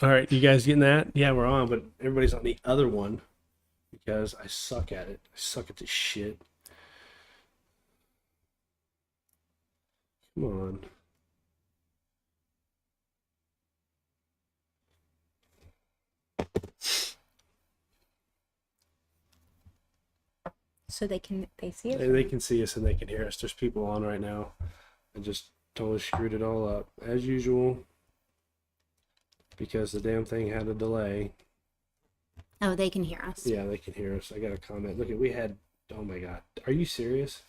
All right, you guys getting that? Yeah, we're on, but everybody's on the other one because I suck at it. I suck at this shit. Come on. So they see us? They can see us and they can hear us. There's people on right now. I just totally screwed it all up as usual because the damn thing had a delay. Oh, they can hear us. Yeah, they can hear us. I got a comment. Look, we had. Oh my god, are you serious?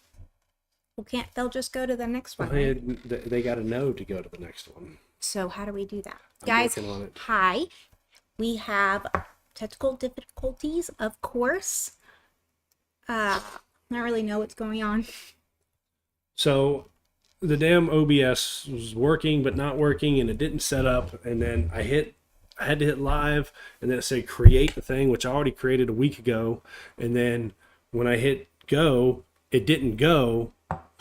Well, they'll just go to the next one, right? They got to know to go to the next one. So how do we do that? I'm Guys, working on it. hi. We have technical difficulties, of course. Not really know what's going on. So the damn OBS was working but not working and it didn't set up, and then I had to hit live, and then it said create the thing, which I already created a week ago, and then when I hit go, it didn't go.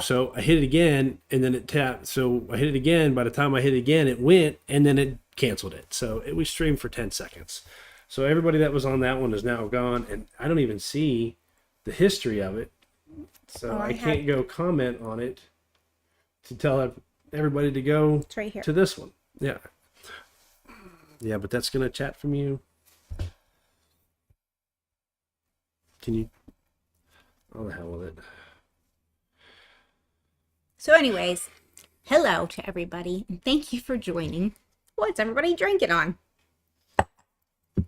So I hit it again, and then it tapped. So I hit it again. By the time I hit it again, it went, and then it canceled it. So we streamed for 10 seconds. So everybody that was on that one is now gone, and I don't even see the history of it. So I can't go comment on it to tell everybody to go It's right here. to this one. Yeah. Yeah, but that's going to chat from you. Can you? Oh, the hell with it. So anyways, hello to everybody, and thank you for joining. What's everybody drinking on?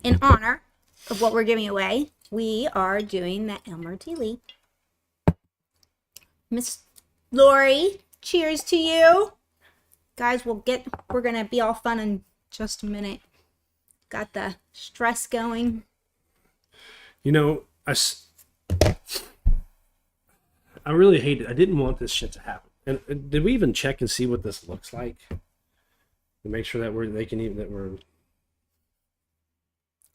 In honor of what we're giving away, we are doing the Elmer Tea Lee. Miss Lori, cheers to you. Guys, we're going to be all fun in just a minute. Got the stress going. You know, I really hate it. I didn't want this shit to happen. And did we even check and see what this looks like? To make sure that we're.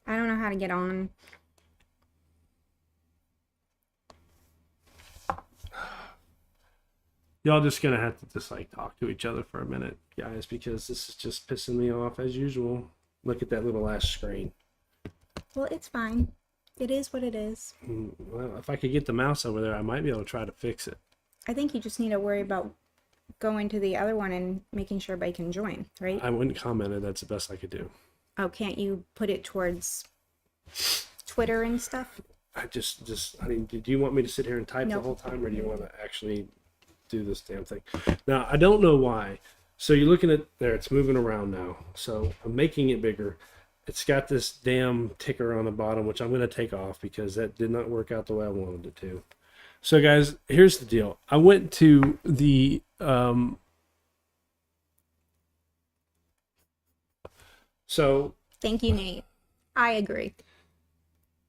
I don't know how to get on. Y'all just gonna have to just like talk to each other for a minute, guys, because this is just pissing me off as usual. Look at that little last screen. Well, it's fine. It is what it is. Well, if I could get the mouse over there, I might be able to try to fix it. I think you just need to worry about going to the other one and making sure everybody can join, right? I wouldn't comment it. That's the best I could do. Oh, can't you put it towards Twitter and stuff? I mean, do you want me to sit here and type No. the whole time, or do you want to actually do this damn thing? Now, I don't know why. So you're looking at there, it's moving around now. So I'm making it bigger. It's got this damn ticker on the bottom, which I'm going to take off because that did not work out the way I wanted it to. So guys, here's the deal. I went to the Thank you, Nate. I agree.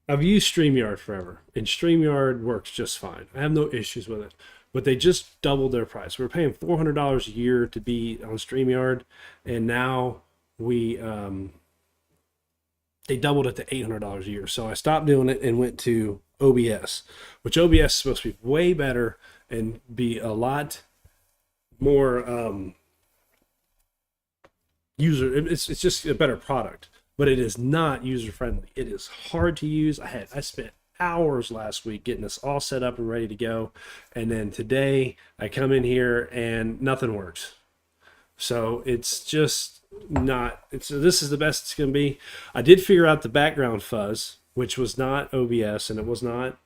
I've used StreamYard forever, and StreamYard works just fine. I have no issues with it. But they just doubled their price. We were paying $400 a year to be on StreamYard, and now they doubled it to $800 a year. So I stopped doing it and went to OBS, which OBS is supposed to be way better and be a lot more user. It's just a better product, but it is not user friendly. It is hard to use. I spent hours last week getting this all set up and ready to go, and then today I come in here and nothing works. So it's just not. This is the best it's going to be. I did figure out the background fuzz, which was not OBS and it was not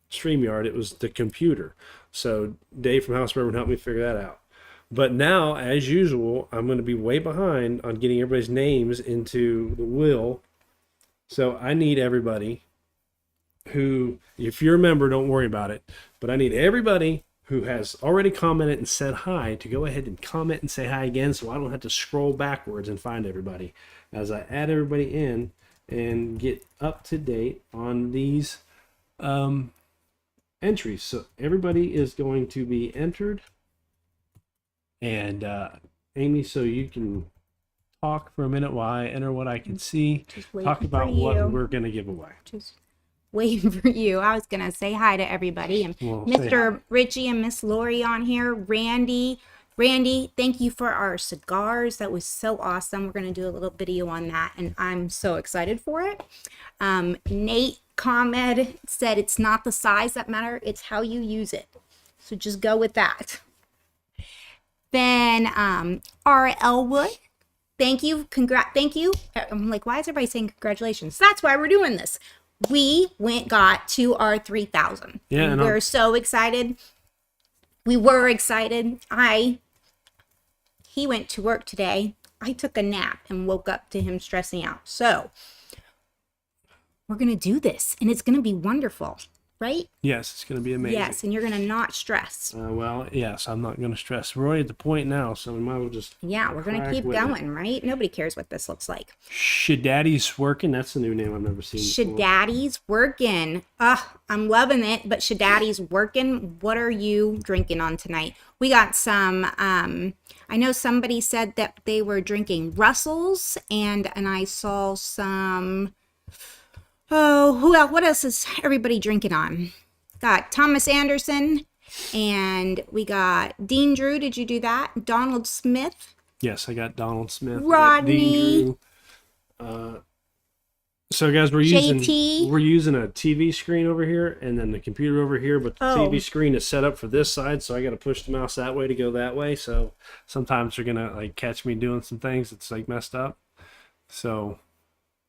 StreamYard. It was the computer. So Dave from House Bourbon helped me figure that out. But now, as usual, I'm going to be way behind on getting everybody's names into the wheel. So I need everybody who, if you're a member, don't worry about it. But I need everybody who has already commented and said hi to go ahead and comment and say hi again, so I don't have to scroll backwards and find everybody as I add everybody in and get up to date on these entries. So everybody is going to be entered. And Amy, so you can talk for a minute while I enter what I can see. Talk about what we're going to give away. Just waiting for you. I was gonna say hi to everybody, and Mr. Richie and Miss Lori on here, Randy, Randy, thank you for our cigars. That was so awesome. We're going to do a little video on that, and I'm so excited for it. Nate Comed said it's not the size that matter, it's how you use it. So just go with that. Then R. Elwood, thank you. Thank you. I'm like, why is everybody saying congratulations? That's why we're doing this. We got to our 3,000. Yeah, and we're so excited. We were excited. He went to work today. I took a nap and woke up to him stressing out. So we're going to do this, and it's going to be wonderful, right? Yes, it's going to be amazing. Yes, and you're going to not stress. Well, yes, I'm not going to stress. We're already at the point now, so we might as well just. Yeah, we're going to keep going, right? Nobody cares what this looks like. Shadaddy's working. That's a new name I've never seen before. Shadaddy's working. I'm loving it, but Shadaddy's working. What are you drinking on tonight? We got some, I know somebody said that they were drinking Russell's, and I saw some, what else is everybody drinking on? Got Thomas Anderson, and we got Dean Drew. Did you do that? Donald Smith. Yes, I got Donald Smith. Rodney. So guys, we're JT. using a TV screen over here, and then the computer over here, but the TV screen is set up for this side, so I got to push the mouse that way to go that way. So sometimes you're gonna like catch me doing some things that's like messed up. So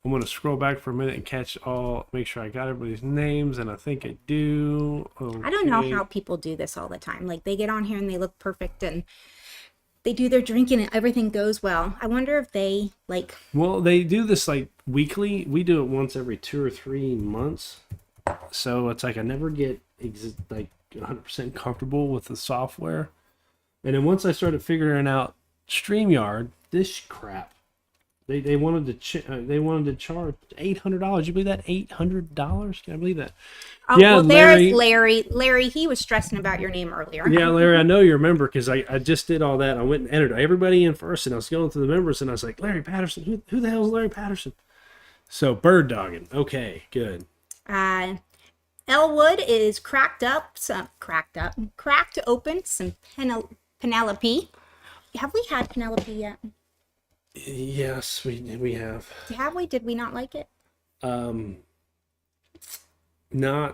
I'm gonna scroll back for a minute and make sure I got everybody's names, and I think I do. Okay. I don't know how people do this all the time. Like, they get on here and they look perfect, and they do their drinking and everything goes well. I wonder if they Well, they do this like weekly. We do it once every 2 or 3 months. So it's like I never get like 100% comfortable with the software. And then once I started figuring out StreamYard, this crap. They wanted to charge $800. You believe that? $800? Can I believe that? Oh, yeah, well, there's Larry. Larry, he was stressing about your name earlier. Yeah, Larry, I know you remember because I just did all that. I went and entered everybody in first, and I was going through the members, and I was like, Larry Patterson, who the hell is Larry Patterson? So bird dogging. Okay, good. Elwood is cracked open some Penelope. Have we had Penelope yet? Yes, we have. Have we? Did we not like it? Not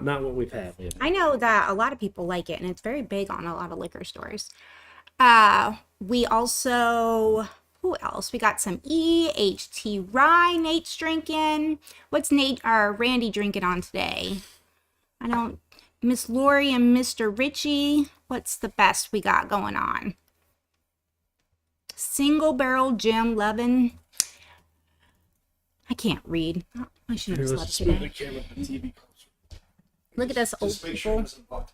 what we've had yet. I know that a lot of people like it, and it's very big on a lot of liquor stores. We also, who else? We got some EHT rye Nate's drinking. What's Randy drinking on today? Miss Lori and Mr. Richie. What's the best we got going on? Single Barrel Jim Levin. I can't read. I should have slept today. Look at us old people. I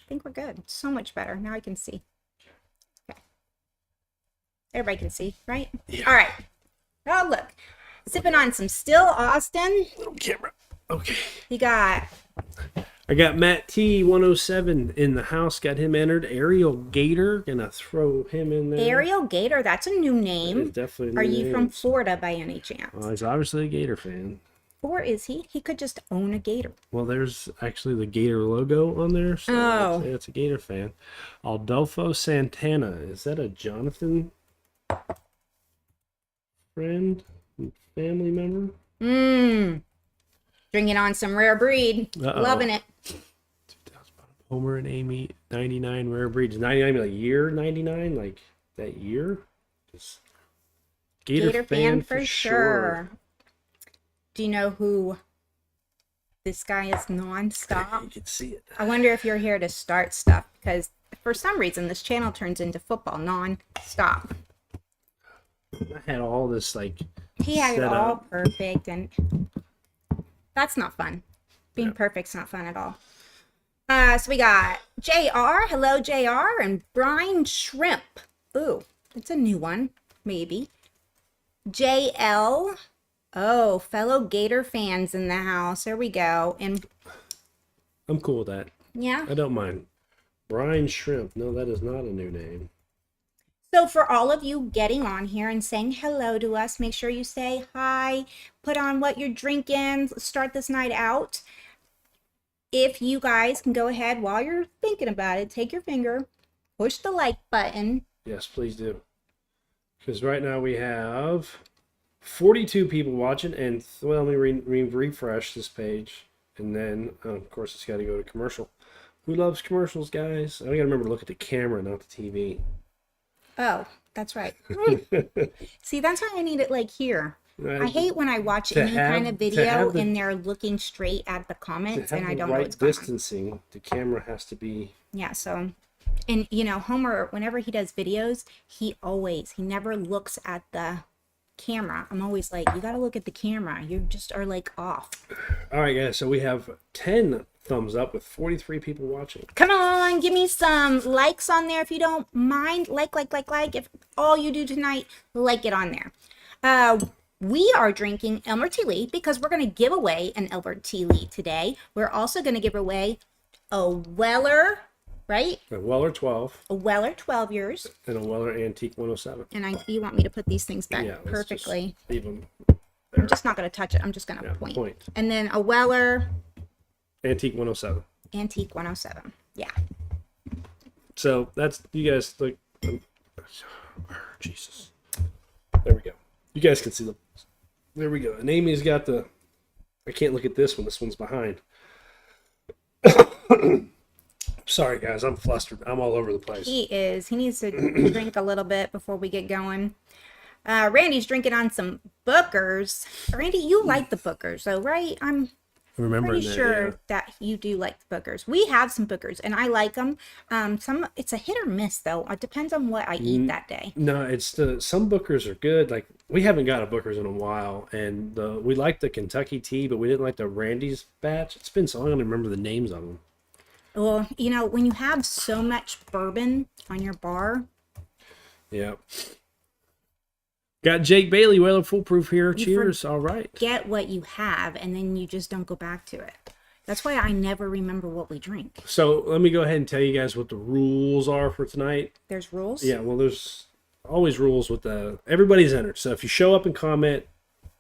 think we're good. So much better. Now I can see. Okay. Everybody can see, right? Yeah. All right. Oh, look. Sipping on some Still Austin. Little camera. Okay. I got Matt T 107 in the house. Got him entered. Ariel Gator. Gonna throw him in there. Ariel Gator. That's a new name. Definitely. Are you from Florida by any chance? Well, he's obviously a Gator fan. Or is he? He could just own a Gator. Well, there's actually the Gator logo on there. So it's a Gator fan. Aldolfo Santana. Is that a Jonathan friend? Family member? Drinking on some rare breed. Loving it. 2000 Homer and Amy, 99 rare breeds. 99 like year 99? Like that year? Just Gator fan for sure. Do you know who this guy is nonstop? You can see it. I wonder if you're here to start stuff, because for some reason this channel turns into football nonstop. I had all this he had it all perfect, and that's not fun. Being perfect's not fun at all. So we got JR, hello JR, and Brine Shrimp. Ooh, it's a new one, maybe. JL. Oh, fellow Gator fans in the house. There we go. And I'm cool with that. Yeah. I don't mind. Brine Shrimp. No, that is not a new name. So for all of you getting on here and saying hello to us, make sure you say hi, put on what you're drinking, start this night out. If you guys can go ahead while you're thinking about it, take your finger, push the like button. Yes, please do. Because right now we have 42 people watching, and well, let me refresh this page, and then of course it's got to go to commercial. Who loves commercials, guys? I gotta remember to look at the camera, not the TV. Oh, that's right. See, that's why I need it like here. I hate when I watch any kind of video and they're looking straight at the comments and I don't know what's going on. Distancing, the camera has to be. Yeah, so, and you know, Homer, whenever he does videos, he never looks at the camera. I'm always like, you gotta look at the camera. You just are like off. All right, guys, so we have 10 thumbs up with 43 people watching. Come on, give me some likes on there if you don't mind. Like. If all you do tonight, like it on there. We are drinking Elmer T. Lee because we're going to give away an Elmer T. Lee today. We're also going to give away a Weller, right? A Weller 12. A Weller 12 years. And a Weller Antique 107. And you want me to put these things back perfectly. Just leave them there. I'm just not going to touch it. I'm just going to point. And then a Weller Antique 107. Antique 107. Yeah. So that's, you guys, like, Jesus. There we go. You guys can see them. There we go. And Amy's got the, I can't look at this one. This one's behind. Sorry, guys. I'm flustered. I'm all over the place. He is. He needs to drink a little bit before we get going. Randy's drinking on some Bookers. Randy, you like the Bookers, though, right? I'm pretty sure that you do like the Bookers. We have some Bookers, and I like them. It's a hit or miss, though. It depends on what I eat that day. No, some Bookers are good. Like, we haven't got a Bookers in a while, and we like the Kentucky tea, but we didn't like the Randy's batch. It's been so long, I don't remember the names of them. Well, you know, when you have so much bourbon on your bar. Yeah. Got Jake Bailey, Weller Foolproof here. Cheers. All right. Get what you have, and then you just don't go back to it. That's why I never remember what we drink. So let me go ahead and tell you guys what the rules are for tonight. There's rules? Yeah, well, there's always rules with everybody's entered. So if you show up and comment,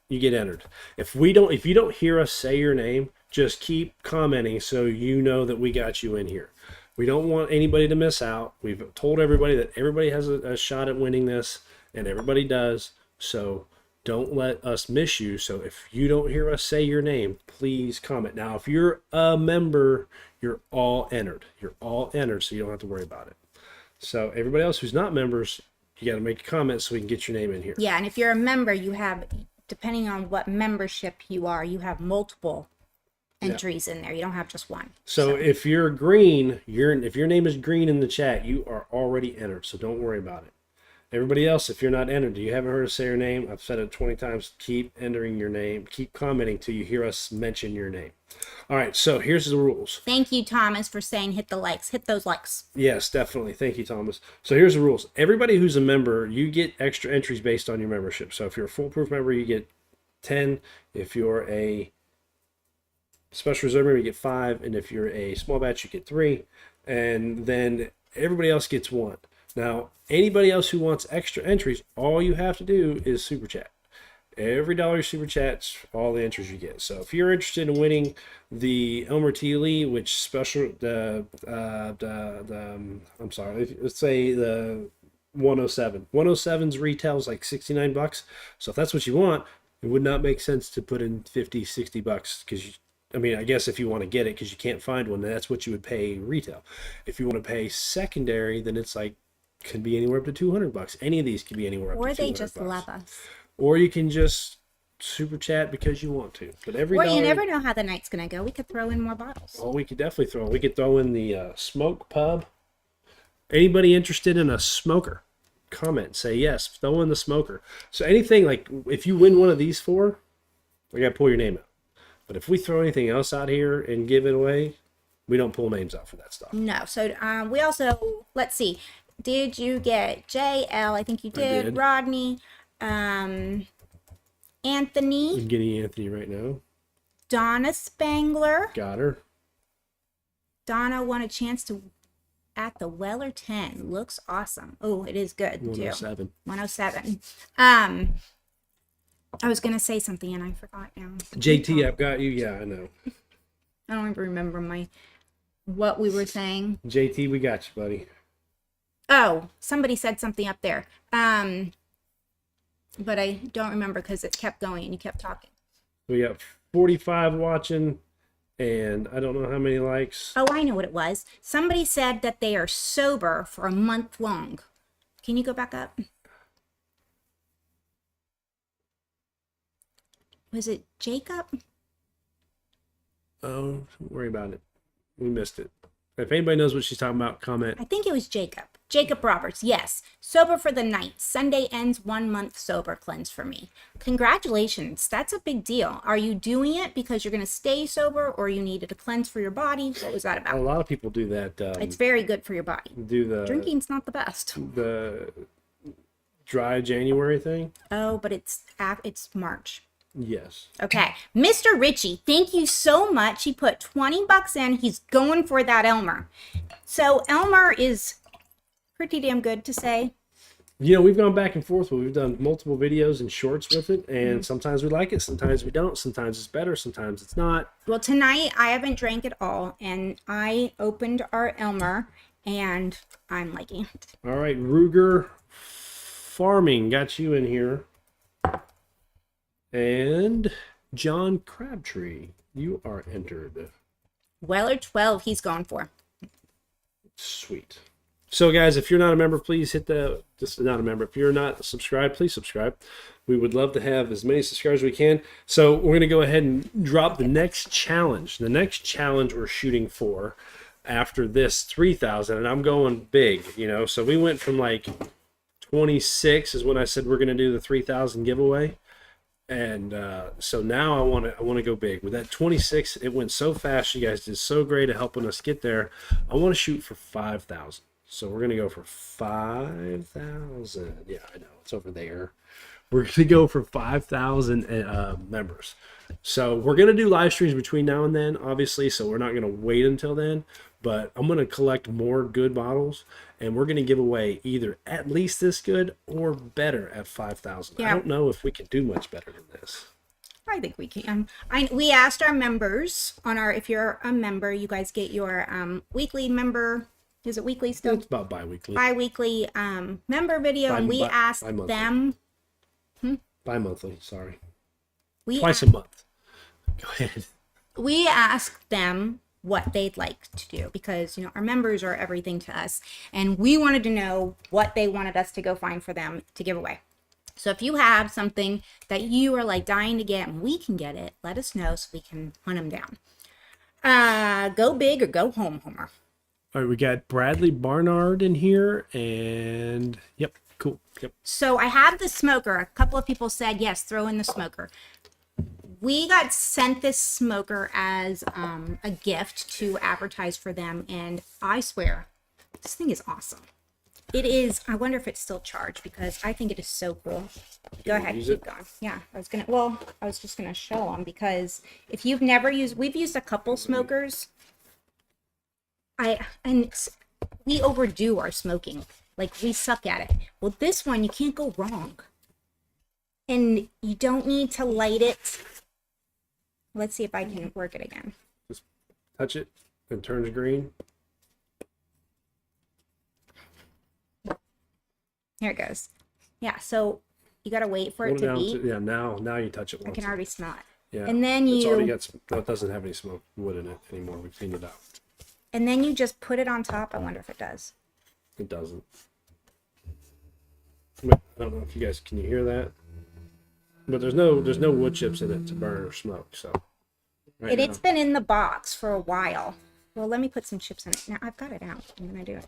you get entered. If you don't hear us say your name, just keep commenting so you know that we got you in here. We don't want anybody to miss out. We've told everybody that everybody has a shot at winning this, and everybody does. So don't let us miss you. So if you don't hear us say your name, please comment. Now, if you're a member, you're all entered. You're all entered, so you don't have to worry about it. So everybody else who's not members, you got to make a comment so we can get your name in here. Yeah, and if you're a member, you have, depending on what membership you are, you have multiple entries in there. You don't have just one. So if you're green, if your name is green in the chat, you are already entered. So don't worry about it. Everybody else, if you're not entered, you haven't heard us say your name, I've said it 20 times, keep entering your name. Keep commenting till you hear us mention your name. All right, so here's the rules. Thank you, Thomas, for saying hit the likes. Hit those likes. Yes, definitely. Thank you, Thomas. So here's the rules. Everybody who's a member, you get extra entries based on your membership. So if you're a Foolproof member, you get 10. If you're a Special Reserve member, you get 5. And if you're a small batch, you get 3. And then everybody else gets 1. Now, anybody else who wants extra entries, all you have to do is super chat. Every dollar you super chat's all the entries you get. So if you're interested in winning the Elmer T. Lee, which special let's say the 107. 107's retails like $69. So if that's what you want, it would not make sense to put in $50-$60 because I guess if you want to get it because you can't find one, that's what you would pay retail. If you want to pay secondary, then it's like could be anywhere up to $200. Any of these could be anywhere up to $200. Or they just love us. Or you can just super chat because you want to. But every dollar, you never know how the night's gonna go. We could throw in more bottles. Oh, we could definitely throw. We could throw in the smoke pub. Anybody interested in a smoker? Comment. Say yes. Throw in the smoker. So anything like if you win one of these 4, I gotta pull your name out. But if we throw anything else out here and give it away, we don't pull names out for that stuff. No. So we also, let's see. Did you get JL? I think you did. I did. Rodney, Anthony. I'm getting Anthony right now. Donna Spangler. Got her. Donna won a chance to at the Weller 10. Looks awesome. Oh, it is good 107. Too. 107. I was gonna say something and I forgot now. JT, I've got you. Yeah, I know. I don't even remember what we were saying. JT, we got you, buddy. Oh, somebody said something up there. But I don't remember because it kept going and you kept talking. We got 45 watching, and I don't know how many likes. Oh, I know what it was. Somebody said that they are sober for a month long. Can you go back up? Was it Jacob? Oh, don't worry about it. We missed it. If anybody knows what she's talking about, comment. I think it was Jacob. Jacob Roberts, yes. Sober for the night. Sunday ends 1 month sober cleanse for me. Congratulations. That's a big deal. Are you doing it because you're going to stay sober or you needed a cleanse for your body? What was that A about? lot of people do that. It's very good for your body. Do the Drinking's not the best. the dry January thing. Oh, but it's March. Yes. Okay. Mr. Richie, thank you so much. He put 20 bucks in. He's going for that Elmer. So Elmer is pretty damn good to say. You know, we've gone back and forth. We've done multiple videos and shorts with it, and sometimes we like it, sometimes we don't. Sometimes it's better, sometimes it's not. Well, tonight I haven't drank at all, and I opened our Elmer, and I'm liking it. All right, Ruger Farming got you in here. And John Crabtree, you are entered. Weller 12 he's going for. Sweet. So, guys, if you're not a member, please hit just not a member. If you're not subscribed, please subscribe. We would love to have as many subscribers as we can. So we're going to go ahead and drop the next challenge. The next challenge we're shooting for after this 3,000, and I'm going big, you know. So we went from like 26 is when I said we're going to do the 3,000 giveaway. And so now I want to go big. With that 26, it went so fast. You guys did so great at helping us get there. I want to shoot for 5,000. So we're going to go for 5,000. Yeah, I know. It's over there. We're going to go for 5,000 members. So we're going to do live streams between now and then, obviously. So we're not going to wait until then. But I'm going to collect more good bottles, and we're going to give away either at least this good or better at 5,000. Yeah. I don't know if we can do much better than this. I think we can. We asked our members on our, if you're a member, you guys get your weekly member, is it weekly still? It's about bi-weekly. Bi-weekly member video, and we asked bi-monthly. them. Bi-monthly, sorry. We Twice a month. Go ahead. We asked them what they'd like to do because, you know, our members are everything to us, and we wanted to know what they wanted us to go find for them to give away. So if you have something that you are like dying to get and we can get it, let us know so we can hunt them down. Go big or go home, Homer. All right, we got Bradley Barnard in here, and yep, cool. Yep. So I have the smoker. A couple of people said, yes, throw in the smoker. We got sent this smoker as a gift to advertise for them, and I swear, this thing is awesome. It is. I wonder if it's still charged because I think it is so cool. Go ahead, keep going. Yeah, I was just gonna show them because if you've never used, we've used a couple smokers. We overdo our smoking. Like, we suck at it. Well, this one, you can't go wrong. And you don't need to light it. Let's see if I can work it again. Just touch it and turns green. Here it goes. Yeah, so you gotta wait for Hold it to down beat. yeah, now you touch it I once. can already smell it. Yeah. And then It's already you, got that doesn't have any smoke wood in it anymore. We've cleaned it out. and then you just put it on top. I wonder if it does. It doesn't. I don't know if you guys can you hear that, but there's no wood chips in it to burn or smoke. So It's been in the box for a while. Well, let me put some chips in it. Now I've got it out. I'm gonna do it.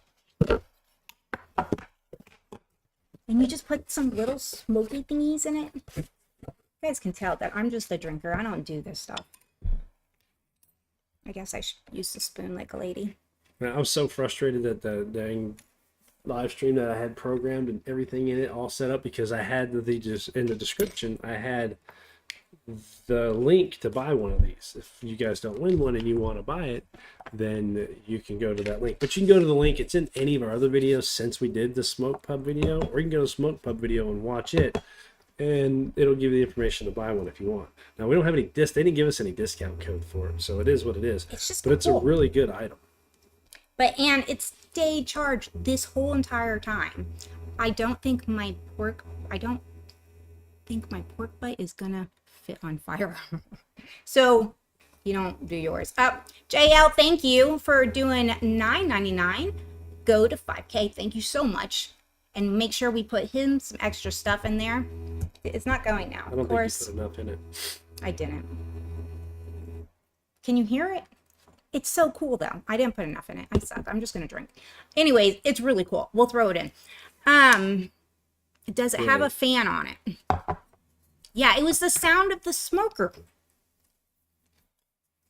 And you just put some little smoky thingies in it. You guys can tell that I'm just a drinker. I don't do this stuff. I guess I should use the spoon like a lady. Man, I was so frustrated that the dang live stream that I had programmed and everything in it all set up because I had just in the description I had the link to buy one of these. If you guys don't win one and you want to buy it, then you can go to that link. But you can go to the link. It's in any of our other videos since we did the Smoke Pub video, or you can go to the Smoke Pub video and watch it, and it'll give you the information to buy one if you want. Now, we don't have any they didn't give us any discount code for it, so it is what it is. It's just but it's a cool. really good item. And it stayed charged this whole entire time. I don't think my pork butt is gonna fit on fire. So you don't do yours. JL, thank you for doing $9.99. Go to 5K. Thank you so much. And make sure we put him some extra stuff in there. It's not going now. I don't Of course, think you put enough in it. I didn't. Can you hear it? It's so cool though. I didn't put enough in it. I suck. I'm just gonna drink. Anyways, it's really cool. We'll throw it in. Does it have a fan on it? Yeah, it was the sound of the smoker.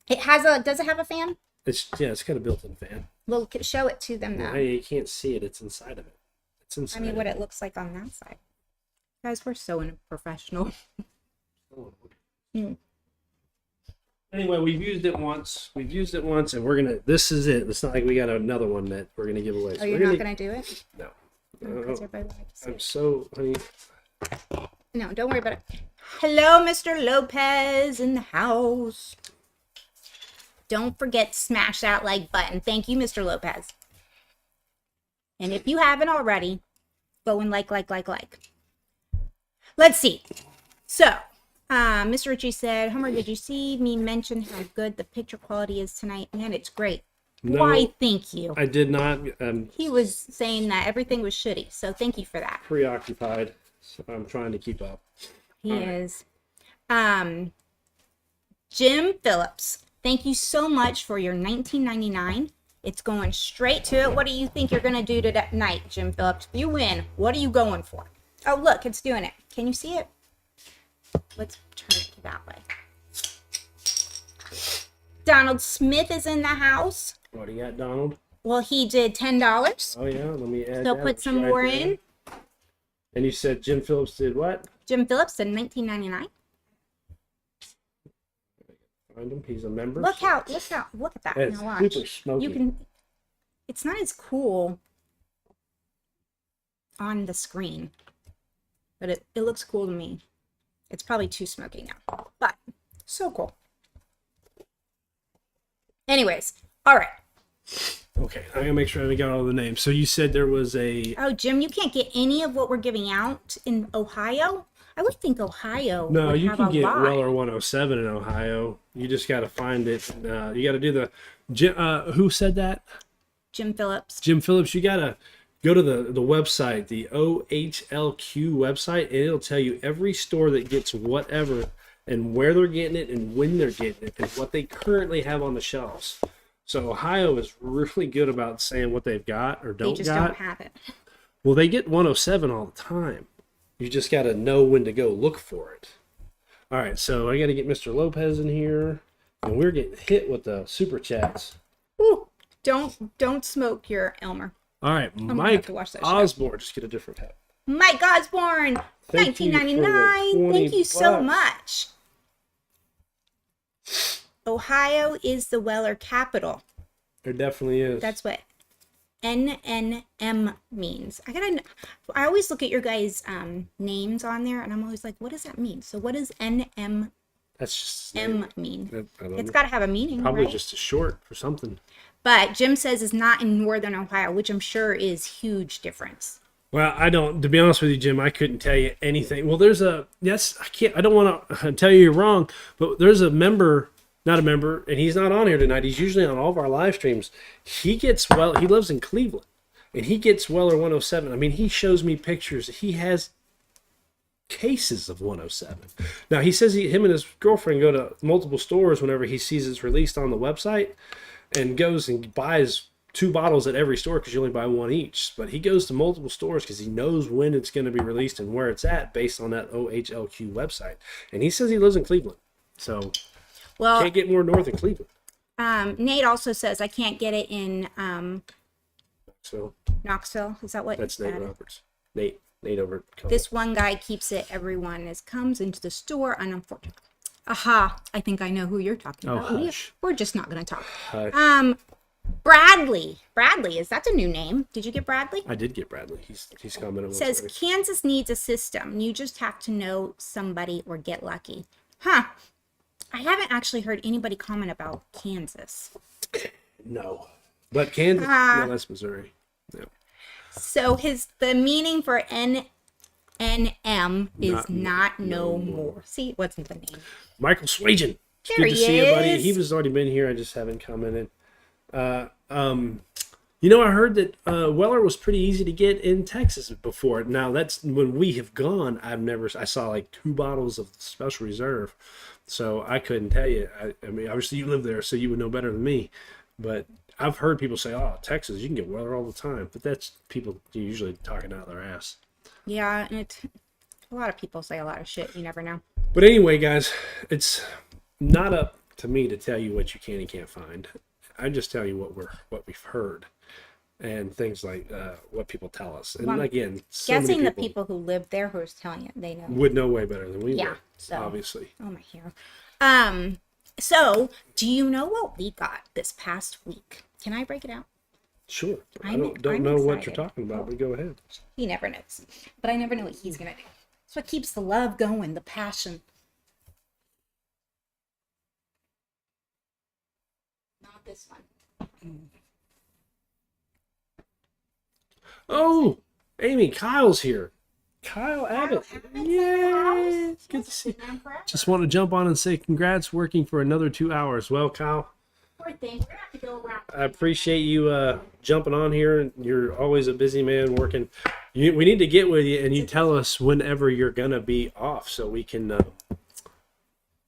Does it have a fan? It's got a built-in fan. We'll show it to them though. Hey, you can't see it. It's inside of it. It's inside. I mean, what it looks like on that side. Guys, we're so unprofessional. Anyway, we've used it once, and we're gonna. This is it. It's not like we got another one that we're gonna give away. So you're not gonna do it? No. I'm so. Honey. No, don't worry about it. Hello, Mr. Lopez in the house. Don't forget to smash that like button. Thank you, Mr. Lopez. And if you haven't already, go and like. Let's see. So, Mr. Ritchie said, Homer, did you see me mention how good the picture quality is tonight? Man, it's great. No, Why, thank you. I did not. He was saying that everything was shitty, so thank you for that. Preoccupied, so I'm trying to keep up. He is. Jim Phillips, thank you so much for your $19.99. It's going straight to it. What do you think you're going to do tonight, Jim Phillips? If you win, what are you going for? Oh, look, it's doing it. Can you see it? Let's turn it that way. Donald Smith is in the house. What do you got, Donald? Well, he did $10. Oh, yeah. Let me add So that. put some more in. And you said Jim Phillips did what? Jim Phillips did $19.99. Find him. He's a member. Look at that. It's now watch. super smoky. You can. It's not as cool on the screen, but it looks cool to me. It's probably too smoky now, but so cool. Anyways, all right. Okay, I'm gonna make sure I got all the names. So you said there was a. Oh, Jim, you can't get any of what we're giving out in Ohio. I would think Ohio. No, would you have can a get lot. Weller 107 in Ohio. You just got to find it. You got to do the. Who said that? Jim Phillips. Jim Phillips. You got to go to the website, the OHLQ website, and it'll tell you every store that gets whatever and where they're getting it and when they're getting it and what they currently have on the shelves. So Ohio is really good about saying what they've got or don't got. They just don't have it. Well, they get 107 all the time. You just got to know when to go look for it. All right, so I got to get Mr. Lopez in here, and we're getting hit with the super chats. Woo. Don't smoke your Elmer. All right, gonna Mike have to watch that show. Osborne, just get a different hat. Mike Osborne, Thank you for the $19.99. Thank you so $20. much. Ohio is the Weller capital. There definitely is. That's what NNM means. I always look at your guys' names on there, and I'm always like, what does that mean? So what does NNM That's just mean? I don't It's know. got to have a meaning, Probably right? just a short for something. But Jim says it's not in northern Ohio, which I'm sure is huge difference. Well, I don't. To be honest with you, Jim, I couldn't tell you anything. Well, there's a yes. I can't. I don't want to tell you you're wrong, but there's a member. Not a member, and he's not on here tonight. He's usually on all of our live streams. He lives in Cleveland, and he gets Weller 107. I mean, he shows me pictures. He has cases of 107. Now, he says him and his girlfriend go to multiple stores whenever he sees it's released on the website and goes and buys 2 bottles at every store because you only buy 1 each. But he goes to multiple stores because he knows when it's going to be released and where it's at based on that OHLQ website. And he says he lives in Cleveland. So... Well, can't get more north of Cleveland. Nate also says I can't get it in So Knoxville. Is that what? that's Nate Roberts. Nate over at Colorado. This one guy keeps it. Everyone comes into the store, and unfortunately, aha! I think I know who you're talking about. Hush. We're just not going to talk. Hush. Bradley. That's a new name. Did you get Bradley? I did get Bradley. He's commenting. Says Kansas needs a system. You just have to know somebody or get lucky. Huh. I haven't actually heard anybody comment about Kansas. No. But Kansas, no, that's Missouri. Yeah. So the meaning for NM is not no more. See, it wasn't the name. Michael Swajan. It's There good to he see you, buddy. is. He was already been here. I just haven't commented. You know, I heard that Weller was pretty easy to get in Texas before. Now that's when we have gone. I saw like 2 bottles of Special Reserve, so I couldn't tell you. I mean, obviously you live there, so you would know better than me. But I've heard people say, "Oh, Texas, you can get Weller all the time," but that's people usually talking out of their ass. Yeah, and a lot of people say a lot of shit. You never know. But anyway, guys, it's not up to me to tell you what you can and can't find. I just tell you what we've heard. And things like what people tell us. And well, again, guessing the people who live there who are telling it, they know. Would know way better than we would, so, obviously. Oh, my hero. So, do you know what we got this past week? Can I break it out? Sure. I I'm don't know what you're excited. talking about, but go ahead. He never knows. But I never know what he's going to do. That's what keeps the love going, the passion. Not this one. Oh, Amy, Kyle's here. Kyle Abbott. Yeah, good to see you. Just want to jump on and say congrats working for another 2 hours. Well, Kyle, Poor thing. We're going to have to go around. I appreciate you jumping on here. You're always a busy man working. We need to get with you, and you tell us whenever you're going to be off so we can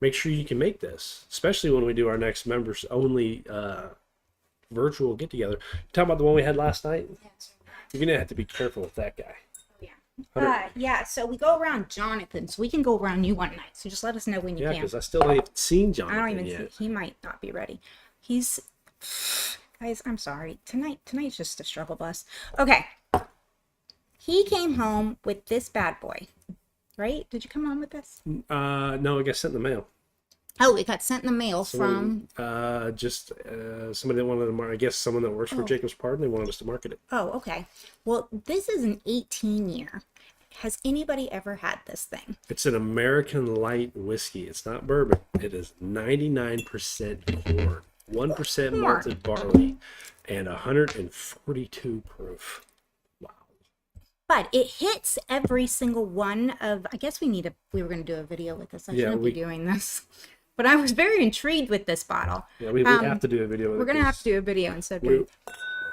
make sure you can make this, especially when we do our next members only virtual get together. Talking about the one we had last night? Yes. You're going to have to be careful with that guy. Yeah, so we go around Jonathan, so we can go around you one night. So just let us know when you Yeah, can. because I still haven't seen Jonathan I don't even yet. see. He might not be ready. Guys, I'm sorry. Tonight's just a struggle bus. Okay. He came home with this bad boy, right? Did you come home with this? No, I got sent in the mail. Oh, it got sent in the mail from. Somebody that wanted to market. I guess someone that works for Jacob's Pardon. They wanted us to market it. Oh, okay. Well, this is an 18-year. Has anybody ever had this thing? It's an American light whiskey. It's not bourbon. It is 99% corn, 1% malted barley, and 142 proof. Wow. But it hits every single one of. I guess we were going to do a video with this. I shouldn't be doing this. But I was very intrigued with this bottle. Yeah, we have to do a video with it. We're going to have to do a video instead of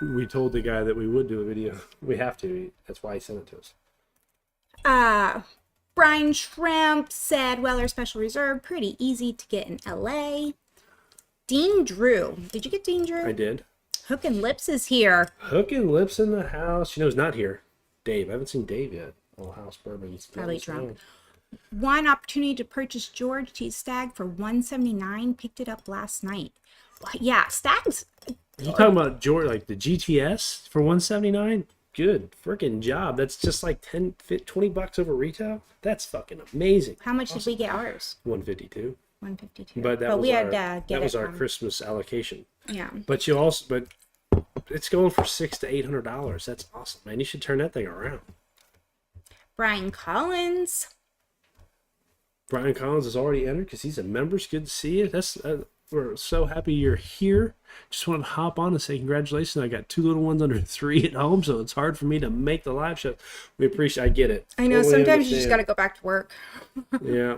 we told the guy that we would do a video. We have to. That's why he sent it to us. Brian Shrimp said Weller Special Reserve, pretty easy to get in LA. Dean Drew. Did you get Dean Drew? I did. Hook and Lips is here. Hook and Lips in the house. You know, he's not here. Dave. I haven't seen Dave yet. Old House Bourbon. He's probably drunk. One opportunity to purchase George T. Stag for $179. Picked it up last night. Yeah, Stag's. You talking about George, like the GTS for $179? Good freaking job. That's just like $20 over retail. That's fucking amazing. How much did we get ours? $152. $152. But that was our from Christmas allocation. Yeah. But it's going for $600 to $800. That's awesome, man. You should turn that thing around. Brian Collins. Brian Collins is already entered because he's a member. It's good to see you. We're so happy you're here. Just wanted to hop on and say congratulations. I got 2 little ones under 3 at home, so it's hard for me to make the live show. I get it. I know, sometimes you just got to go back to work. Yeah.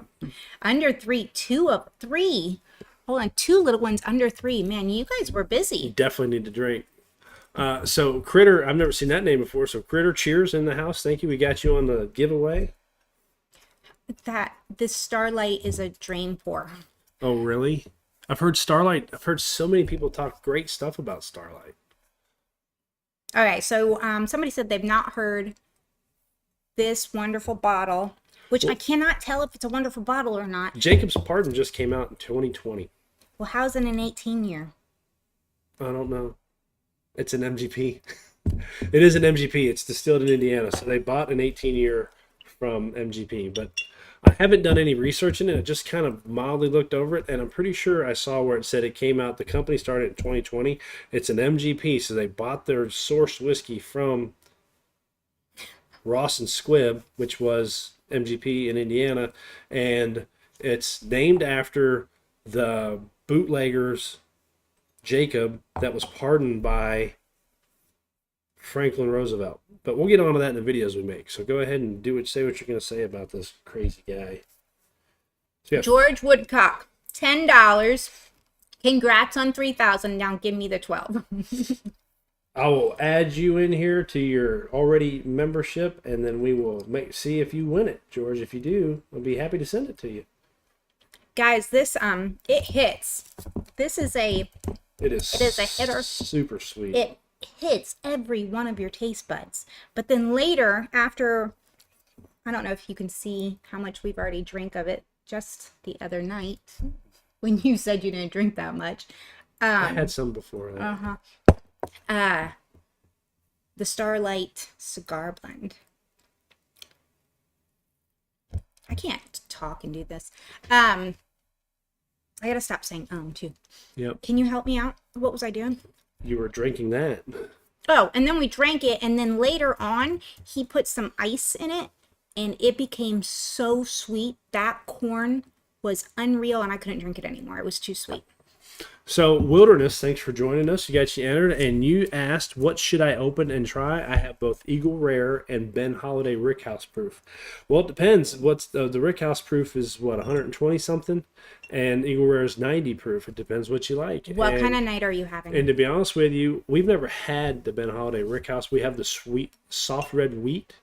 Under 3, 2 of 3. Hold on, 2 little ones under 3. Man, you guys were busy. You definitely need to drink. So Critter, I've never seen that name before. So Critter, cheers in the house. Thank you. We got you on the giveaway. This Starlight is a drain pour. Oh, really? I've heard Starlight. I've heard so many people talk great stuff about Starlight. Okay, so somebody said they've not heard this wonderful bottle, which I cannot tell if it's a wonderful bottle or not. Jacob's Pardon just came out in 2020. Well, how's it an 18-year? I don't know. It's an MGP. It is an MGP. It's distilled in Indiana. So they bought an 18-year from MGP. But I haven't done any research in it. I just kind of mildly looked over it. And I'm pretty sure I saw where it said it came out. The company started in 2020. It's an MGP. So they bought their sourced whiskey from Ross and Squibb, which was MGP in Indiana. And it's named after the bootleggers Jacob that was pardoned by Franklin Roosevelt. But we'll get on to that in the videos we make. So go ahead and say what you're going to say about this crazy guy. So yeah. George Woodcock, $10. Congrats on 3,000. Now give me the 12. I will add you in here to your already membership, and then we will see if you win it, George. If you do, I'll be happy to send it to you. Guys, this it hits. It is a hitter. Super sweet. It hits every one of your taste buds. But then later, after, I don't know if you can see how much we've already drank of it just the other night when you said you didn't drink that much. I had some before that. The Starlight Cigar Blend. I can't talk and do this. I gotta stop saying too. Yep. Can you help me out? What was I doing? You were drinking that. Oh, and then we drank it, and then later on, he put some ice in it, and it became so sweet. That corn was unreal, and I couldn't drink it anymore. It was too sweet. So, Wilderness, thanks for joining us. You entered, and you asked, what should I open and try? I have both Eagle Rare and Ben Holiday Rickhouse Proof. Well, it depends. What's the Rickhouse Proof is, 120 something, and Eagle Rare is 90 proof. It depends what you like. What kind of night are you having? And to be honest with you, we've never had the Ben Holiday Rickhouse. We have the sweet, soft red wheat.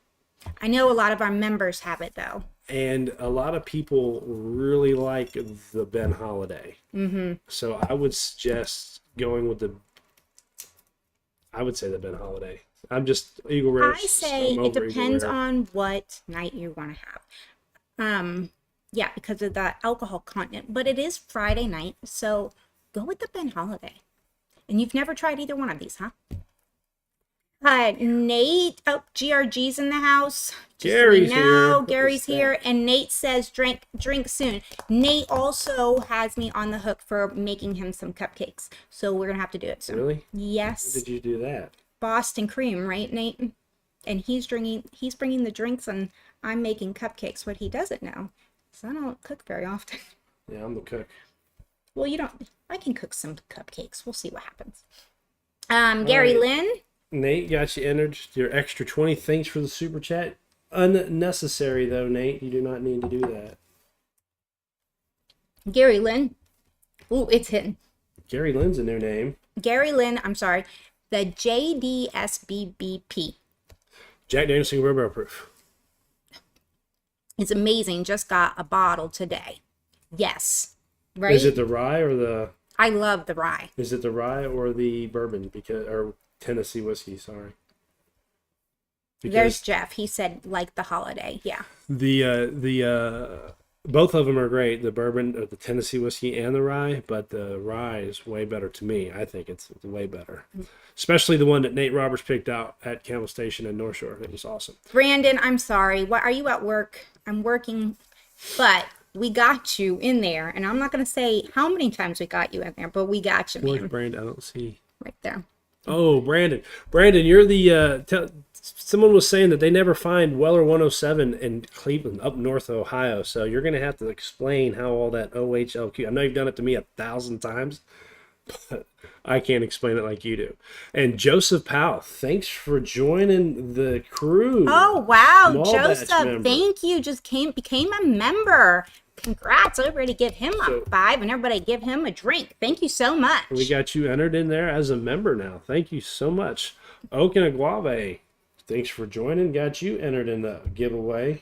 I know a lot of our members have it, though. And a lot of people really like the Ben Holiday. Mm-hmm. So I would suggest going with I would say the Ben Holiday. I'm just Eagle Rare. I say it depends on what night you want to have. Yeah, because of the alcohol content. But it is Friday night, so go with the Ben Holiday. And you've never tried either one of these, huh? Nate, GRG's in the house. Gary's here. Gary's here, and Nate says drink soon. Nate also has me on the hook for making him some cupcakes, so we're gonna have to do it soon. Really? Yes. When did you do that? Boston cream, right, Nate? And he's bringing the drinks, and I'm making cupcakes. But he doesn't know, so I don't cook very often. Yeah, I'm the cook. Well, you don't. I can cook some cupcakes. We'll see what happens. Gary Lynn. Nate got you entered. Your extra 20. Thanks for the super chat. Unnecessary though, Nate. You do not need to do that. Gary Lynn. Ooh, it's hitting. Gary Lynn's a new name. Gary Lynn, I'm sorry. The JDSBBP. Jack Daniel's Single Barrel Proof. It's amazing. Just got a bottle today. Yes. Right? Is it the rye or the... I love the rye. Is it the rye or the bourbon? Or Tennessee whiskey, sorry. There's Jeff. He said like the holiday. Yeah. Both of them are great. The bourbon, or the Tennessee whiskey, and the rye. But the rye is way better to me. I think it's way better, especially the one that Nate Roberts picked out at Campbell Station in North Shore. It was awesome. Brandon, I'm sorry. What are you at work? I'm working, but we got you in there, and I'm not gonna say how many times we got you in there, but we got you. Where's Brandon? I don't see. Right there. Oh, Brandon, you're the. Someone was saying that they never find Weller 107 in Cleveland, up north Ohio. So you're going to have to explain how all that OHLQ. I know you've done it to me 1,000 times, but I can't explain it like you do. And Joseph Powell, thanks for joining the crew. Oh wow, Small Joseph, thank you. Just became a member. Congrats. Everybody give him a 5 and everybody give him a drink. Thank you so much. We got you entered in there as a member now. Thank you so much. Oak and Aguave, thanks for joining. Got you entered in the giveaway.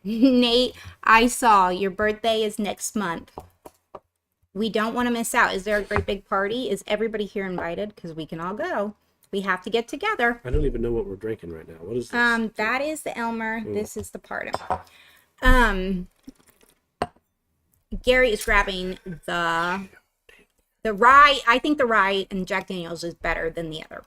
Nate, I saw your birthday is next month. We don't want to miss out. Is there a great big party? Is everybody here invited? Because we can all go. We have to get together. I don't even know what we're drinking right now. What is this? That is the Elmer. This is the Pardon. Gary is grabbing the rye. I think the rye and Jack Daniel's is better than the other.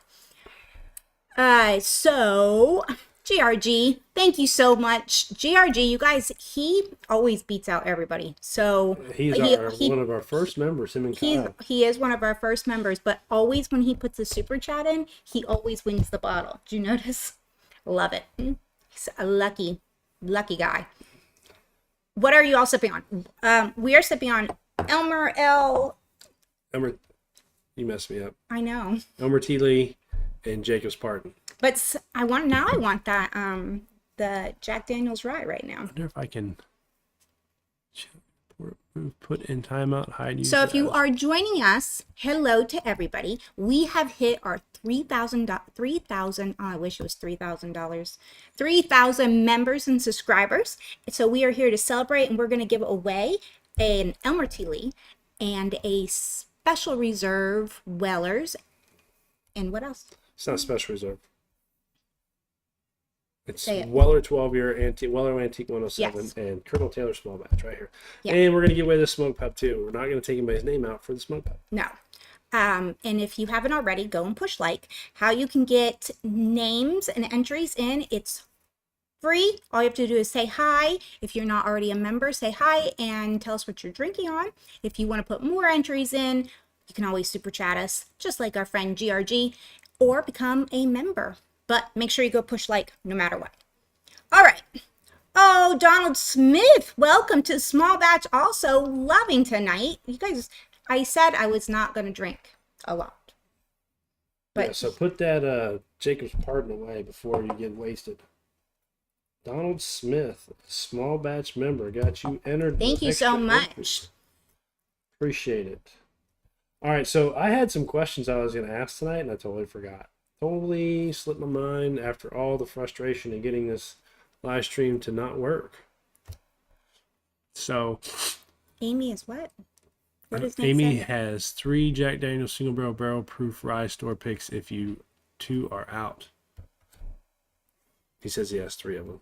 So GRG, thank you so much. GRG, you guys, he always beats out everybody. So he's one of our first members, him and Kyle. He is one of our first members, but always when he puts a super chat in, he always wins the bottle. Do you notice? Love it. He's a lucky guy. What are you all sipping on? We are sipping on Elmer You messed me up. I know. Elmer T. Lee and Jacob's Pardon. But I want that the Jack Daniel's rye right now. I wonder if I can put in timeout, hide user So if you as- are joining us, hello to everybody. We have hit our 3,000, I wish it was $3,000, 3,000 members and subscribers. So we are here to celebrate, and we're going to give away an Elmer T. Lee and a special reserve Weller's. And what else? It's not Special Reserve. It's Say it. Weller 12-year Antique, Weller Antique 107, Yes. and Colonel Taylor Small Batch right here. Yeah. And we're going to give away the smoke pub too. We're not going to take anybody's name out for the smoke pub. No. And if you haven't already, go and push like. How you can get names and entries in, it's free. All you have to do is say hi. If you're not already a member, say hi and tell us what you're drinking on. If you want to put more entries in, you can always super chat us, just like our friend GRG, or become a member. But make sure you go push like no matter what. All right. Oh, Donald Smith, welcome to Small Batch. Also loving tonight. You guys, I said I was not going to drink a lot. But Yeah, so put that Jacob's Pardon away before you get wasted. Donald Smith, Small Batch member, got you entered. Thank with you so extra much. entries. Appreciate it. All right, so I had some questions I was going to ask tonight, and I totally forgot. Totally slipped my mind after all the frustration of getting this live stream to not work. So Amy is what? What does Nate Amy say? has 3 Jack Daniel's single barrel proof rye store picks if you 2 are out. He says he has 3 of them.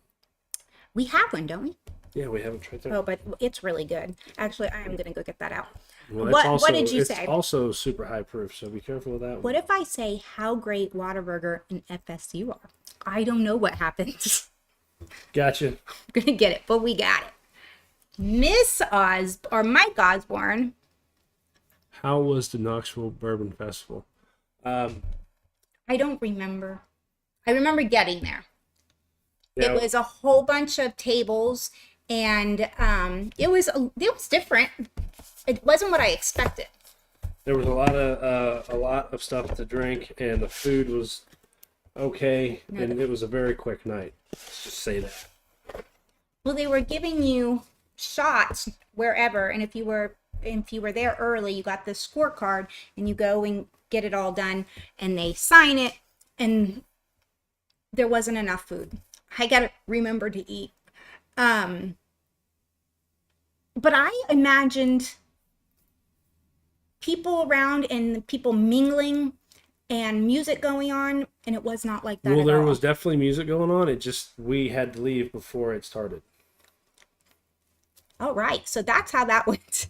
We have one, don't we? Yeah, we have it right there. Oh, but it's really good. Actually, I am going to go get that out. Well, What did you it's say? also super high proof, so be careful with that What one. if I say how great Whataburger and FSU are? I don't know what happens. Gotcha. I'm going to get it, but we got it. Miss or Mike Osborne. How was the Knoxville Bourbon Festival? I don't remember. I remember getting there. Yeah, It was a whole bunch of tables, and it was different. It wasn't what I expected. there was a lot of stuff to drink, and the food was okay, and it was a very quick night. Let's just say that. Well, they were giving you shots wherever, and if you were there early, you got the scorecard, and you go and get it all done, and they sign it, and there wasn't enough food. I gotta remember to eat. But I imagined people around and people mingling and music going on, and it was not like that Well, at there all. was definitely music going on. It just, we had to leave before it started. All right, so that's how that went.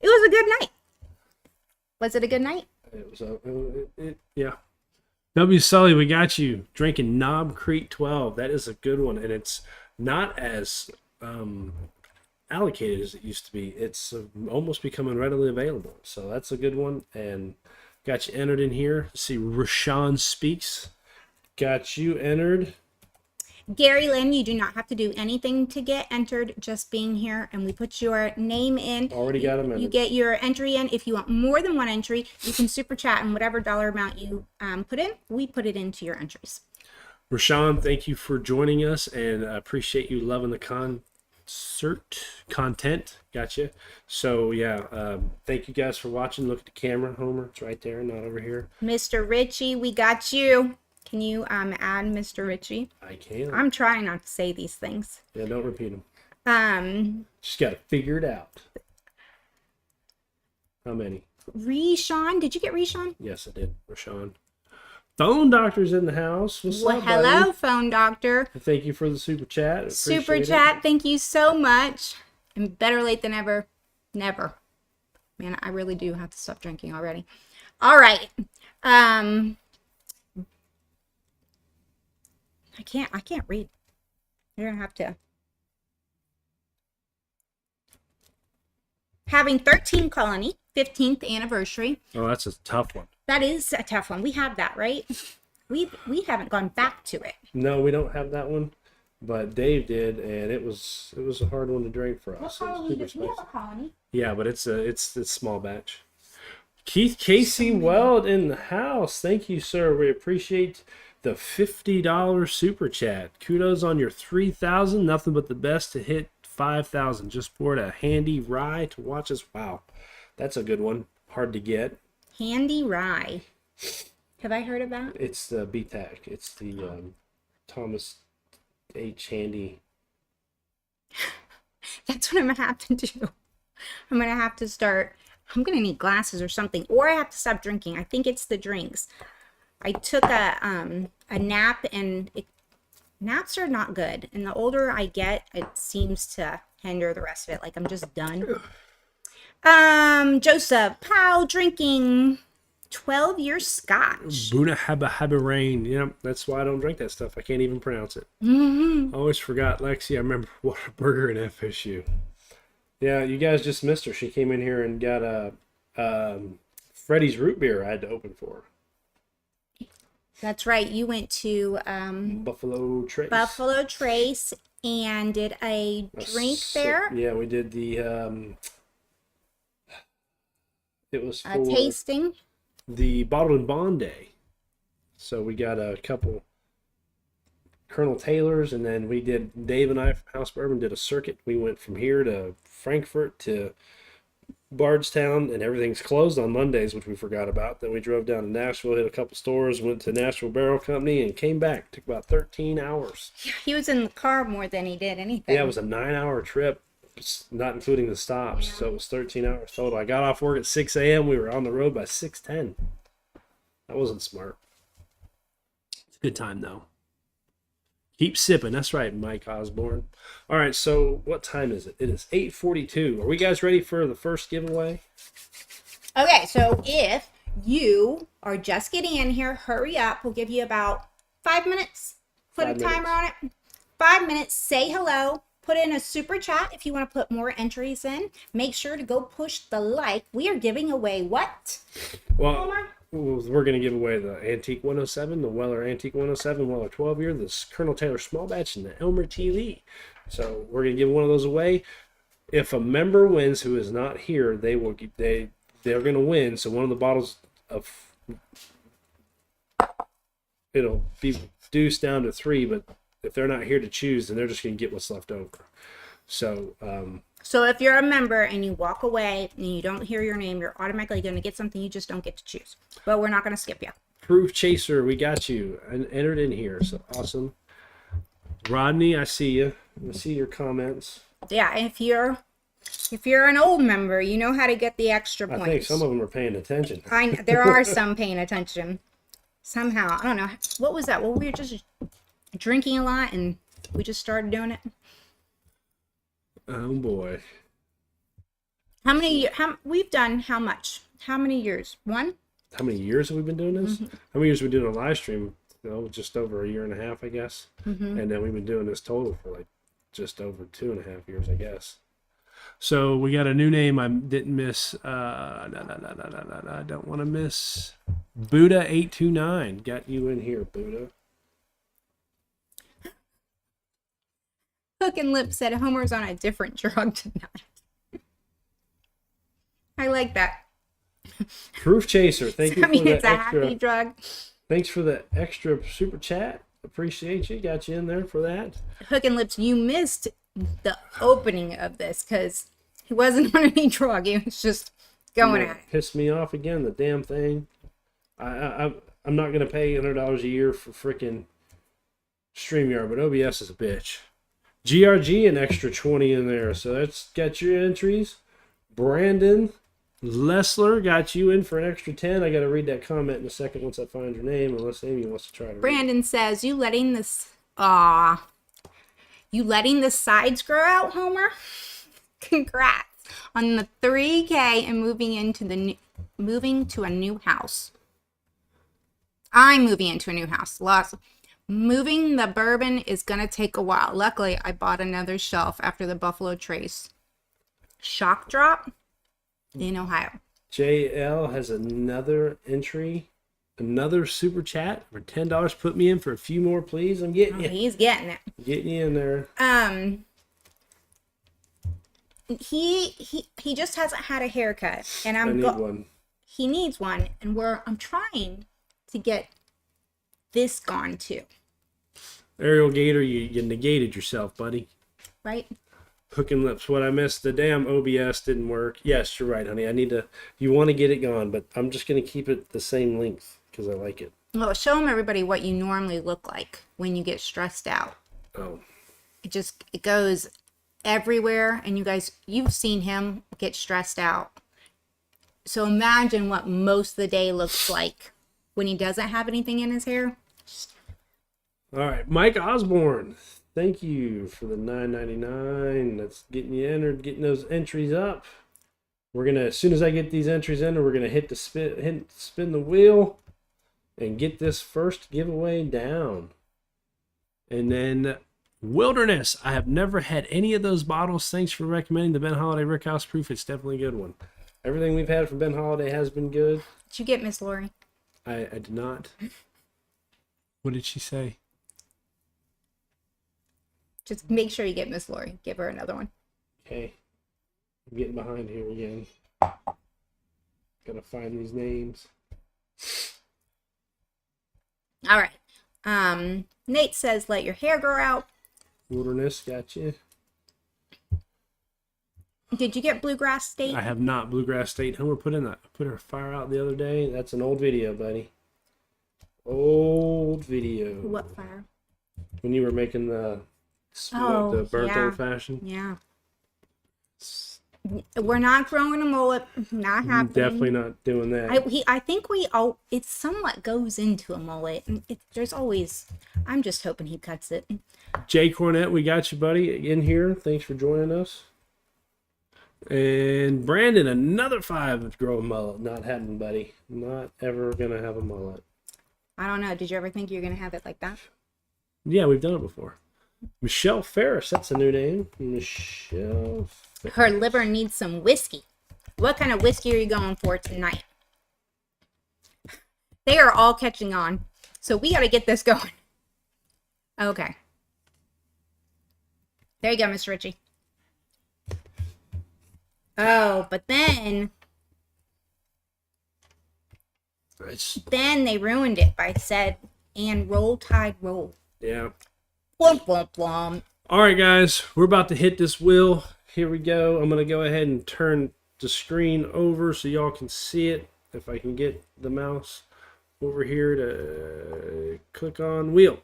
It was a good night. Was it a good night? It was yeah. W. Sully, we got you drinking Knob Creek 12. That is a good one, and it's not as allocated as it used to be. It's almost becoming readily available, so that's a good one. And got you entered in here. See, Rashawn Speaks. Got you entered. Gary Lynn, you do not have to do anything to get entered, just being here, and we put your name in. Already got him You entered. get your entry in. If you want more than one entry, you can super chat, and whatever dollar amount you put in, we put it into your entries. Rashawn, thank you for joining us, and I appreciate you loving the content. Gotcha. So yeah, thank you guys for watching. Look at the camera, Homer. It's right there, not over here. Mr. Richie, we got you. Can you add Mr. Richie? I can. I'm trying not to say these things. Yeah, don't repeat them. Just got to figure it out. How many? Reshawn, did you get Reshawn? Yes, I did. Rashawn. Phone Doctor's in the house. What's Well, up, hello, buddy? phone doctor. Thank you for the super chat. Super Appreciate chat, thank you so much. And better late than ever. Never. Man, I really do have to stop drinking already. All right. I can't read. You're gonna have to. Having 13 Colony, 15th anniversary. it. Oh, that's a tough one. That is a tough one. We have that, right? We haven't gone back to it. No, we don't have that one, but Dave did, and it was a hard one to drink for us. It was super spicy. Colony? Yeah, but it's small batch. Keith Casey Weld in the house. Thank you, sir. We appreciate the $50 super chat. Kudos on your 3,000. Nothing but the best to hit 5,000. Just poured a handy rye to watch us. Wow, that's a good one. Hard to get. Handy rye. Have I heard of that? It's the BTAC. It's the Thomas H. Handy. That's what I'm gonna have to do. I'm gonna have to start. I'm gonna need glasses or something, or I have to stop drinking. I think it's the drinks. I took a nap, and naps are not good. And the older I get, it seems to hinder the rest of it. Like I'm just done. Joseph Powell drinking 12-year scotch. Buna Haba Haba Rain. Yeah, that's why I don't drink that stuff. I can't even pronounce it. I always forgot Lexi. I remember Whataburger and FSU. Yeah, you guys just missed her. She came in here and got a Freddy's root beer I had to open for her. That's right. You went to Buffalo Trace. Buffalo Trace and did a drink there. Yeah, we did the it was for tasting. The Bottled and Bond Day. So we got a couple Colonel Taylor's, and then we did, Dave and I from House Bourbon did a circuit. We went from here to Frankfurt to Bardstown, and everything's closed on Mondays, which we forgot about. Then we drove down to Nashville, hit a couple stores, went to Nashville Barrel Company, and came back. Took about 13 hours. He was in the car more than he did anything. Yeah, it was a 9-hour trip, not including the stops. Yeah. So it was 13 hours total. I got off work at 6 a.m. We were on the road by 6:10. That wasn't smart. It's a good time, though. Keep sipping. That's right, Mike Osborne. All right, so what time is it? It is 8:42. Are we guys ready for the first giveaway? Okay, so if you are just getting in here, hurry up. We'll give you about 5 minutes. Put a timer on it. 5 minutes. Say hello. Put in a super chat if you want to put more entries in. Make sure to go push the like. We are giving away what? Well, we're going to give away the Antique 107, the Weller Antique 107, Weller 12-year, this Colonel Taylor Small Batch, and the Elmer T. Lee. So we're going to give one of those away. If a member wins who is not here, they're going to win. So one of the bottles of, it'll be reduced down to 3, but if they're not here to choose, then they're just going to get what's left over. So, so if you're a member and you walk away and you don't hear your name, you're automatically going to get something you just don't get to choose. But we're not going to skip you. Proof Chaser, we got you and entered in here. So awesome. Rodney, I see you. I see your comments. Yeah, if you're an old member, you know how to get the extra points. I think some of them are paying attention. There are some paying attention. Somehow, I don't know. What was that? Well, we were just drinking a lot and we just started doing it. Oh boy. We've done how much? How many years? One? How many years have we been doing this? Mm-hmm. How many years have we been doing a live stream? Just over a year and a half, I guess. Mm-hmm. And then we've been doing this total for like just over 2.5 years, I guess. So we got a new name I didn't miss. I don't want to miss. Buddha829. Got you in here, Buddha. Hook and Lip said Homer's on a different drug tonight. I like that. Proof Chaser, thank you for the it's a happy drug. Thanks for the extra super chat. Appreciate you. Got you in there for that. Hook and Lips, you missed the opening of this because he wasn't on any drug. He was just going at it. Pissed me off again, the damn thing. I'm not going to pay $100 a year for freaking StreamYard, but OBS is a bitch. GRG, an extra 20 in there. So that's got your entries. Brandon Lessler got you in for an extra 10. I got to read that comment in a second once I find your name, unless Amy wants to try to Brandon read. Says, you letting the sides grow out, Homer? Congrats on the 3K and moving to a new house. I'm moving into a new house. Moving the bourbon is going to take a while. Luckily, I bought another shelf after the Buffalo Trace shock drop in Ohio. JL has another entry, another super chat for $10. Put me in for a few more, please. I'm getting you. He's getting it. Getting you in there. He just hasn't had a haircut, and I need one. he needs one, and I'm trying to get this gone too. Ariel Gator, you negated yourself, buddy. Right? Hooking lips. What I missed, the damn OBS didn't work. Yes, you're right, honey. You want to get it gone, but I'm just going to keep it the same length because I like it. Well, show them everybody what you normally look like when you get stressed out. Oh. It goes everywhere, and you've seen him get stressed out. So imagine what most of the day looks like when he doesn't have anything in his hair. All right, Mike Osborne. Thank you for the $9.99. That's getting you entered, getting those entries up. We're gonna, as soon as I get these entries in, we're gonna hit spin the wheel and get this first giveaway down. And then Wilderness. I have never had any of those bottles. Thanks for recommending the Ben Holiday Rickhouse Proof. It's definitely a good one. Everything we've had from Ben Holiday has been good. Did you get Miss Lori? I did not. What did she say? Just make sure you get Miss Lori. Give her another one. Okay. I'm getting behind here again. Gotta find these names. All right. Nate says, let your hair grow out. Wilderness, gotcha. Did you get Bluegrass State? I have not. Bluegrass State. Homer put her fire out the other day. That's an old video, buddy. Old video. What fire? When you were making the burnt old fashioned. Yeah. We're not growing a mullet. Not happening. Definitely not doing that. I think it somewhat goes into a mullet. I'm just hoping he cuts it. Jay Cornett, we got you, buddy, in here. Thanks for joining us. And Brandon, another 5 to grow a mullet. Not happening, buddy. Not ever gonna have a mullet. I don't know. Did you ever think you were gonna have it like that? Yeah, we've done it before. Michelle Ferris, that's a new name. Michelle Ferris. Her liver needs some whiskey. What kind of whiskey are you going for tonight? They are all catching on. So we got to get this going. Okay. There you go, Miss Ritchie. Oh, but then they ruined it by said, and roll tide roll. Yeah. Blum, blum, blum. All right, guys, we're about to hit this wheel. Here we go. I'm going to go ahead and turn the screen over so y'all can see it. If I can get the mouse over here to click on wheel.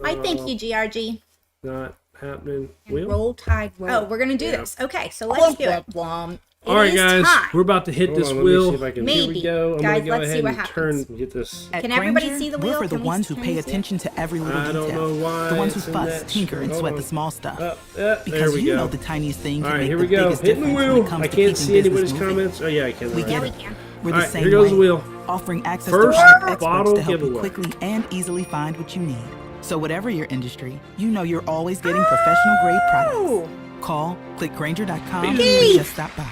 I thank you, GRG. Not happening. And Wheel. roll tide roll. Oh, we're going to do this. Okay, so let's do it. Blum. All right, guys, we're about to hit this wheel. Maybe. Here we go. I'm guys, going to go let's ahead see what and happens. get this. Can everybody see the wheel? We're for the ones who pay attention to every little detail. I don't know why. The ones who it's in fuss, that tinker, and screen. sweat Hold the on. small stuff. There Because we you go. know the tiniest thing All can right, make here the we go. biggest Hitting the difference when wheel. it comes I to can't keeping see anybody's business moving. comments. Oh, yeah, I can. We All get right. it. We're the Yeah. same Here goes way. the wheel. Offering access First to product bottle experts to help you giveaway. quickly and easily find what you need. So whatever your industry, you know you're always getting professional grade products. Call, click Grainger.com, or just stop by.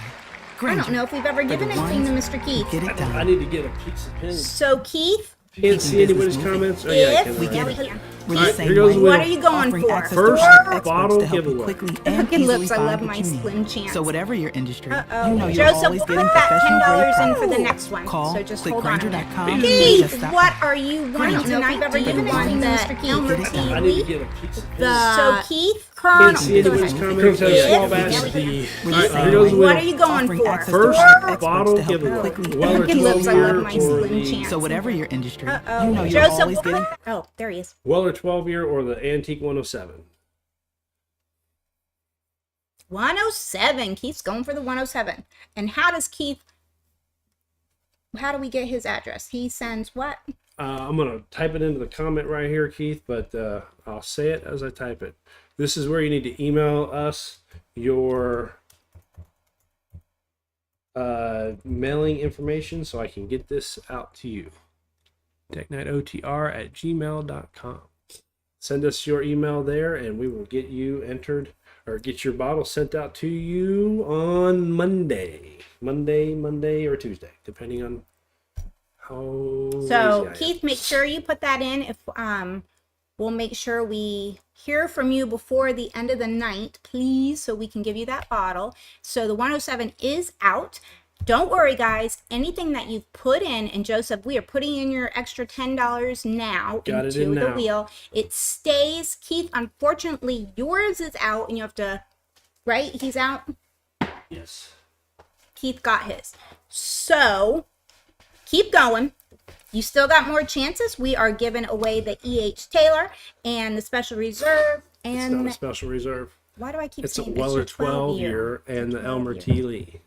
I don't know if we've ever given anything to Mr. Keith. Get it I done. need to get a piece of pen. So, Keith, Can't see anybody's business comments. Oh, yeah, I if can. We All right. get it. can. We're All the right, same here goes way. the wheel. What are you going Offering for? access First to product experts bottle to help you giveaway. quickly and Fucking easily lips, I find love what my you need. Slim Chance. So whatever your industry, Uh-oh. you know you're Joseph, always we'll getting put that professional grade $10 in products. for the next one. Call, So just click hold on a Grainger.com, minute. or Keith, just stop what by. are you wanting Grainger. tonight? You've ever For the given ones anything to who Mr. Keith? get it done. I need to get a piece of pen. So, Keith, Can't Colonel, see anybody's comments. If- Small If- batch. We're All the right, same here goes the way. wheel. what are you going Offering for? access to First product experts bottle to help you giveaway. quickly Well, and or Fucking lips, I 12-year love my or Slim the Chance. So whatever your industry, Uh-oh. you know you're Joseph, always we'll getting put- Oh, there he is. Weller 12-year or the Antique 107. 107. Keith's going for the 107. And how do we get his address? He sends what? I'm going to type it into the comment right here, Keith, but I'll say it as I type it. This is where you need to email us your mailing information so I can get this out to you. technightotr@gmail.com. Send us your email there and we will get you entered or get your bottle sent out to you on Monday or Tuesday, depending on how So, lazy I am. Keith, make sure you put that in. If we'll make sure we hear from you before the end of the night, please, so we can give you that bottle. So the 107 is out. Don't worry, guys. Anything that you've put in, and Joseph, we are putting in your extra $10 now Got it into in the now. wheel. It stays. Keith, unfortunately, yours is out, and you have to, right? He's out. Yes. Keith got his. So keep going. You still got more chances. We are giving away the E.H. Taylor and the Special Reserve. It's And not a special reserve. why do I keep It's a saying Weller this? 12 12-year and the 12 Elmer year. T. Lee.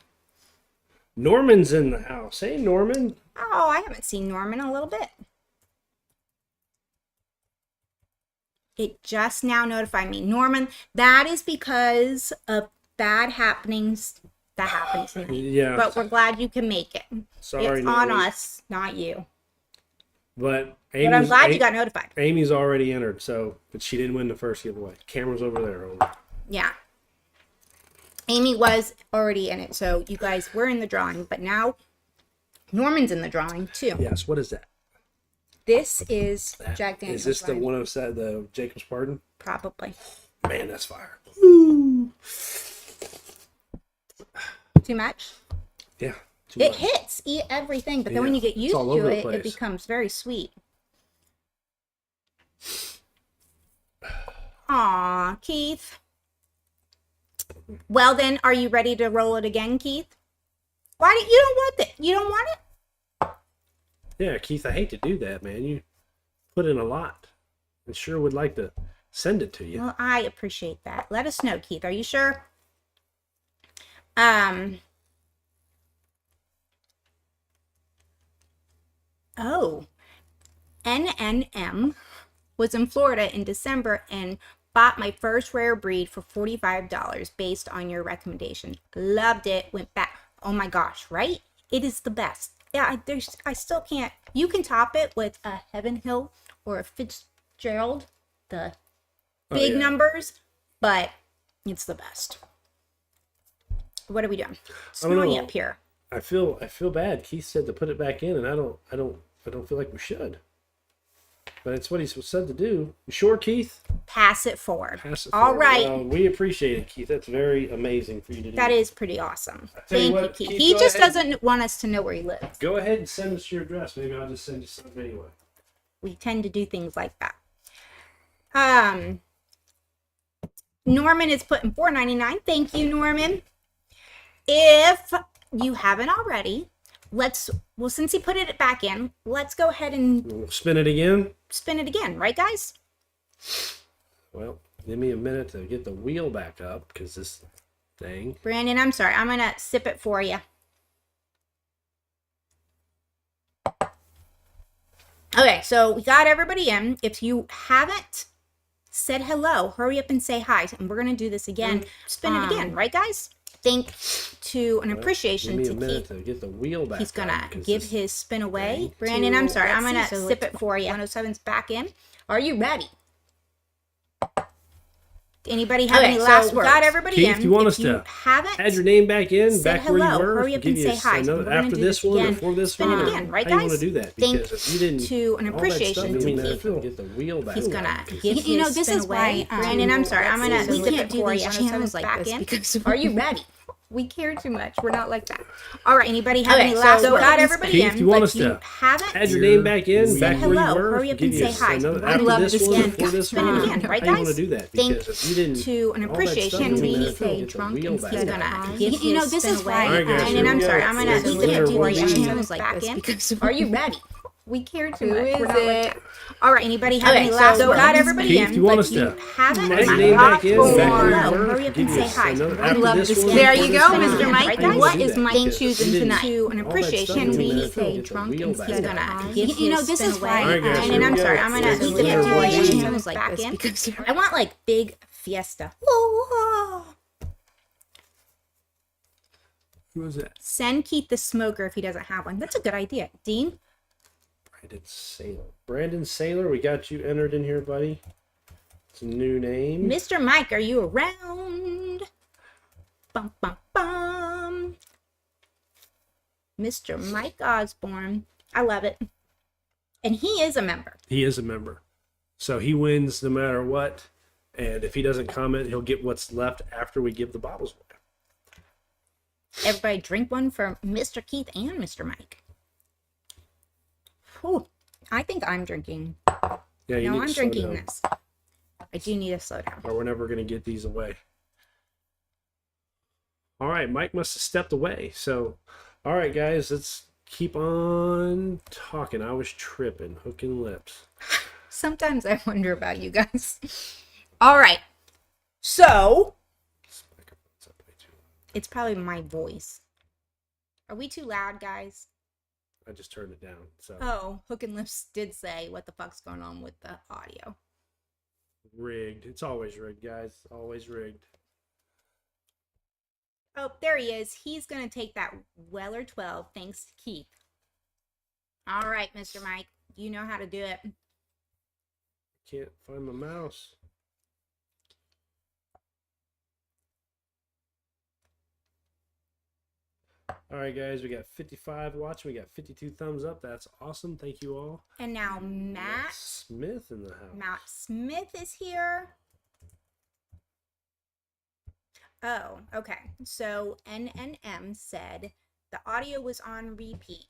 Norman's in the house. Hey, Norman. Oh, I haven't seen Norman in a little bit. It just now notified me. Norman, that is because of bad happenings that happened tonight. Yeah. But we're glad you can make it. Sorry, It's on Norman. us, not you. But But I'm glad you got notified. Amy's already entered, but she didn't win the first giveaway. Camera's over there. Over. Yeah. Amy was already in it, so you guys were in the drawing, but now Norman's in the drawing too. Yes. What is that? This is Jack Daniels. Is this the line. 107, the Jacob's Pardon? Probably. Man, that's fire. Too much? Yeah. Too It much. hits, eat everything, but then when Yeah, you get it's used all over to the it, place. it becomes very sweet. Aw, Keith. Well then, are you ready to roll it again, Keith? Why do you don't want it? You don't want it? Yeah, Keith, I hate to do that, man. You put in a lot. I sure would like to send it to you. Well, I appreciate that. Let us know, Keith. Are you sure? Oh. NNM was in Florida in December and bought my first rare breed for $45 based on your recommendation. Loved it. Went back. Oh my gosh, right? It is the best. Yeah, I still can't. You can top it with a Heaven Hill or a Fitzgerald, the big yeah. numbers, but it's the best. What are we doing? I don't Snowy know. up here. I feel bad. Keith said to put it back in, and I don't feel like we should. But it's what he's said to do. You sure, Keith? Pass it forward. Pass it All forward. right. Well, we appreciate it, Keith. That's very amazing for you to do. That is pretty awesome. tell you Thank you, what, Keith. Keith, He go just ahead. doesn't want us to know where he lives. Go ahead and send us your address. Maybe I'll just send you something anyway. We tend to do things like that. Norman is putting $4.99. Thank you, Norman. If you haven't already, since he put it back in, let's go ahead and We'll spin it again. spin it again, right, guys? Well, give me a minute to get the wheel back up because this thing. Brandon, I'm sorry. I'm going to sip it for you. Okay, so we got everybody in. If you haven't said hello, hurry up and say hi. And we're going to do this again. Spin it again, right, guys? Thanks to an appreciation Give to me a minute Keith. to get the wheel back He's up. going to 'cause give this- his spin away. thing Brandon, I'm sorry. I'm let's going see, to so sip let's- it for you. 107's back in. Are you ready? Anybody have any last words? Got everybody Keith, in. you want If us to haven't add your name back in, said back where you hello, were? hurry up give and you say hi. another- We're gonna after do this this one, again. before this Spin one. it or again, right, how you want guys? to do that? Thank Because if you didn't, to an all that appreciation stuff, to give me a Keith. minute to get the wheel back. He's up, gonna 'cause give You know, his this spin is away. why, Brandon, I'm sorry. I'm gonna we sip can't it do for these you. channels like back this in. because Are you ready? We care too much. We're not like that. All right. Anybody have any last so words? Got got everybody Keith, in. you want but us to you haven't add your name back in, said back where you hello. were. Hurry up give and you say hi. another- I after love this this one, again. before this Spin it one. again, right, How you want guys? to do that? Thank Because if you didn't, to an all that appreciation stuff, to give me a Keith. minute to stay get the drunk wheel and back He's stay up. gonna You give know, his this spin is away. why, All right, guys, Brandon, here I'm we sorry. go. I'm gonna This sip is it winner for will you. be- Channels like back this in. because Are you ready? We care too Who much. is We're not like it? that. All right. Anybody have any Okay, last so words? got everybody Keith, in. you want but us to haven't add your name back in, said back where you hello. were. Hurry up give and you say hi. another- I after love this this one, game. There before you this go, one. Mr. How Mike. you wanna What do is that? Mike Because if choosing you didn't- tonight? To an all that stuff, appreciation give me a to minute Keith. to Stay get the drunk wheel and back stay He's up. gonna You give know, his this spin is away. why, All right, guys, Brandon, here I'm we sorry. go. I'm gonna This is sip it winner for will you. be- Channels like back this in. because I want like big fiesta. Who was that? Send Keith the smoker if he doesn't have one. That's a good idea. Dean? Brandon Saylor. Brandon Saylor, we got you entered in here, buddy. It's a new name. Mr. Mike, are you around? Bum, bum, bum. Mr. Mike Osborne. I love it. And he is a member. He is a member. So he wins no matter what. And if he doesn't comment, he'll get what's left after we give the bottles away. Everybody drink one for Mr. Keith and Mr. Mike. Whew. I think I'm drinking. Yeah, you No, need I'm to slow drinking down, this. I do need to slow down. or we're never going to get these away. All right, Mike must have stepped away. So, all right, guys, let's keep on talking. I was tripping, hooking lips. Sometimes I wonder about you guys. All right. So, it's probably my voice. Are we too loud, guys? I just turned it down. So Oh, Hook and Lips did say, what the fuck's going on with the audio? rigged. It's always rigged, guys. Always rigged. Oh, there he is. He's going to take that Weller 12. Thanks, Keith. All right, Mr. Mike. You know how to do it. Can't find my mouse. All right, guys, we got 55 watching. We got 52 thumbs up. That's awesome. Thank you all. And now Matt Smith in the house. Matt Smith is here. Oh, okay. So NNM said the audio was on repeat.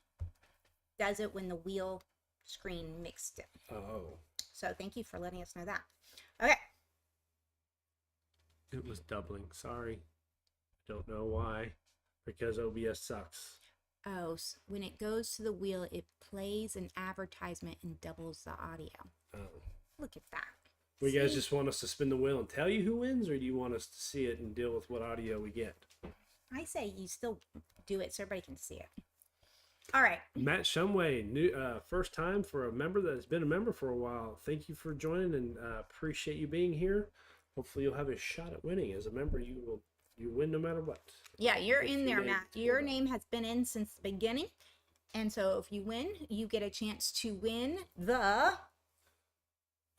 Does it when the wheel screen mixed it? Oh, So thank you for letting us know that. Okay. it was doubling. Sorry. Don't know why. Because OBS sucks. Oh, so when it goes to the wheel, it plays an advertisement and doubles the audio. Oh. Look at that. Well, you guys See? just want us to spin the wheel and tell you who wins, or do you want us to see it and deal with what audio we get? I say you still do it so everybody can see it. All right. Matt Shumway, new first time for a member that's been a member for a while. Thank you for joining and appreciate you being here. Hopefully you'll have a shot at winning. As a member, you win no matter what. Yeah, you're If in your there, name- Matt. Your name has been in since the beginning. And so if you win, you get a chance to win the...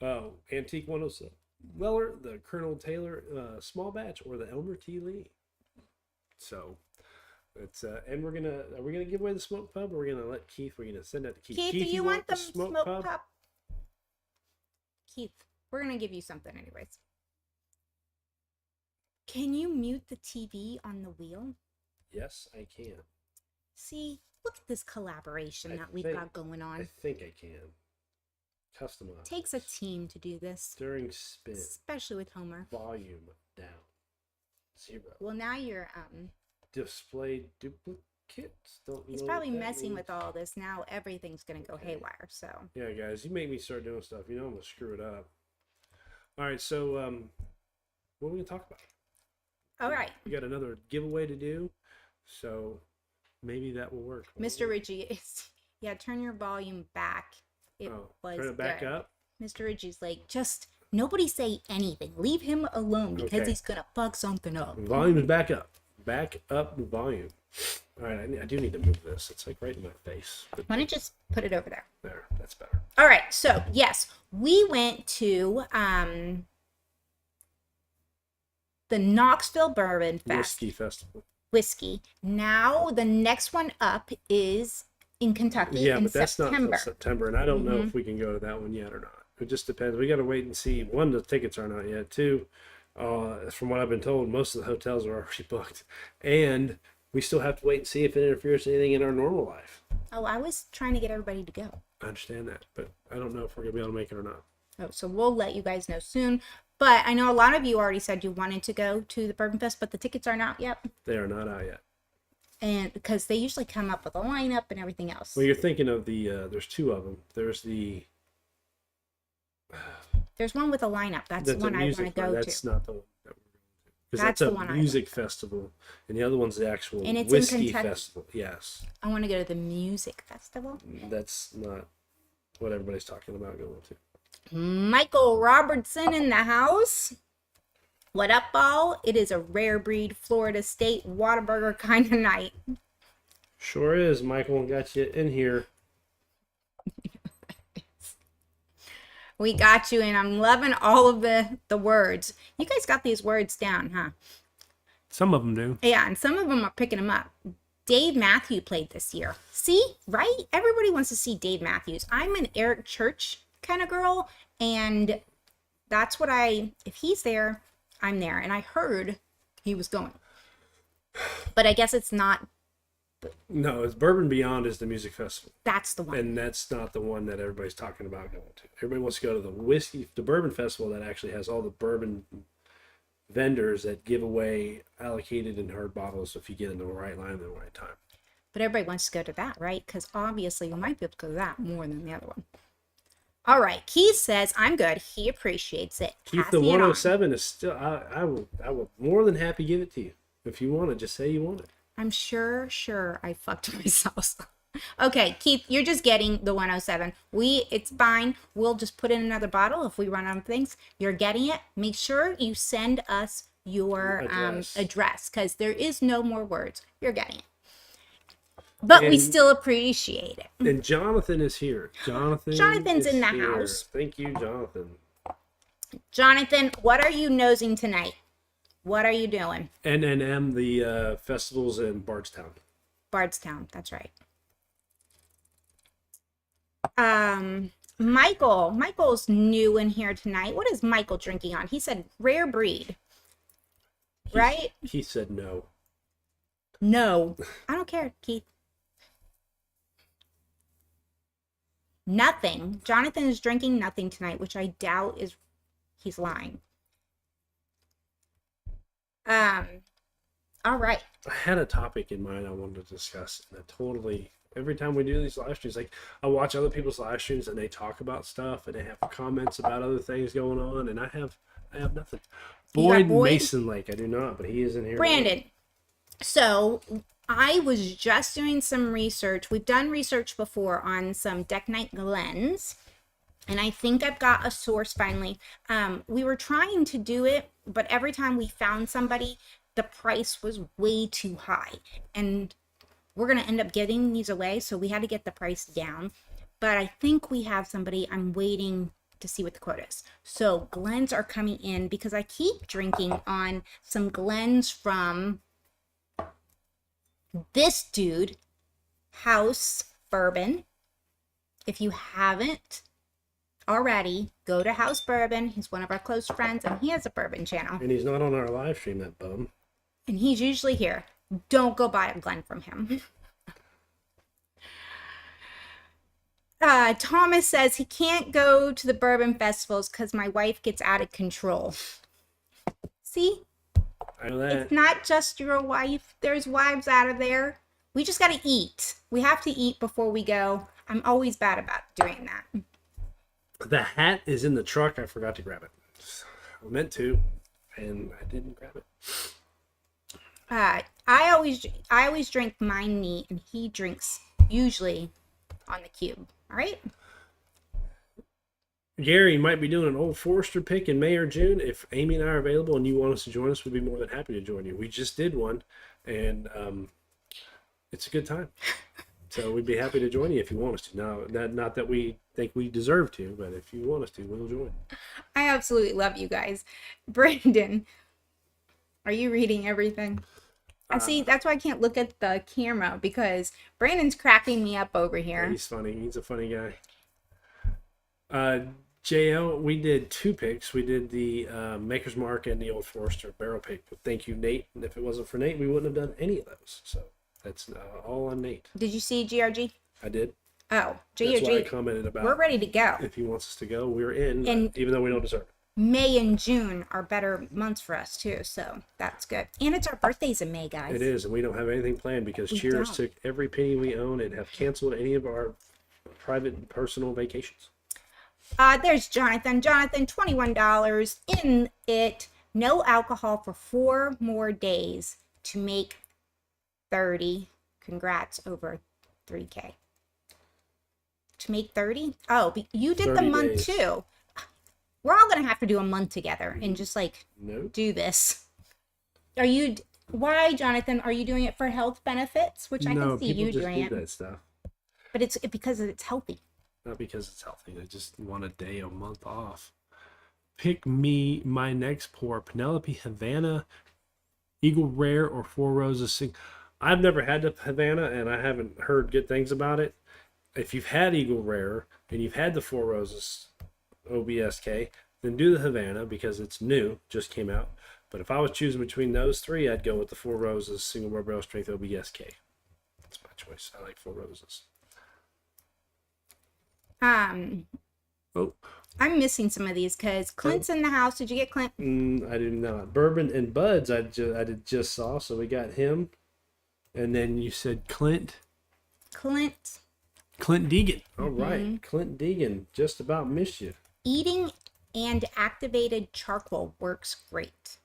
Oh, Antique 107. Weller, the Colonel Taylor small batch, or the Elmer T. Lee. So it's and are we gonna give away the smoke pub, or we're gonna let Keith? We're gonna send that to Keith. Keith, do you want the smoke smoke pub? Keith, we're going to give you something anyways. Can you mute the TV on the wheel? Yes, I can. See, look at this collaboration I that we've think- got going on. I think I can. Customize. Takes a team to do this, During spin. especially with Homer. Volume down. 0. Well, now you're Display duplicates. Don't he's know probably what that messing means. with all this. Now everything's going to go Okay. haywire. So, Yeah, guys, you make me start doing stuff. You know I'm gonna screw it up. All right, so what are we gonna talk about? all right. We got another giveaway to do, so maybe that will work. Mr. Ritchie is, yeah, turn your volume back. It was turn it back good. up. Mr. Ritchie's like, just nobody say anything. Leave him alone because Okay. he's going to fuck something up. Volume is back up. Back up the volume. All right, I do need to move this. It's like right in my face. But Why don't you just put it over there? there, that's better. All right. So, yes, we went to the Knoxville Bourbon Fest. Whiskey Festival. Whiskey. Now, the next one up is in Kentucky Yeah, in but that's not September. until September, and I don't know if we can go to that one yet or not. It just depends. We got to wait and see. One, the tickets are not yet. Two, from what I've been told, most of the hotels are already booked, and we still have to wait and see if it interferes with anything in our normal life. Oh, I was trying to get everybody to go. I understand that, but I don't know if we're gonna be able to make it or not. Oh, so we'll let you guys know soon. But I know a lot of you already said you wanted to go to the Bourbon Fest, but the tickets are not yet. They are not out yet. And because they usually come up with a lineup and everything else. Well, you're thinking of the. There's two of them. There's the. There's one with a lineup. That's the That's one a I want music to one. go That's to. not the one that we're going to. Because That's that's the a one I music festival, and the other one's the actual And it's in whiskey Kentucky. festival. Yes, I want to go to the music festival. that's not what everybody's talking about going to. Michael Robertson in the house. What up, all? It is a rare breed Florida State Whataburger kind of night. Sure is, Michael. Got you in here. We got you, and I'm loving all of the words. You guys got these words down, huh? Some of them do. Yeah, and some of them are picking them up. Dave Matthews played this year. See, right? Everybody wants to see Dave Matthews. I'm an Eric Church kind of girl, and that's what if he's there, I'm there. And I heard he was going. But I guess it's not. No, it's Bourbon Beyond is the music festival. That's the one. And that's not the one that everybody's talking about going to. Everybody wants to go to the bourbon festival that actually has all the bourbon vendors that give away allocated and hard bottles if you get in the right line at the right time. But everybody wants to go to that, right? Because obviously you might be able to go to that more than the other one. All right. Keith says, I'm good. He appreciates it. Keith, the 107 is still, I will more than happy give it to you. If you want it, just say you want it. I'm sure I fucked myself. Okay, Keith, you're just getting the 107. It's fine. We'll just put in another bottle if we run out of things. You're getting it. Make sure you send us your address because there is no more words. You're getting it. But we still appreciate it. And Jonathan is here. Jonathan's in the here. house. Thank you, Jonathan. Jonathan, what are you nosing tonight? What are you doing? NNM, the festivals in Bardstown. Bardstown, that's right. Michael's new in here tonight. What is Michael drinking on? He said rare breed. Right? He said no. No. I don't care, Keith. Nothing. Jonathan is drinking nothing tonight, which I doubt is he's lying. All right. I had a topic in mind I wanted to discuss, and every time we do these live streams, like I watch other people's live streams and they talk about stuff and they have comments about other things going on, and I have nothing. Boyd Mason Lake, I do not, but he is in here. Brandon. So I was just doing some research. We've done research before on some Deck Night Glens, and I think I've got a source finally. We were trying to do it, but every time we found somebody, the price was way too high, and we're going to end up getting these away, so we had to get the price down. But I think we have somebody. I'm waiting to see what the quote is. So Glens are coming in because I keep drinking on some Glens from this dude, House Bourbon. If you haven't already, go to House Bourbon. He's one of our close friends, and he has a bourbon channel. And he's not on our live stream, that bum. And he's usually here. Don't go buy a Glen from him. Thomas says he can't go to the bourbon festivals because my wife gets out of control. See? I know that. It's not just your wife. There's wives out of there. We just got to eat. We have to eat before we go. I'm always bad about doing that. The hat is in the truck. I forgot to grab it. I meant to, and I didn't grab it. I always drink mine neat, and he drinks usually on the cube. All right. Gary might be doing an Old Forester pick in May or June. If Amy and I are available and you want us to join us, we'd be more than happy to join you. We just did one, and it's a good time. So we'd be happy to join you if you want us to. Now, not that we think we deserve to, but if you want us to, we'll join. I absolutely love you guys. Brandon, are you reading everything? I see. That's why I can't look at the camera because Brandon's cracking me up over here. Yeah, he's funny. He's a funny guy. JL, we did 2 picks. We did the Maker's Mark and the Old Forester barrel pick. But thank you, Nate. And if it wasn't for Nate, we wouldn't have done any of those. So that's all on Nate. Did you see GRG? I did. Oh, GRG. That's why I commented about. We're ready to go. If he wants us to go, we're in. And even though we don't deserve it. May and June are better months for us too, so that's good. And it's our birthdays in May, guys. It is, and we don't have anything planned because Cheers took every penny we own and have canceled any of our private and personal vacations. There's Jonathan. Jonathan, $21 in it. No alcohol for 4 more days to make 30. Congrats, over 3K. To make 30? Oh, you did the month days. Too. We're all going to have to do a month together and just do this. Why, Jonathan, are you doing it for health benefits? Which I can see you doing it. That stuff. But it's because it's healthy. Not because it's healthy. I just want a day, a month off. Pick me my next pour. Penelope Havana, Eagle Rare, or Four Roses. I've never had the Havana, and I haven't heard good things about it. If you've had Eagle Rare and you've had the Four Roses OBSK, then do the Havana because it's new, just came out. But if I was choosing between those three, I'd go with the Four Roses single barrel strength OBSK. That's my choice. I like Four Roses. Oh, I'm missing some of these because Clint's in the house. Did you get Clint? I do not. Bourbon and Buds, I just saw. So we got him, and then you said Clint. Clint. Deegan. All right, Clint Deegan. Just about missed you. Eating and activated charcoal works great.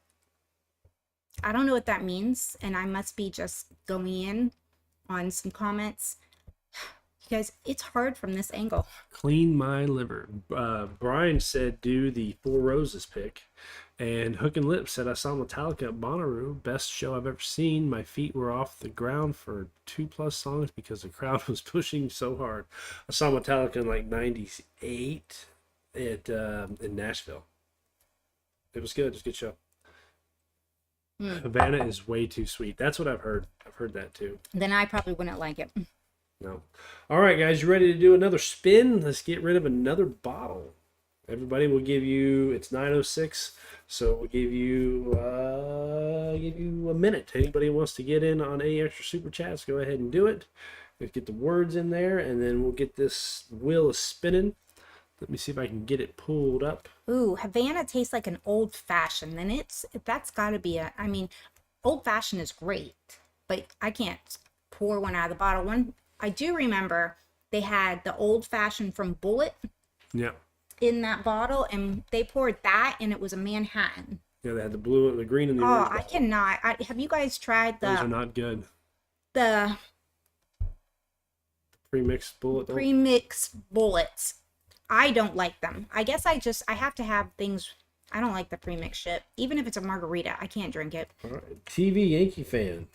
I don't know what that means, and I must be just going in on some comments. You guys, it's hard from this angle. Clean my liver. Brian said do the Four Roses pick. And Hook and Lip said I saw Metallica at Bonnaroo. Best show I've ever seen. My feet were off the ground for 2+ songs because the crowd was pushing so hard. I saw Metallica in like 98 in Nashville. It was good. It was a good show. Havana is way too sweet. That's what I've heard. I've heard that too. Then I probably wouldn't like it. No. All right, guys, you ready to do another spin? Let's get rid of another bottle. Everybody will give you, it's 9:06, so we'll give you a minute. Anybody who wants to get in on any extra super chats, go ahead and do it. Let's get the words in there, and then we'll get this wheel spinning. Let me see if I can get it pulled up. Ooh, Havana tastes like an old fashioned. Then that's got to be I mean, old fashioned is great, but I can't pour one out of the bottle. I do remember they had the old fashioned from Bullet. Yeah. In that bottle, and they poured that, and it was a Manhattan. Yeah, they had the blue and the green and the orange. I cannot. have you guys tried Those are not good. The Pre-mixed Bullet. Pre-mixed Bullets? I don't like them. I guess I have to have things. I don't like the pre-mixed shit. Even if it's a margarita, I can't drink it. All right. TV Yankee fan.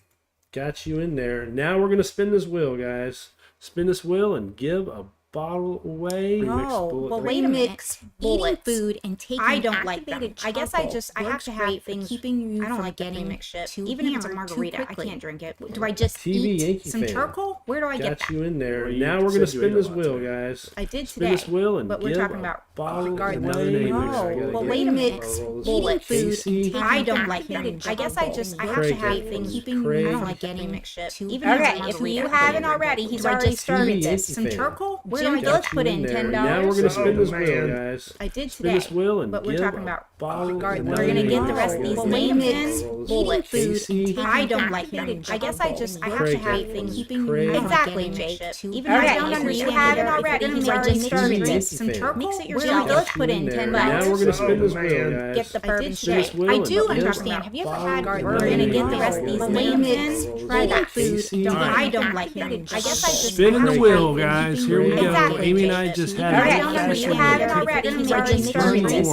Got you in there. Now we're going to spin this wheel, guys. Spin this wheel and give a bottle away. Well, wait a minute. Eating food and taking I don't like them. I guess I have to have things keeping you. I don't like getting mixed shit. Even if it's a margarita, I can't drink it. Do I just eat some charcoal? Where do I get that? Got you in there. Now we're gonna spin this wheel, guys. I did today. Spin this wheel and but we're talking about regardless. Well, wait a minute. Eating food. I don't like them. I guess I have to have things keeping. I don't like getting mixed shit. Even if you haven't already, he's already started this. Some charcoal. Jim Phillips put in $10. Now we're gonna spin this wheel, guys. I did spin this wheel and but we're talking about regardless. We're gonna get the rest of these names in. Bullet food. I don't like them. I guess I have to have things keeping. Exactly, Jake. Even if I don't understand you haven't already, he's already started this. Some charcoal. Mix it yourself. Jim Phillips put in $10. Now we're gonna spin this wheel, guys. Get the bourbon today. I do understand. Have you ever had? We're gonna get the rest of these names in. Try that food. I don't like them. I guess I spinning the wheel, guys. Here we go. Amy and I just had you haven't already. He's already started this.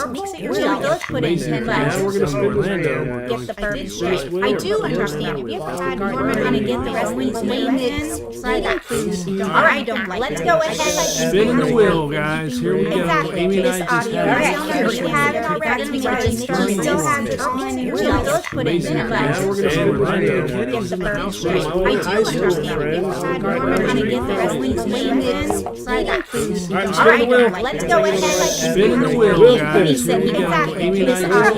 Mix it yourself. Let's put in $10. Now we're gonna spin Orlando. Get the bourbon straight. I do understand. Have you ever had? We're gonna get the rest of these names in. Try that food. I don't like. Let's go ahead. Spinning the wheel, guys. Here we go. Amy and I just had you haven't already. He's already started. Still have it on. Let's put in $10. Now we're gonna spin Orlando. Kenny's in the house with my old high school friends. We're gonna get the rest of these names in. Try that food. All right, spin the wheel. Let's go ahead. Spinning the wheel, guys. Here we go. Amy and I just had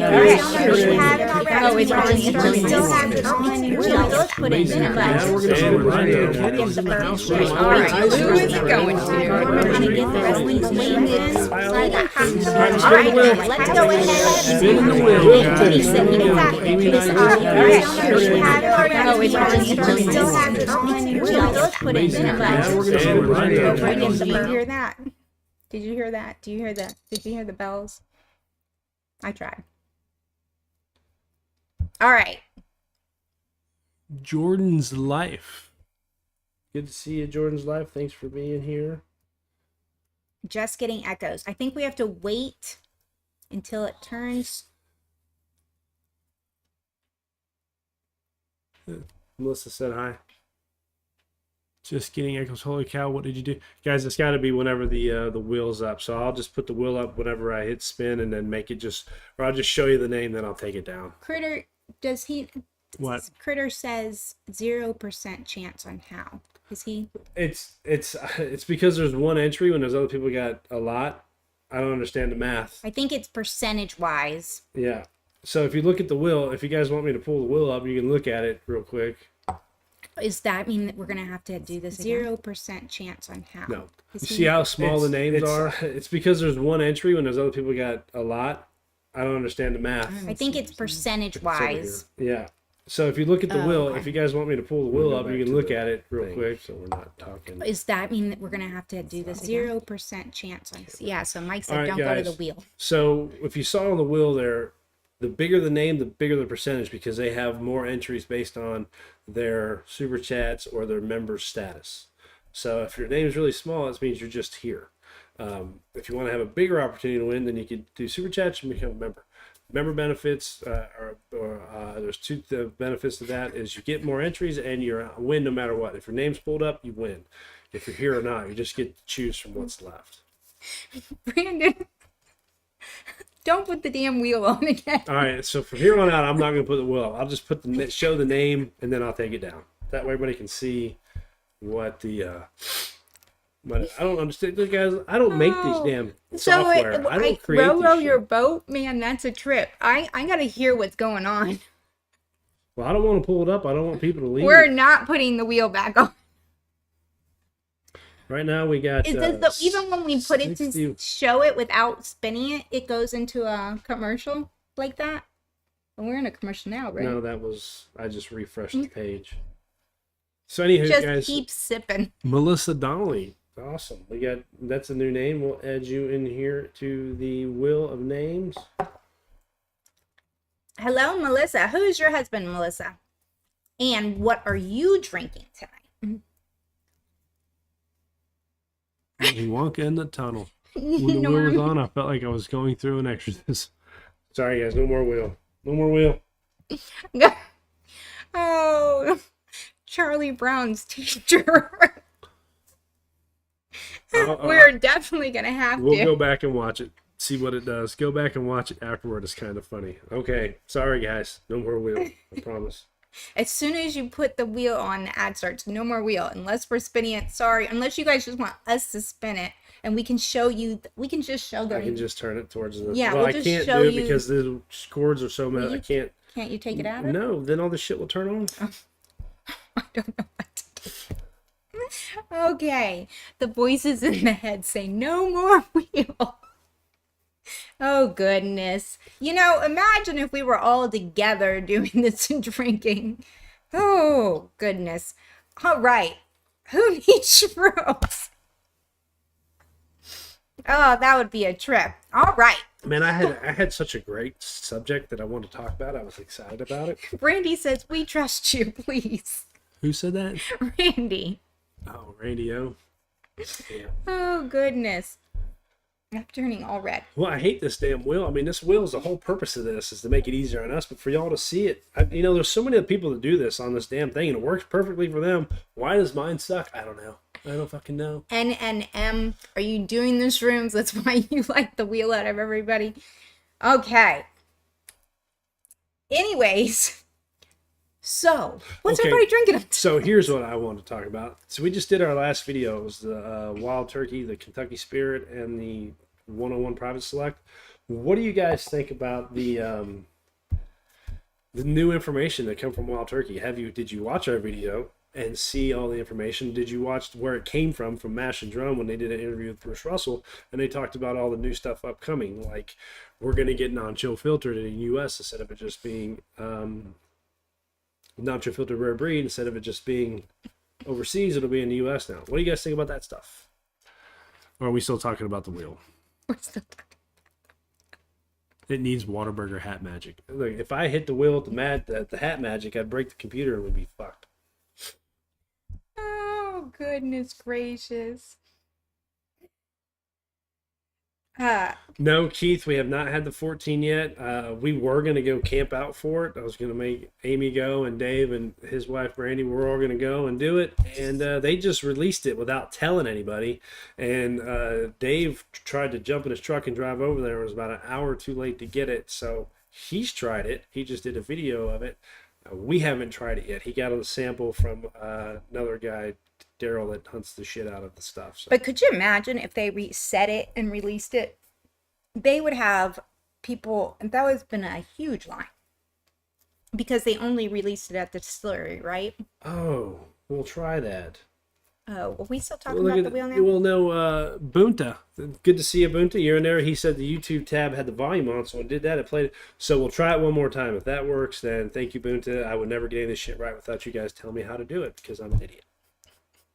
you haven't already. It's already still have it on. Let's put in $10. Now we're gonna spin Orlando. Kenny's in the house with my old high school friends. We're gonna get the rest of these names in. Try that food. All right, spin the wheel. Let's go ahead. Spinning the wheel, guys. Here we go. Amy and I just you haven't already. It's already still have it on. Let's put in $10. Now we're gonna spin Orlando. Did you hear that? Did you hear that? Do you hear that? Did you hear the bells? I tried. All right. Jordan's Life. Good to see you, Jordan's Life. Thanks for being here. Just getting echoes. I think we have to wait until it turns. Melissa said hi. Just getting echoes. Holy cow, what did you do? Guys, it's got to be whenever the wheel's up. So I'll just put the wheel up whenever I hit spin and then make it or I'll just show you the name, then I'll take it down. Critter, What? Critter says 0% chance on how. Is he? It's because there's one entry when there's other people got a lot. I don't understand the math. I think it's percentage wise. Yeah. So if you look at the wheel, if you guys want me to pull the wheel up, you can look at it real quick. Does that mean that we're gonna have to do this 0% chance on how? No. You see how small the names are? It's because there's one entry when there's other people got a lot. I don't understand the math. I think it's percentage wise. Yeah. So if you look at the wheel, okay. if you guys want me to pull the wheel up, you can look at it real quick. So we're not talking. Does that mean that we're gonna have to do this 0% chance on? Yeah. So Mike said, All right, don't go to guys. the wheel. So if you saw on the wheel there, the bigger the name, the bigger the percentage, because they have more entries based on their super chats or their member status. So if your name is really small, that means you're just here. If you want to have a bigger opportunity to win, then you could do super chats and become a member. Member benefits, there's two benefits to that is you get more entries and you win no matter what. If your name's pulled up, you win. If you're here or not, you just get to choose from what's left. Brandon, don't put the damn wheel on again. All right, so from here on out, I'm not going to put the wheel up. I'll just put show the name and then I'll take it down. That way, everybody can see what the. But I don't understand, look, guys. I don't make these damn software. I don't create row these your shit. boat, man. That's a trip. I gotta hear what's going on. Well, I don't want to pull it up. I don't want people to leave. We're not putting the wheel back on. Right now, we got. Is this even when we put it 60 to show it without spinning it, it goes into a commercial like that? And we're in a commercial now, right? No, that was. I just refreshed the page. So, anywho, Just guys. keep sipping. Melissa Donnelly. Awesome. We got. That's a new name. We'll add you in here to the wheel of names. Hello, Melissa. Who's your husband, Melissa? And what are you drinking tonight? Wonka in the tunnel. When the wheel was on, I felt like I was going through an exorcism. Sorry, guys. No more wheel. No more wheel. Oh, Charlie Brown's teacher. We're definitely going to have We'll to. go back and watch it. See what it does. Go back and watch it afterward. It's kind of funny. Okay. Sorry, guys. No more wheel. I promise. As soon as you put the wheel on, the ad starts. No more wheel. Unless we're spinning it. Sorry. Unless you guys just want us to spin it. And we can show you. We can just show them. I can just turn it towards the. Yeah, well, we'll I just can't show do it you- because the cords are so many. I can't. Can't you take it out of it? No, then all this shit will turn on. I don't know what to do. Okay. The voices in the head say no more wheel. Oh, goodness. You know, imagine if we were all together doing this and drinking. Oh, goodness. All right. Who needs shrooms? Oh, that would be a trip. All right. Man, I had such a great subject that I wanted to talk about. I was excited about it. Randy says, we trust you, please. Who said that? Randy. Oh, radio. Yeah. Oh, goodness. I'm turning all red. Well, I hate this damn wheel. I mean, this wheel is the whole purpose of this is to make it easier on us, but for y'all to see it. There's so many other people that do this on this damn thing, and it works perfectly for them. Why does mine suck? I don't know. I don't fucking know. NNM, are you doing the shrooms? That's why you like the wheel out of everybody. Okay. Anyways, so what's everybody drinking? So here's what I want to talk about. So we just did our last video. It was the Wild Turkey, the Kentucky Spirit, and the 101 Private Select. What do you guys think about the new information that come from Wild Turkey? Did you watch our video and see all the information? Did you watch where it came from Mash and Drum when they did an interview with Bruce Russell and they talked about all the new stuff upcoming? Like we're going to get non-chill filtered in the U.S. instead of it just being non-chill filtered rare breed. Instead of it just being overseas, it'll be in the U.S. now. What do you guys think about that stuff? Or are we still talking about the wheel? We're still talking. It needs Whataburger hat magic. Look, if I hit the wheel at the hat magic, I'd break the computer and we'd be fucked. Oh, goodness gracious. No, Keith, we have not had the 14 yet. We were going to go camp out for it. I was going to make Amy go, and Dave and his wife Brandy were all going to go and do it. And they just released it without telling anybody. And Dave tried to jump in his truck and drive over there. It was about an hour too late to get it. So he's tried it. He just did a video of it. We haven't tried it yet. He got a sample from another guy, Daryl, that hunts the shit out of the stuff. So. But could you imagine if they reset it and released it? They would have people, that was been a huge line because they only released it at the distillery, right? Oh, we'll try that. Oh, are we still talking Well, about the wheel now? well, no, Bunta. Good to see you, Bunta. You're in there. He said the YouTube tab had the volume on, so I did that. It played it. So we'll try it one more time. If that works, then thank you, Bunta. I would never get any of this shit right without you guys telling me how to do it because I'm an idiot.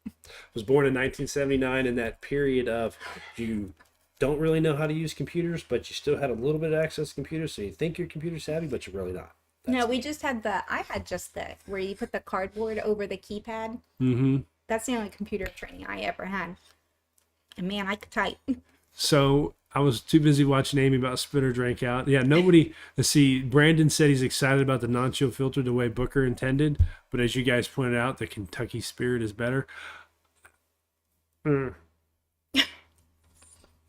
I was born in 1979 in that period of you don't really know how to use computers, but you still had a little bit of access to computers, so you think you're computer savvy, but you're really not. No, we just had I had just the, where you put the cardboard over the keypad. Mm-hmm. That's the only computer training I ever had. And man, I could type. So I was too busy watching Amy about spit or drink out. Yeah, nobody. Let's see. Brandon said he's excited about the non-chill filter the way Booker intended, but as you guys pointed out, the Kentucky Spirit is better. I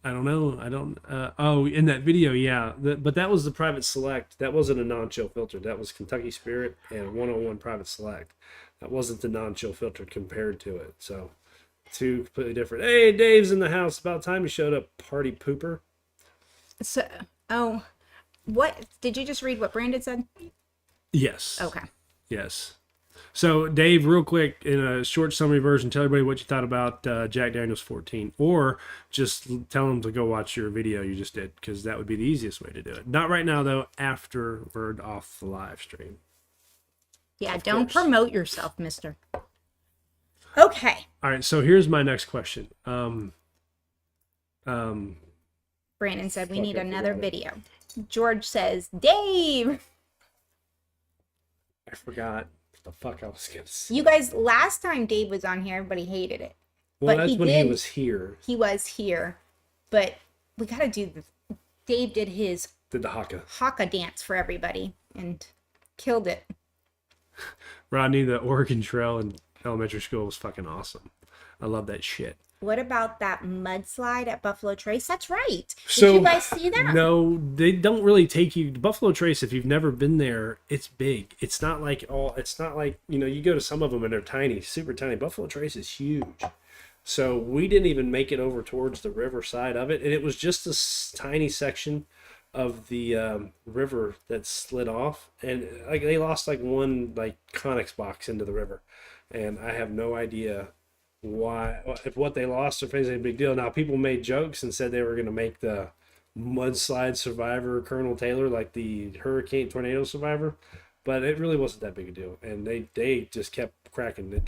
don't know. I don't. Oh, in that video, yeah. But that was the Private Select. That wasn't a non-chill filter. That was Kentucky Spirit and 101 Private Select. That wasn't the non-chill filter compared to it. So, two completely different. Hey, Dave's in the house. About time you showed up, party pooper. So, what did you just read? What Brandon said? Yes. Okay. Yes. So, Dave, real quick, in a short summary version, tell everybody what you thought about Jack Daniel's 14, or just tell them to go watch your video you just did, because that would be the easiest way to do it. Not right now, though. Afterward, off the live stream. Yeah, don't promote yourself, mister. Okay. All right, so here's my next question. Brandon said we need another video. George says, Dave. I forgot what the fuck I was going to say. You guys, last time Dave was on here, everybody hated it. Well, but that's he when did, he was here. He was here, but we got to do this. Dave did his Did the haka. haka dance for everybody and killed it. Rodney, the Oregon Trail in elementary school was fucking awesome. I love that shit. What about that mudslide at Buffalo Trace? That's right. So, did you guys see that? No, they don't really take you. Buffalo Trace, if you've never been there, it's big. It's not like, you go to some of them and they're tiny, super tiny. Buffalo Trace is huge. So we didn't even make it over towards the river side of it. And it was just this tiny section of the river that slid off. And like they lost like one like Conex box into the river. And I have no idea why, if what they lost or if it's a big deal. Now people made jokes and said they were going to make the mudslide survivor Colonel Taylor like the hurricane tornado survivor, but it really wasn't that big a deal, and they just kept cracking. It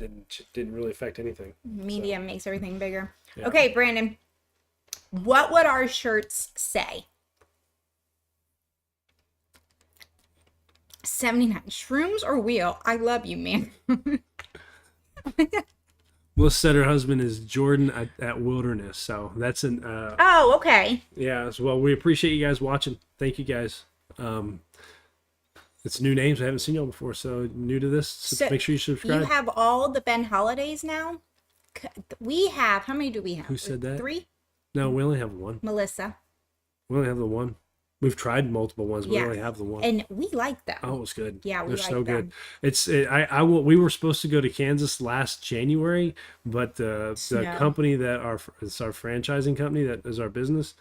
didn't really affect anything. Media makes everything bigger. Yeah. Okay, Brandon, what would our shirts say? 79 shrooms or wheel? I love you, man. Melissa said her husband is Jordan at Wilderness, so that's an Oh, okay. yeah. So, well, we appreciate you guys watching. Thank you guys. It's new names. I haven't seen y'all before, so new to this. So make sure you subscribe. You have all the Ben Holidays now? We have, how many do we have? Who said that? 3? No, we only have one. Melissa. We only have the one. We've tried multiple ones, but we only have the one. And we like them. Oh, it's good. Yeah, we they're like so them. good. We were supposed to go to Kansas last January, but the company it's our franchising company that is our business,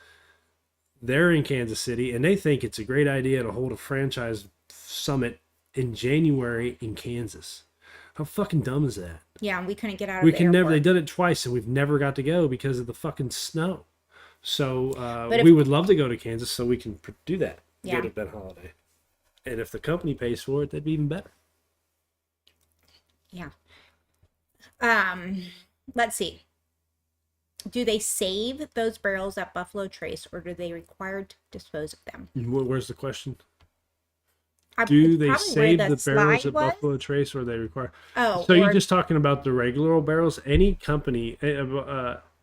they're in Kansas City, and they think it's a great idea to hold a franchise summit in January in Kansas. How fucking dumb is that? Yeah, we couldn't get out of the airport. They did it twice, and we've never got to go because of the fucking snow. So But we would love to go to Kansas so we can do that. Yeah. Go to Ben Holiday. And if the company pays for it, that'd be even better. Yeah. Let's see. Do they save those barrels at Buffalo Trace, or do they require to dispose of them? Where's the question? Probably Do they where save the barrels slide at was? Buffalo Trace, or they require? Oh, So you're just talking about the regular old barrels? Any company,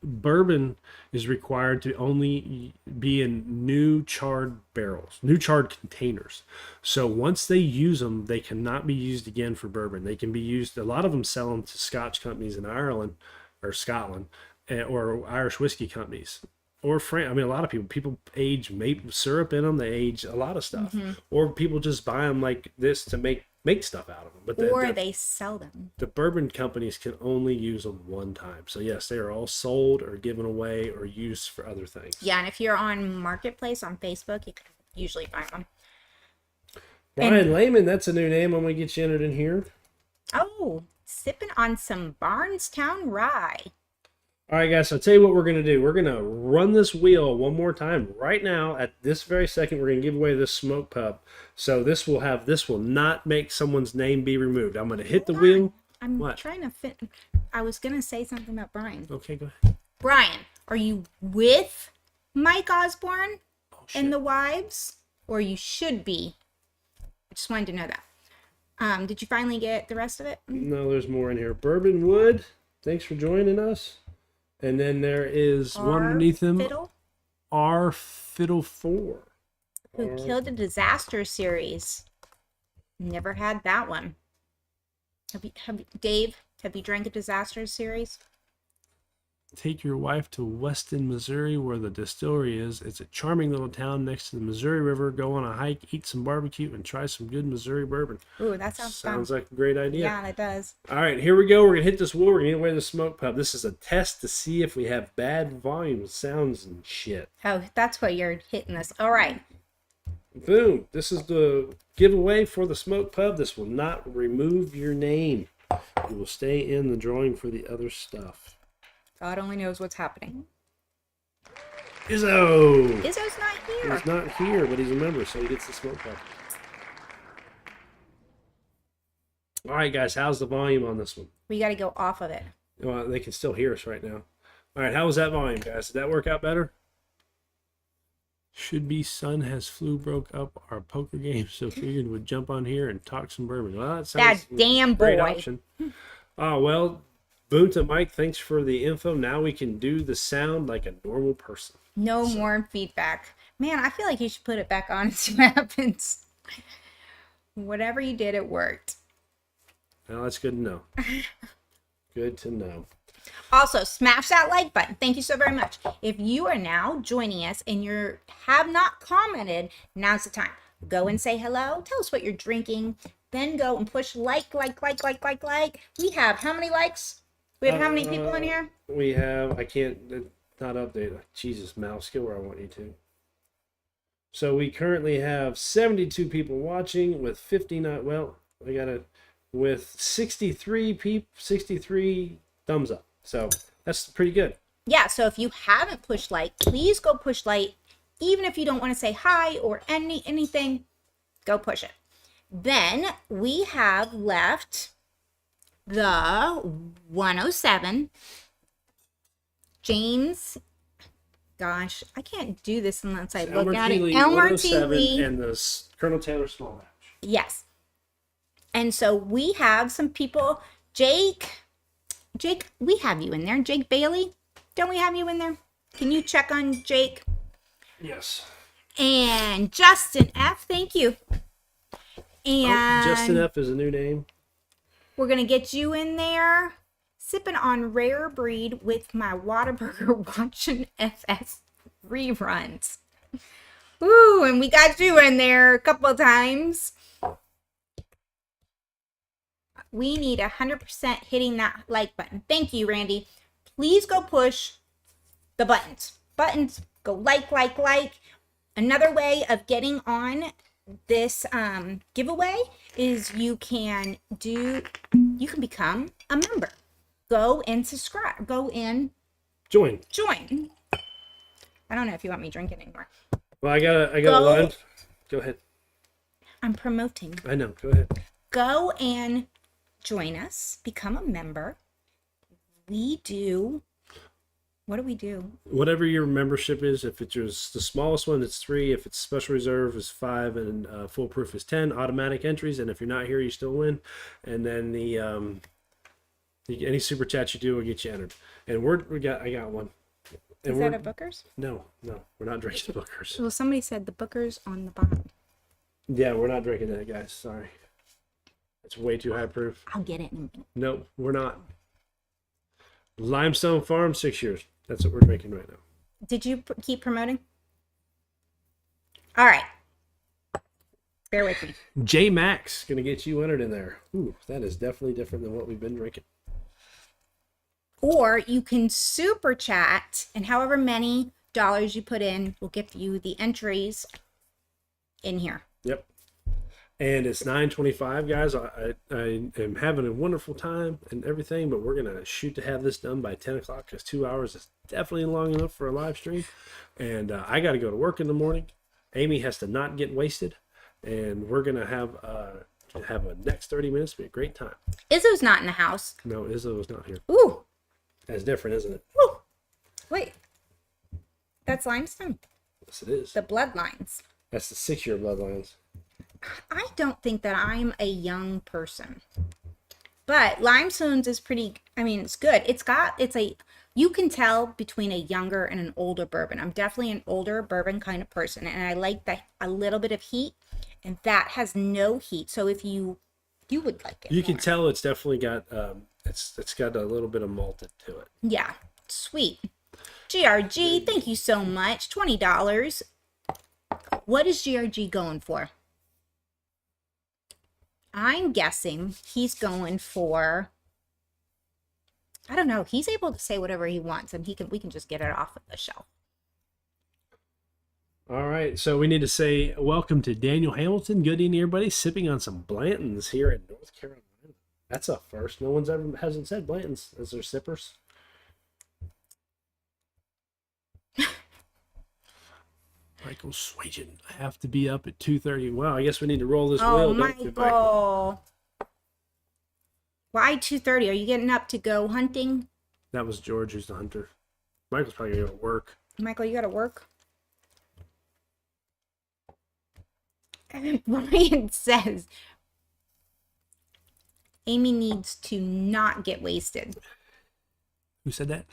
bourbon is required to only be in new charred barrels, new charred containers. So once they use them, they cannot be used again for bourbon. They can be used. A lot of them sell them to Scotch companies in Ireland or Scotland, or Irish whiskey companies. Or a lot of people age maple syrup in them. They age a lot of stuff, or people just buy them like this to make stuff out of them. But they sell them. the bourbon companies can only use them one time. So yes, they are all sold or given away or used for other things. Yeah, and if you're on Marketplace on Facebook, you can usually find one. Brian Lehman, that's a new name. I'm going to get you entered in here. Oh, sipping on some Barnestown rye. All right, guys, so I'll tell you what we're going to do. We're going to run this wheel one more time. Right now, at this very second, we're going to give away this smoke pub. So this will not make someone's name be removed. I'm going to hit the wheel. I'm What? trying to fit. I was going to say something about Brian. Okay, go ahead. Brian, are you with Mike Osborne shit. and the wives? Or you should be. I just wanted to know that. Did you finally get the rest of it? No, there's more in here. Bourbon Wood, thanks for joining us. And then there is one underneath him. Fiddle, R Fiddle 4. who killed the Disaster series. Never had that one. Dave, have you drank a Disaster series? Take your wife to Weston, Missouri, where the distillery is. It's a charming little town next to the Missouri River. Go on a hike, eat some barbecue, and try some good Missouri bourbon. Ooh, that sounds fun. Like a great idea. Yeah, that does. All right, here we go. We're going to hit this wheel. We're going to get away to the smoke pub. This is a test to see if we have bad volume sounds and shit. Oh, that's why you're hitting this. All right. Boom. This is the giveaway for the smoke pub. This will not remove your name. You will stay in the drawing for the other stuff. God only knows what's happening. Izzo! Izzo's not here. He's not here, but he's a member, so he gets the smoke pub. All right, guys, how's the volume on this one? We got to go off of it. Well, they can still hear us right now. All right, how was that volume, guys? Did that work out better? Should be son has flu broke up our poker game, so figured would jump on here and talk some bourbon. Well, that sounds That damn great boy. option. Oh, well, boom to Mike. Thanks for the info. Now we can do the sound like a normal person. No more feedback. Man, I feel like you should put it back on and see what happens. Whatever you did, it worked. Well, that's good to know. Good to know. Also, smash that like button. Thank you so very much. If you are now joining us and you have not commented, now's the time. Go and say hello. Tell us what you're drinking. Then go and push like. We have how many likes? We have how many people in here? We have, I can't, not update. Jesus, mouse, get where I want you to. So we currently have 72 people watching with 59, well, we got it, with 63 thumbs up. So that's pretty good. Yeah, so if you haven't pushed like, please go push like. Even if you don't want to say hi or anything, go push it. Then we have left the 107. James, gosh, I can't do this unless I look at it. Elmer TV and the Colonel Taylor Small Batch. Yes. And so we have some people. Jake, we have you in there. Jake Bailey, don't we have you in there? Can you check on Jake? Yes. And Justin F, thank you. And Justin F is a new name. we're going to get you in there. Sipping on Rare Breed with my Whataburger watching FS reruns. Ooh, and we got you in there a couple of times. We need 100% hitting that like button. Thank you, Randy. Please go push the buttons. Buttons, go like. Another way of getting on this giveaway is you can become a member. Go and subscribe. Go and Join. I don't know if you want me drinking anymore. Well, I got a line. Go ahead. I'm promoting. I know. Go ahead. Go and join us. Become a member. What do we do? Whatever your membership is, if it's the smallest one, it's 3. If it's special reserve, is 5, and foolproof is 10. Automatic entries, and if you're not here, you still win. And then the any super chat you do will get you entered. And I got one. And Is that a Booker's? No, we're not drinking Booker's. Well, somebody said the Booker's on the bottom. Yeah, we're not drinking that, guys. Sorry, it's way too high proof. I'll get it in a minute. No, we're not. Limestone Farm, 6 years. That's what we're drinking right now. Did you keep promoting? All right. Bear with me. J Max gonna get you entered in there. Ooh, that is definitely different than what we've been drinking. Or you can super chat, and however many dollars you put in will give you the entries in here. Yep. And it's 9:25, guys. I am having a wonderful time and everything, but we're gonna shoot to have this done by 10 o'clock because 2 hours is definitely long enough for a live stream. And I got to go to work in the morning. Amy has to not get wasted, and we're gonna have a next 30 minutes be a great time. Izzo's not in the house. No, Izzo is not here. Ooh. That's different, isn't it? Ooh. Wait. That's limestone. Yes, it is. The bloodlines. That's the 6-year bloodlines. I don't think that I'm a young person, but limestones is pretty, I mean, it's good. You can tell between a younger and an older bourbon. I'm definitely an older bourbon kind of person, and I like a little bit of heat, and that has no heat. So if you would like it. You can tell it's definitely got, it's got a little bit of malted to it. Yeah. Sweet. GRG, thank you so much. $20. What is GRG going for? I'm guessing he's going for, I don't know. He's able to say whatever he wants, and we can just get it off of the shelf. All right, so we need to say welcome to Daniel Hamilton. Good evening, everybody. Sipping on some Blantons here in North Carolina. That's a first. No one's ever hasn't said Blantons as their sippers. Michael Swagen. I have to be up at 2:30. Wow, I guess we need to roll this wheel. Michael. Why 2:30? Are you getting up to go hunting? That was George, who's the hunter. Michael's probably going to work. Michael, you got to work? Brian says Amy needs to not get wasted. Who said that?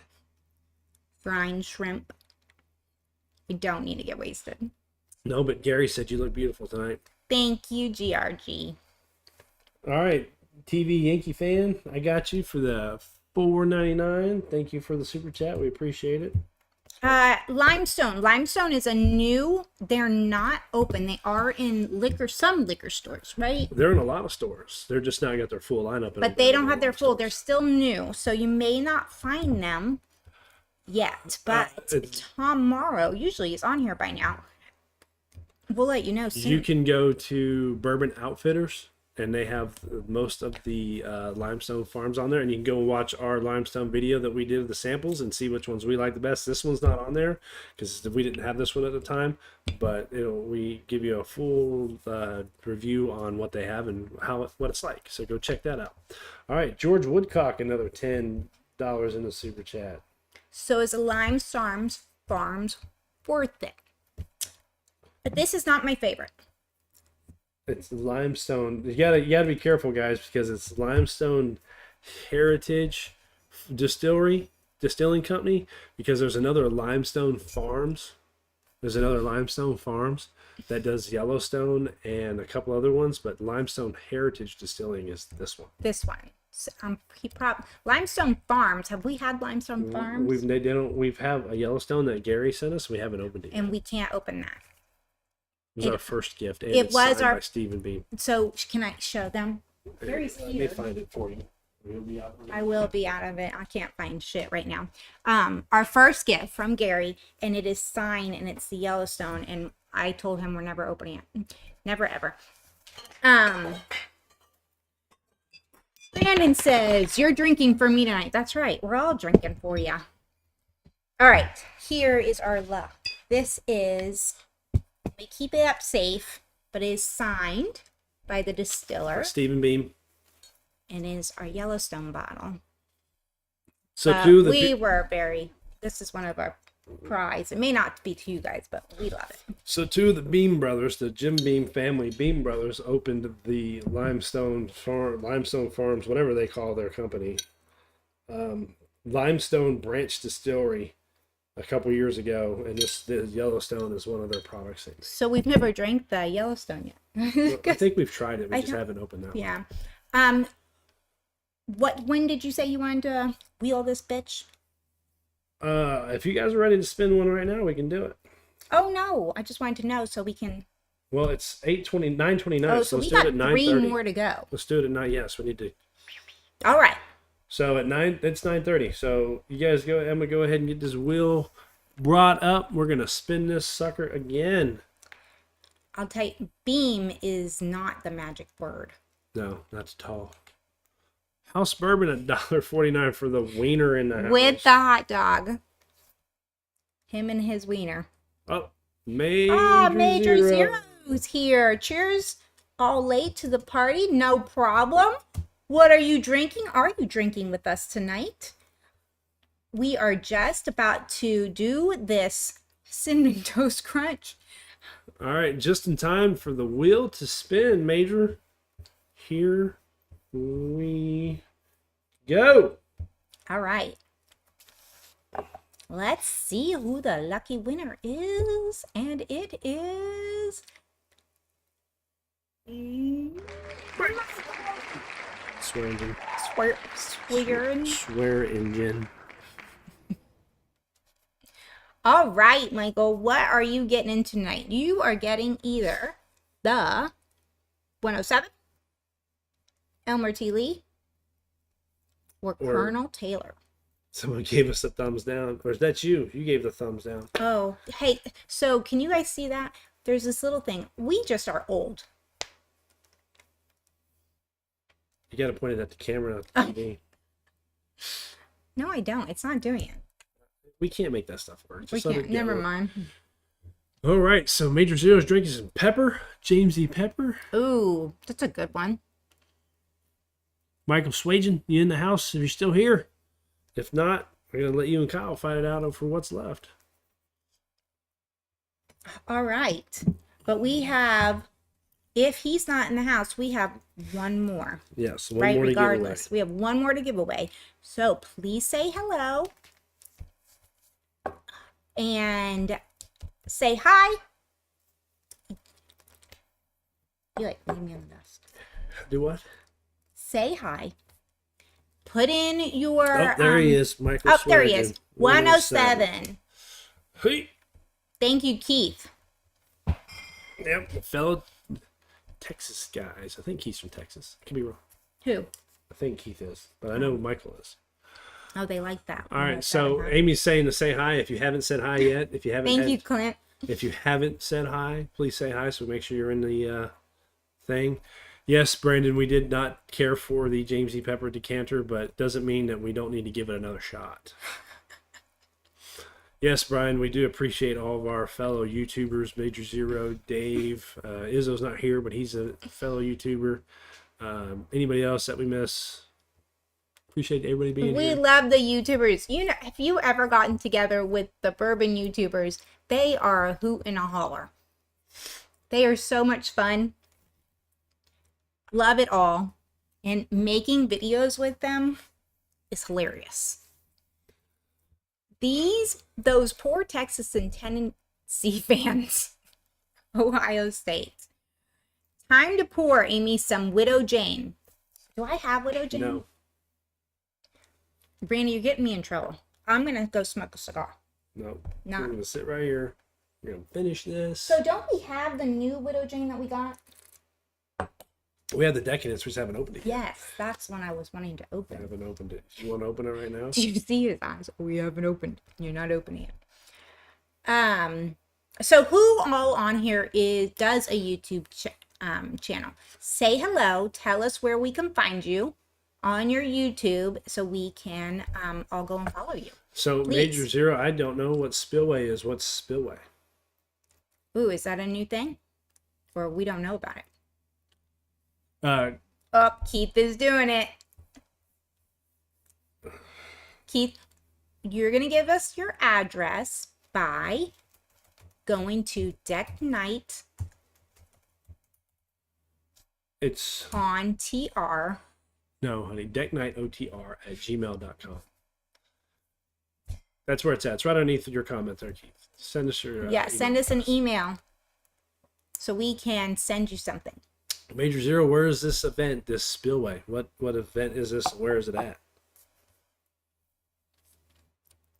Brine shrimp. We don't need to get wasted. No, but Gary said you look beautiful tonight. Thank you, GRG. All right, TV Yankee fan, I got you for the $4.99. Thank you for the super chat. We appreciate it. Limestone. Limestone is a new. They're not open. They are in some liquor stores, right? They're in a lot of stores. They're just not got their full lineup. But they don't have their full. They're still new, so you may not find them yet. But Tom Morrow usually is on here by now. We'll let you know soon. You can go to Bourbon Outfitters, and they have most of the limestone farms on there, and you can go and watch our limestone video that we did of the samples and see which ones we like the best. This one's not on there because we didn't have this one at the time, but we give you a full review on what they have and what it's like. So go check that out. All right, George Woodcock, another $10 in the super chat. So is a limestone farms worth it? But this is not my favorite. It's limestone. You gotta be careful, guys, because it's Limestone Heritage Distilling Company. Because there's another Limestone Farms. There's another Limestone Farms that does Yellowstone and a couple other ones, but Limestone Heritage Distilling is this one. This one. So, Limestone Farms. Have we had Limestone Farms? We've have a Yellowstone that Gary sent us. We haven't opened it yet. And we can't open that. It was our first gift. And it it's was signed by Stephen Beam. So can I show them? Let me find it for you. I will be out of it. I can't find shit right now. Our first gift from Gary, and it is signed, and it's the Yellowstone, and I told him we're never opening it. Never ever. Brandon says, you're drinking for me tonight. That's right. We're all drinking for you. All right. Here is our luck. This is... We keep it up safe, but it is signed by the distiller. Stephen Beam. And is our Yellowstone bottle. So this is one of our prize. It may not be to you guys, but we love it. So two of the Beam brothers, the Jim Beam family Beam brothers, opened the Limestone Farms, whatever they call their company, Limestone Branch Distillery, a couple years ago, and the Yellowstone is one of their products. So we've never drank the Yellowstone yet. Well, I think we've tried it. We just haven't opened that one. Yeah. When did you say you wanted to wheel this bitch? If you guys are ready to spin one right now, we can do it. Oh no! I just wanted to know so we can. Well, it's 9:29. Oh, so let's we do it got at 3 9:30. more to go. Let's do it at 9. Yes, we need to. All right. So at 9, it's 9:30. So you guys go. I'm gonna go ahead and get this wheel brought up. We're gonna spin this sucker again. I'll tell you, beam is not the magic word. No, that's tall. House Bourbon $1.49 for the wiener in the house. With the hot dog. Him and his wiener. Oh, Major Zero. Zero's here. Cheers. All late to the party. No problem. What are you drinking? Are you drinking with us tonight? We are just about to do this Cinnamon Toast Crunch. All right, just in time for the wheel to spin, Major. Here we go. All right. Let's see who the lucky winner is. And it is... Swear engine. Swear. Swear engine. All right, Michael, what are you getting in tonight? You are getting either the 107, Elmer T. Lee, or Colonel Taylor. Someone gave us a thumbs down. Or is that you? You gave the thumbs down. Oh, hey, so can you guys see that? There's this little thing. We just are old. You got to point it at the camera, not the TV. No, I don't. It's not doing it. We can't make that stuff work. We Just let can't. it go. Never mind. All right, so Major Zero's drinking some pepper. James E. Pepper. Ooh, that's a good one. Michael Swagen, you in the house? If you're still here. If not, we're going to let you and Kyle fight it out for what's left. All right. But we have, if he's not in the house, we have one more. Yes, one Right, more regardless. to give away. We have one more to give away. So please say hello. And say hi. You like leave me on the dust. Do what? Say hi. Put in your... Oh, there he is, Michael Oh, there he Swagen, is. 107. Hey. Thank you, Keith. Yep, fellow Texas guys. I think he's from Texas. I could be wrong. Who? I think Keith is, but I know Michael is. Oh, they like that. All right, so Amy's saying to say hi. If you haven't said hi yet, if you haven't, Thank you, Clint. If you haven't said hi, please say hi. So make sure you're in the thing. Yes, Brandon, we did not care for the James E. Pepper decanter, but doesn't mean that we don't need to give it another shot. Yes, Brian, we do appreciate all of our fellow YouTubers, Major Zero, Dave. Izzo's not here, but he's a fellow YouTuber. Anybody else that we miss? Appreciate everybody being We here. love the YouTubers. You know, if you ever gotten together with the Bourbon YouTubers, they are a hoot and a holler. They are so much fun. Love it all. And making videos with them is hilarious. Those poor Texas and Tennessee fans, Ohio State. Time to pour Amy some Widow Jane. Do I have Widow Jane? No. Brandy, you're getting me in trouble. I'm going to go smoke a cigar. No. Nah. We're going to sit right here. We're going to finish this. So don't we have the new Widow Jane that we got? We have the Decadence. We just haven't opened it yet. Yes, that's one I was wanting to We open. haven't opened it. You want to open it right now? Do you see his eyes? We haven't opened. You're not opening it. So who all on here does a YouTube channel? Say hello. Tell us where we can find you on your YouTube so we can all go and follow you. So, Please. Major Zero, I don't know what Spillway is. What's Spillway? Ooh, is that a new thing? Or we don't know about it? Uh, Oh, Keith is doing it. Keith, you're going to give us your address by going to Deck Night it's, on TR. no, honey, decknightotr@gmail.com. That's where it's at. It's right underneath your comment there, Keith. Send us your Yeah, send us an address. email so we can send you something. Major Zero, where is this event, this Spillway? What event is this? Where is it at?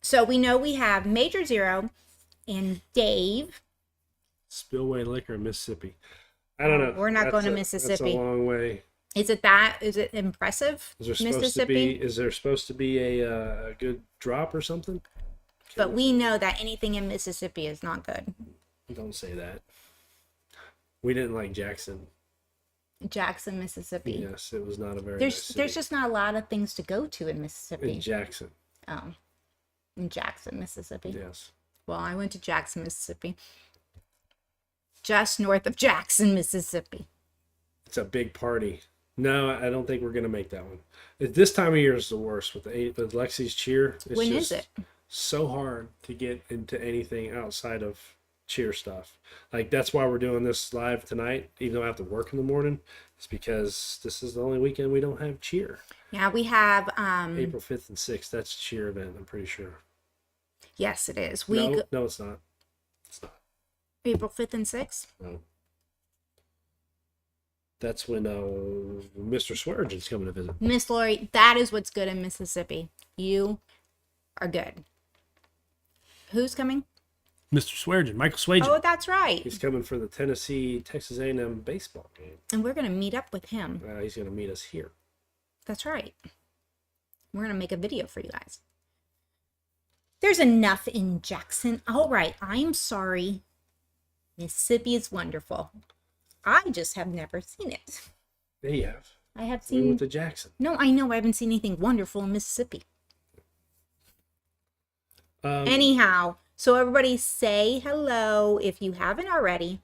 So we know we have Major Zero and Dave. Spillway Liquor in Mississippi. I don't know. We're not going to That's Mississippi. a long way. Is it impressive? Is there supposed to be a good drop or something? But we know that anything in Mississippi is not good. Don't say that. We didn't like Jackson. Jackson, Mississippi. Yes, it was not a very There's nice city. there's just not a lot of things to go to in Mississippi. In Jackson. Oh, in Jackson, Mississippi. Yes. Well, I went to Jackson, Mississippi. Just north of Jackson, Mississippi. It's a big party. No, I don't think we're gonna make that one. This time of year is the worst with with Lexi's cheer. It's When just is it? so hard to get into anything outside of cheer stuff. Like that's why we're doing this live tonight, even though I have to work in the morning. It's because this is the only weekend we don't have cheer. Yeah, we have April 5th and 6th. That's a cheer event. I'm pretty sure. yes, it is. No, it's not. It's not. April 5th and 6th. No. That's when Mr. Swearingen's coming to visit. Miss Lori, that is what's good in Mississippi. You are good. Who's coming? Mr. Swearingen, Michael Swagen. Oh, that's right. He's coming for the Texas A&M baseball game. And we're going to meet up with him. He's going to meet us here. That's right. We're going to make a video for you guys. There's enough in Jackson. All right. I'm sorry. Mississippi is wonderful. I just have never seen it. There you have. I have We went seen... to Jackson. No, I know. I haven't seen anything wonderful in Mississippi. Anyhow, so everybody say hello if you haven't already.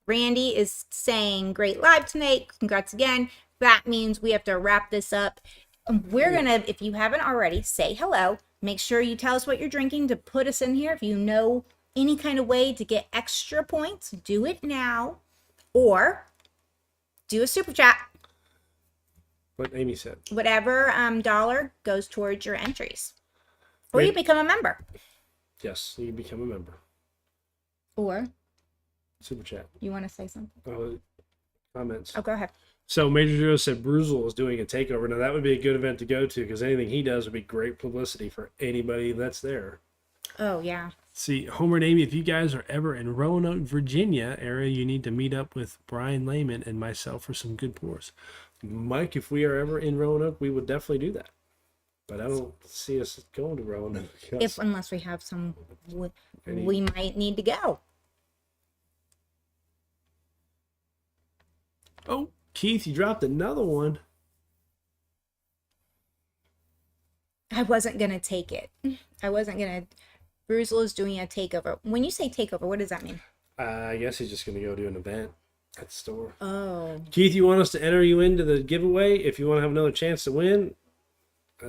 Randy is saying great live tonight. Congrats again. That means we have to wrap this up. We're going to, if you haven't already, say hello. Make sure you tell us what you're drinking to put us in here. If you know any kind of way to get extra points, do it now. Or do a super chat. What Amy said. Whatever dollar goes towards your entries. Or you become a member. Yes, you can become a member. Or Super chat. you want to say something? Comments. Oh, go ahead. So Major Zero said Bruzel is doing a takeover. Now that would be a good event to go to because anything he does would be great publicity for anybody that's there. Oh, yeah. See, Homer and Amy, if you guys are ever in Roanoke, Virginia area, you need to meet up with Brian Lehman and myself for some good pours. Mike, if we are ever in Roanoke, we would definitely do that. But I don't see us going to Roanoke. Unless we have some, we might need to go. Oh, Keith, you dropped another one. I wasn't going to take it. I wasn't going to. Bruzel is doing a takeover. When you say takeover, what does that mean? I guess he's just going to go do an event at the store. Oh. Keith, you want us to enter you into the giveaway if you want to have another chance to win?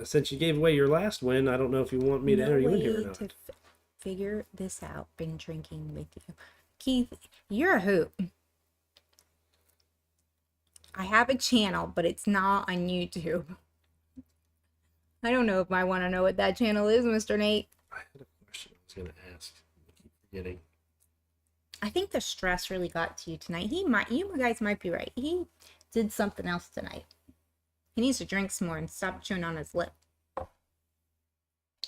Since you gave away your last win, I don't know if you want me to enter you in here or not. To figure this out. Been drinking with you. Keith, you're a hoot. I have a channel, but it's not on YouTube. I don't know if I want to know what that channel is, Mr. Nate. I had a question I was going to ask. I keep forgetting. I think the stress really got to you tonight. You guys might be right. He did something else tonight. He needs to drink some more and stop chewing on his lip.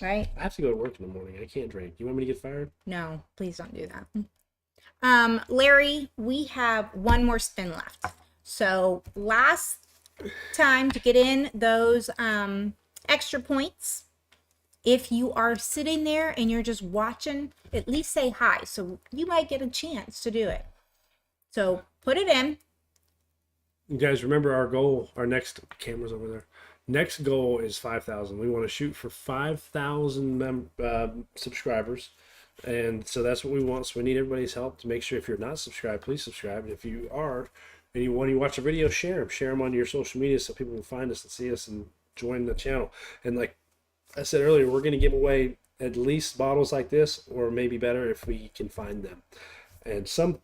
Right? I have to go to work in the morning. I can't drink. You want me to get fired? No, please don't do that. Larry, we have one more spin left. So last time to get in those extra points, if you are sitting there and you're just watching, at least say hi. So you might get a chance to do it. So put it in. You guys remember our goal, our next camera's over there. Next goal is 5,000. We want to shoot for 5,000 subscribers. And so that's what we want. So we need everybody's help to make sure if you're not subscribed, please subscribe. And if you are, and you want to watch a video, share them. Share them on your social media so people can find us and see us and join the channel. And like I said earlier, we're going to give away at least bottles like this, or maybe better if we can find them. And some,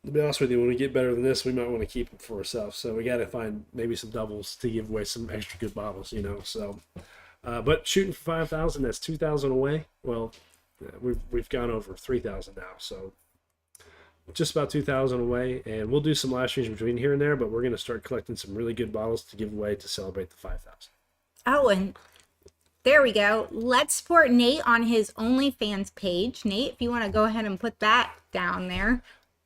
to be honest with you, when we get better than this, we might want to keep them for ourselves. So we got to find maybe some doubles to give away some extra good bottles, you know. So, but shooting for 5,000, that's 2,000 away. Well, we've gone over 3,000 now, so just about 2,000 away. And we'll do some live streams between here and there, but we're going to start collecting some really good bottles to give away to celebrate the 5,000. Oh, and there we go. Let's support Nate on his OnlyFans page. Nate, if you want to go ahead and put that down there,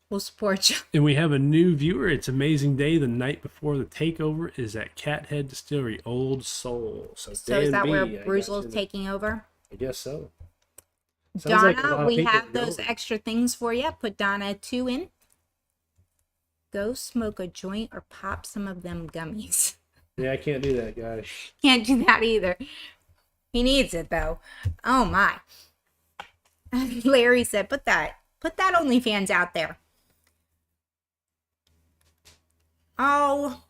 we'll support you. And we have a new viewer. It's Amazing Day. The night before the takeover is at Cathead Distillery, Old Soul. So is that where B, Bruzel's taking over? I guess so. Donna, we have those extra things for you. Put Donna 2 in. go smoke a joint or pop some of them gummies. Yeah, I can't do that, guys. Can't do that either. He needs it though. Oh my. Larry said, put that OnlyFans out there. Oh,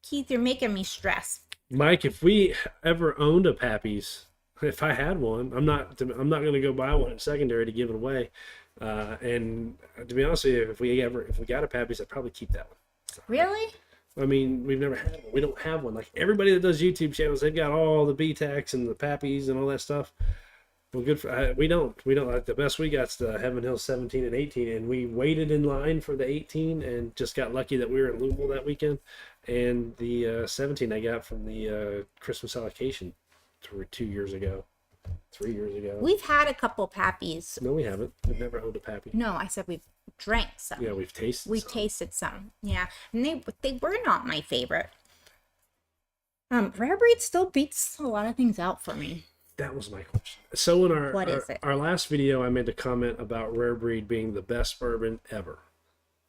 Keith, you're making me stress. Mike, if we ever owned a Pappy's, if I had one, I'm not going to go buy one at secondary to give it away. And to be honest with you, if we got a Pappy's, I'd probably keep that one. Really? I mean, we've never had one. We don't have one. Like everybody that does YouTube channels, they've got all the BTACs and the Pappies and all that stuff. Well, good for we don't. Like the best we got's the Heaven Hill 17 and 18, and we waited in line for the 18 and just got lucky that we were in Louisville that weekend. And the 17 I got from the Christmas allocation 2 years ago, 3 years ago. We've had a couple Pappies. No, we haven't. We've never owned a Pappy. No, I said we've drank some. Yeah, we've tasted. We some. tasted some. Yeah, and they were not my favorite. Rare Breed still beats a lot of things out for me. That was my question. So in our last video, I made a comment about Rare Breed being the best bourbon ever,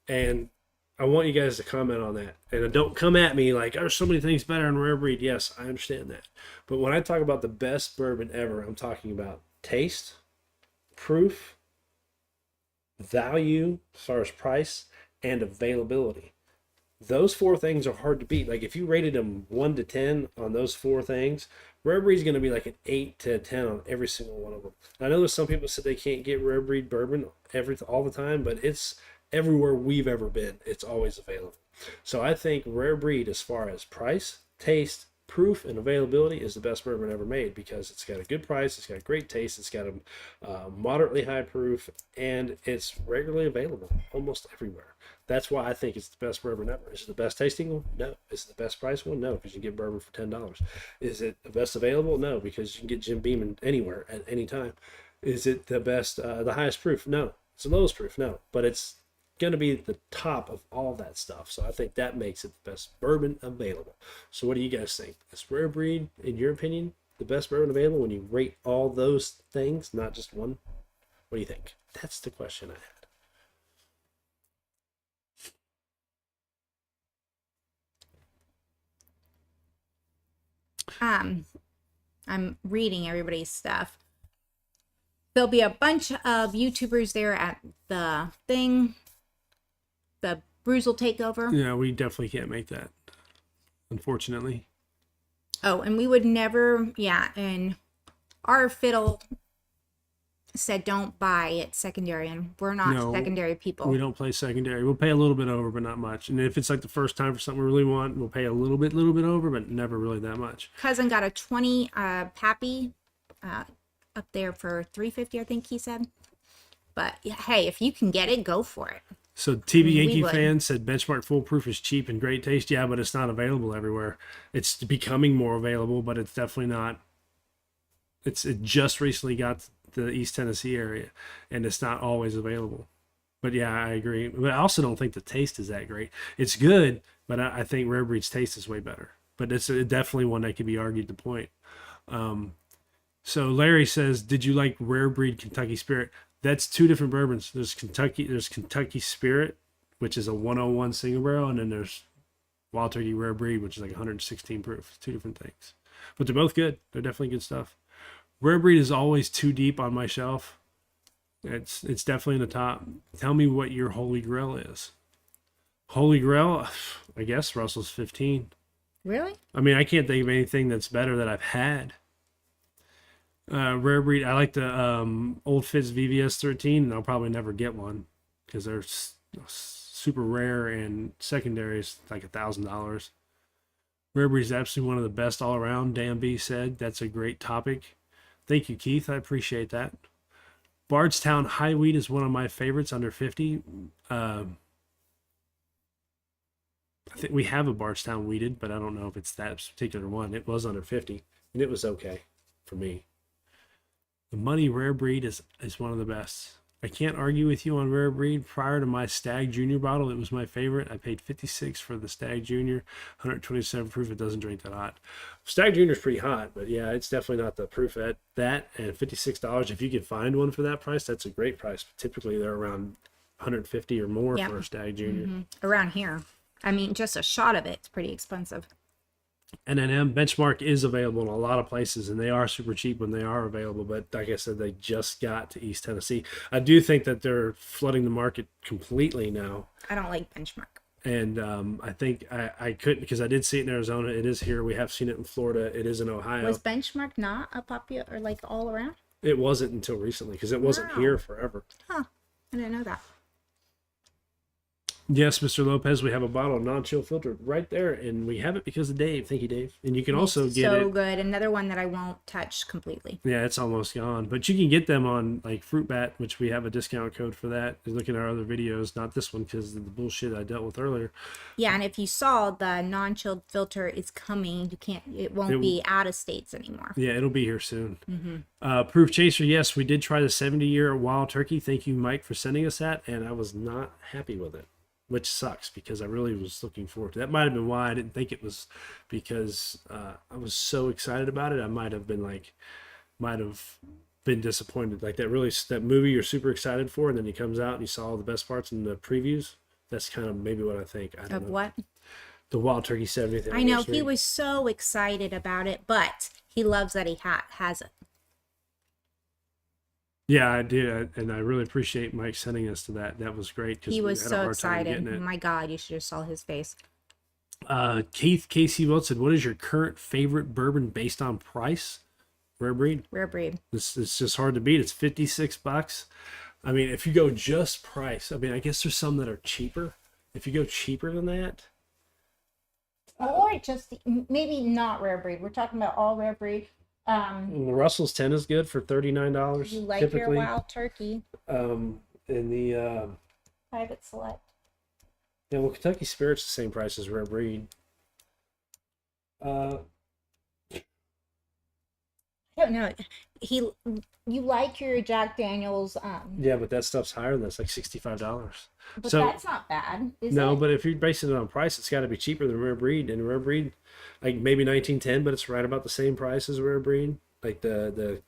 and I want you guys to comment on that. And don't come at me like, "There's so many things better in Rare Breed." Yes, I understand that, but when I talk about the best bourbon ever, I'm talking about taste, proof, value as far as price, and availability. Those four things are hard to beat. Like if you rated them 1 to 10 on those four things, Rare Breed's going to be like an 8 to 10 on every single one of them. I know there's some people said they can't get Rare Breed bourbon all the time, but it's everywhere we've ever been. It's always available. So I think Rare Breed, as far as price, taste, proof, and availability, is the best bourbon ever made because it's got a good price, it's got great taste, it's got a moderately high proof, and it's regularly available almost everywhere. That's why I think it's the best bourbon ever. Is it the best tasting one? No. Is it the best price one? No, because you can get bourbon for $10. Is it the best available? No, because you can get Jim Beam anywhere at any time. Is it the best, the highest proof? No. It's the lowest proof? No. But it's going to be the top of all that stuff. So I think that makes it the best bourbon available. So what do you guys think? Is Rare Breed, in your opinion, the best bourbon available when you rate all those things, not just one? What do you think? That's the question I had. I'm reading everybody's stuff. There'll be a bunch of YouTubers there at the thing, the Bruzel takeover. Yeah, we definitely can't make that, unfortunately. Oh, and we would never, and our fiddle said don't buy at secondary, and we're not secondary people. We don't play secondary. We'll pay a little bit over, but not much. And if it's like the first time for something we really want, we'll pay a little bit over, but never really that much. Cousin got a 20 Pappy up there for $350, I think he said. But yeah, hey, if you can get it, go for it. So TV Yankee fan said Benchmark Foolproof is cheap and great taste. Yeah, but it's not available everywhere. It's becoming more available, but it's definitely not. It just recently got the East Tennessee area, and it's not always available. But yeah, I agree. But I also don't think the taste is that great. It's good, but I think Rare Breed's taste is way better. But it's definitely one that could be argued the point. So Larry says, did you like Rare Breed Kentucky Spirit? That's two different bourbons. There's Kentucky Spirit, which is a 101 single barrel, and then there's Wild Turkey Rare Breed, which is like 116 proof. It's two different things. But they're both good. They're definitely good stuff. Rare Breed is always too deep on my shelf. It's definitely in the top. Tell me what your Holy Grail is. Holy Grail, I guess Russell's 15. Really? I mean, I can't think of anything that's better that I've had. Rare Breed, I like the Old Fitz VVS 13, and I'll probably never get one because they're super rare, and secondary is like $1,000. Rare Breed is absolutely one of the best all around. Dan B said that's a great topic. Thank you, Keith. I appreciate that. Bardstown High Wheat is one of my favorites, under 50. I think we have a Bardstown Wheated, but I don't know if it's that particular one. It was under 50, and it was okay for me. The Money Rare Breed is one of the best. I can't argue with you on Rare Breed. Prior to my Stag Junior bottle, it was my favorite. I paid $56 for the Stag Junior, 127 proof. It doesn't drink that hot. Stag Junior is pretty hot, but yeah, it's definitely not the proof at that. And $56, if you can find one for that price, that's a great price. But typically they're around 150 or more Yeah. for a Stag Junior. Around here. I mean, just a shot of it's pretty expensive. N&M Benchmark is available in a lot of places, and they are super cheap when they are available. But like I said, they just got to East Tennessee. I do think that they're flooding the market completely now. I don't like Benchmark. And I think I couldn't, because I did see it in Arizona. It is here. We have seen it in Florida. It is in Ohio. Was Benchmark not a popular, or like all around? It wasn't until recently, because it wasn't here forever. Huh. I didn't know that. Yes, Mr. Lopez, we have a bottle of non-chill filter right there, and we have it because of Dave. Thank you, Dave. And you can also get so it. good. Another one that I won't touch completely. Yeah, it's almost gone, but you can get them on like Fruit Bat, which we have a discount code for that. Look at our other videos, not this one because of the bullshit I dealt with earlier. Yeah, and if you saw, the non-chilled filter is coming. It won't be out of states anymore. Yeah, it'll be here soon. Proof Chaser, yes, we did try the 70-year Wild Turkey. Thank you, Mike, for sending us that, and I was not happy with it, which sucks because I really was looking forward to that. Might have been why I didn't think it was, because I was so excited about it. I might have been disappointed. Like that movie you're super excited for, and then he comes out and you saw all the best parts in the previews. That's kind of maybe what I think. I don't know. What? The Wild Turkey 70th anniversary. I know he was so excited about it, but he loves that he has it. Yeah, I did, and I really appreciate Mike sending us to that. That was great because He was we had a so hard time excited. getting it. My God, you should have saw his face. Keith Casey Wilson, what is your current favorite bourbon based on price? Rare breed. Rare breed. It's just hard to beat. It's $56. I mean, if you go just price, I mean, I guess there's some that are cheaper. If you go cheaper than that, Or just maybe not rare breed. We're talking about all rare breed. the Russell's 10 is good for $39. You like typically. your Wild Turkey. In the Private Select. yeah, well, Kentucky Spirit's the same price as Rare Breed. I don't know. You like your Jack Daniels, Yeah, but that stuff's higher than that. It's like $65. but So that's not bad, is no, it? but if you're basing it on price, it's got to be cheaper than Rare Breed. And Rare Breed, like maybe 1910, but it's right about the same price as Rare Breed. Like the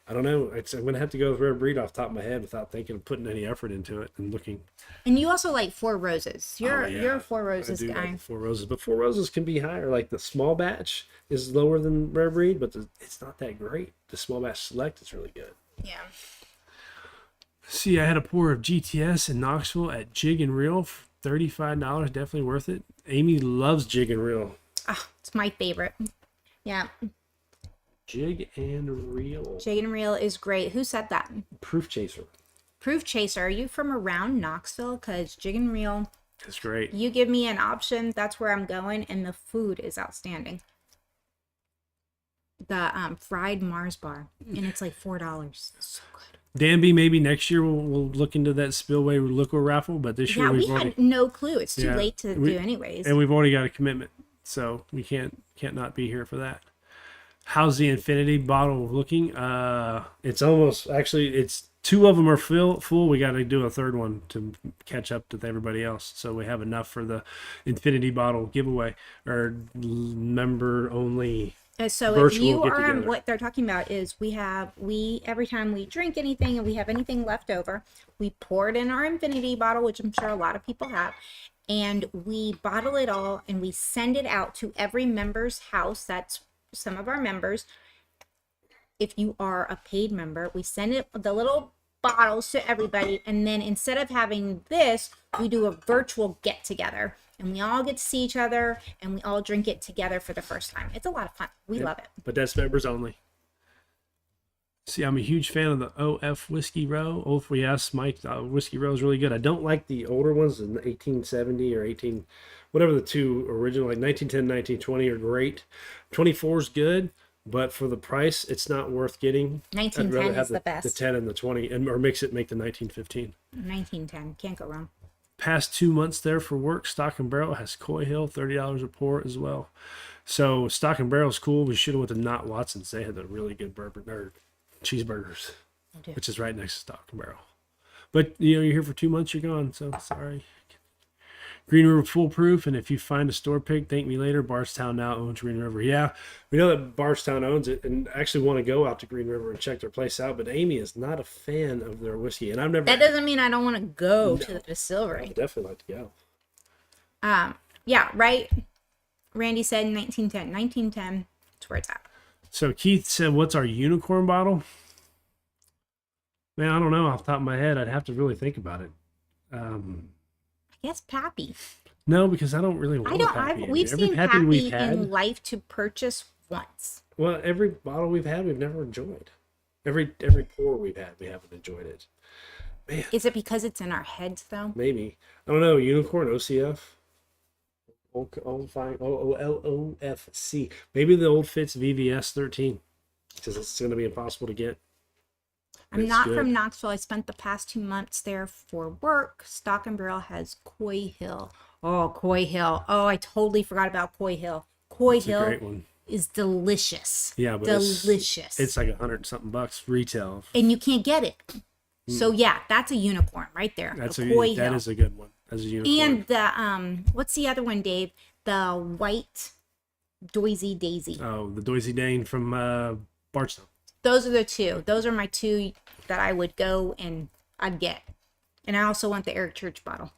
I don't know. I'm gonna have to go with Rare Breed off the top of my head without thinking of putting any effort into it and looking. And you also like Four Roses. You're yeah. a Four I Roses do guy. like the Four Roses, but Four Roses can be higher. Like the small batch is lower than Rare Breed, but it's not that great. The small batch select is really good. Yeah. See, I had a pour of GTS in Knoxville at Jig and Reel for $35. Definitely worth it. Amy loves Jig and Reel. Ah, it's my favorite. Yeah. Jig and Reel. Jig and Reel is great. Who said that? Proof Chaser. Proof Chaser. Are you from around Knoxville? Because Jig and Reel, It's great. you give me an option, that's where I'm going, and the food is outstanding. The fried Mars bar, and it's like $4. It's so good. Danby, maybe next year we'll look into that Spillway liquor raffle, but this year Yeah, we we've already had no clue. It's too Yeah, late to do anyways. and we've already got a commitment, so we can't not be here for that. How's the infinity bottle looking? It's almost, actually, it's two of them are full. We got to do a third one to catch up with everybody else, so we have enough for the infinity bottle giveaway or member only. So if virtual you are get-together. what they're talking about is we every time we drink anything and we have anything left over, we pour it in our infinity bottle, which I'm sure a lot of people have, and we bottle it all and we send it out to every member's house. That's some of our members. If you are a paid member, we send it the little bottles to everybody, and then instead of having this, we do a virtual get together. And we all get to see each other, and we all drink it together for the first time. It's a lot of fun. We love it. But that's members only. See, I'm a huge fan of the OF Whiskey Row. Oh, we asked Mike, Whiskey Row is really good. I don't like the older ones, the 1870 or 18, whatever the two original, like 1910, 1920 are great. 24 is good, but for the price, it's not worth getting. 1910 is the the best. 10 and the 20, or make the 1915. 1910. Can't go wrong. Past 2 months there for work. Stock and Barrel has Coy Hill, $30 a pour as well. So Stock and Barrel is cool. We should have went to Not Watson's. They had the really good bourbon or cheeseburgers, which is right next to Stock and Barrel. But you're here for 2 months, you're gone. So sorry. Green River Foolproof, and if you find a store pick, thank me later. Bardstown now owns Green River. Yeah, we know that Bardstown owns it, and actually want to go out to Green River and check their place out. But Amy is not a fan of their whiskey, and I've never. That doesn't mean I don't want to go to the distillery. I'd definitely like to go. Yeah, right. Randy said 1910. 1910. That's where it's at. So Keith said, "What's our unicorn bottle?" Man, I don't know off the top of my head. I'd have to really think about it. I guess Pappy. No, because I don't really want I don't. Pappy. We've Every seen Pappy we've Pappy had, in life to purchase once. well, every bottle we've had, we've never enjoyed. Every pour we've had, we haven't enjoyed it. Man, Is it because it's in our heads though? maybe. I don't know. Unicorn, OCF. OLOFC. Maybe the old Fitz VVS 13. Because it's going to be impossible to get. I'm It's not good. from Knoxville. I spent the past 2 months there for work. Stock and Barrel has Coy Hill. Oh, Coy Hill. Oh, I totally forgot about Coy Hill. Coy It's a Hill great one. is delicious. Yeah, but delicious. it's like $100-something retail. And you can't get it. So yeah, that's a unicorn right there. That Coy Hill. is a good one. As a unicorn. And the what's the other one, Dave? The white Doisy Daisy. Oh, the Doisy Dane from Bardstown. Those are the two. Those are my two that I would go and I'd get. And I also want the Eric Church bottle.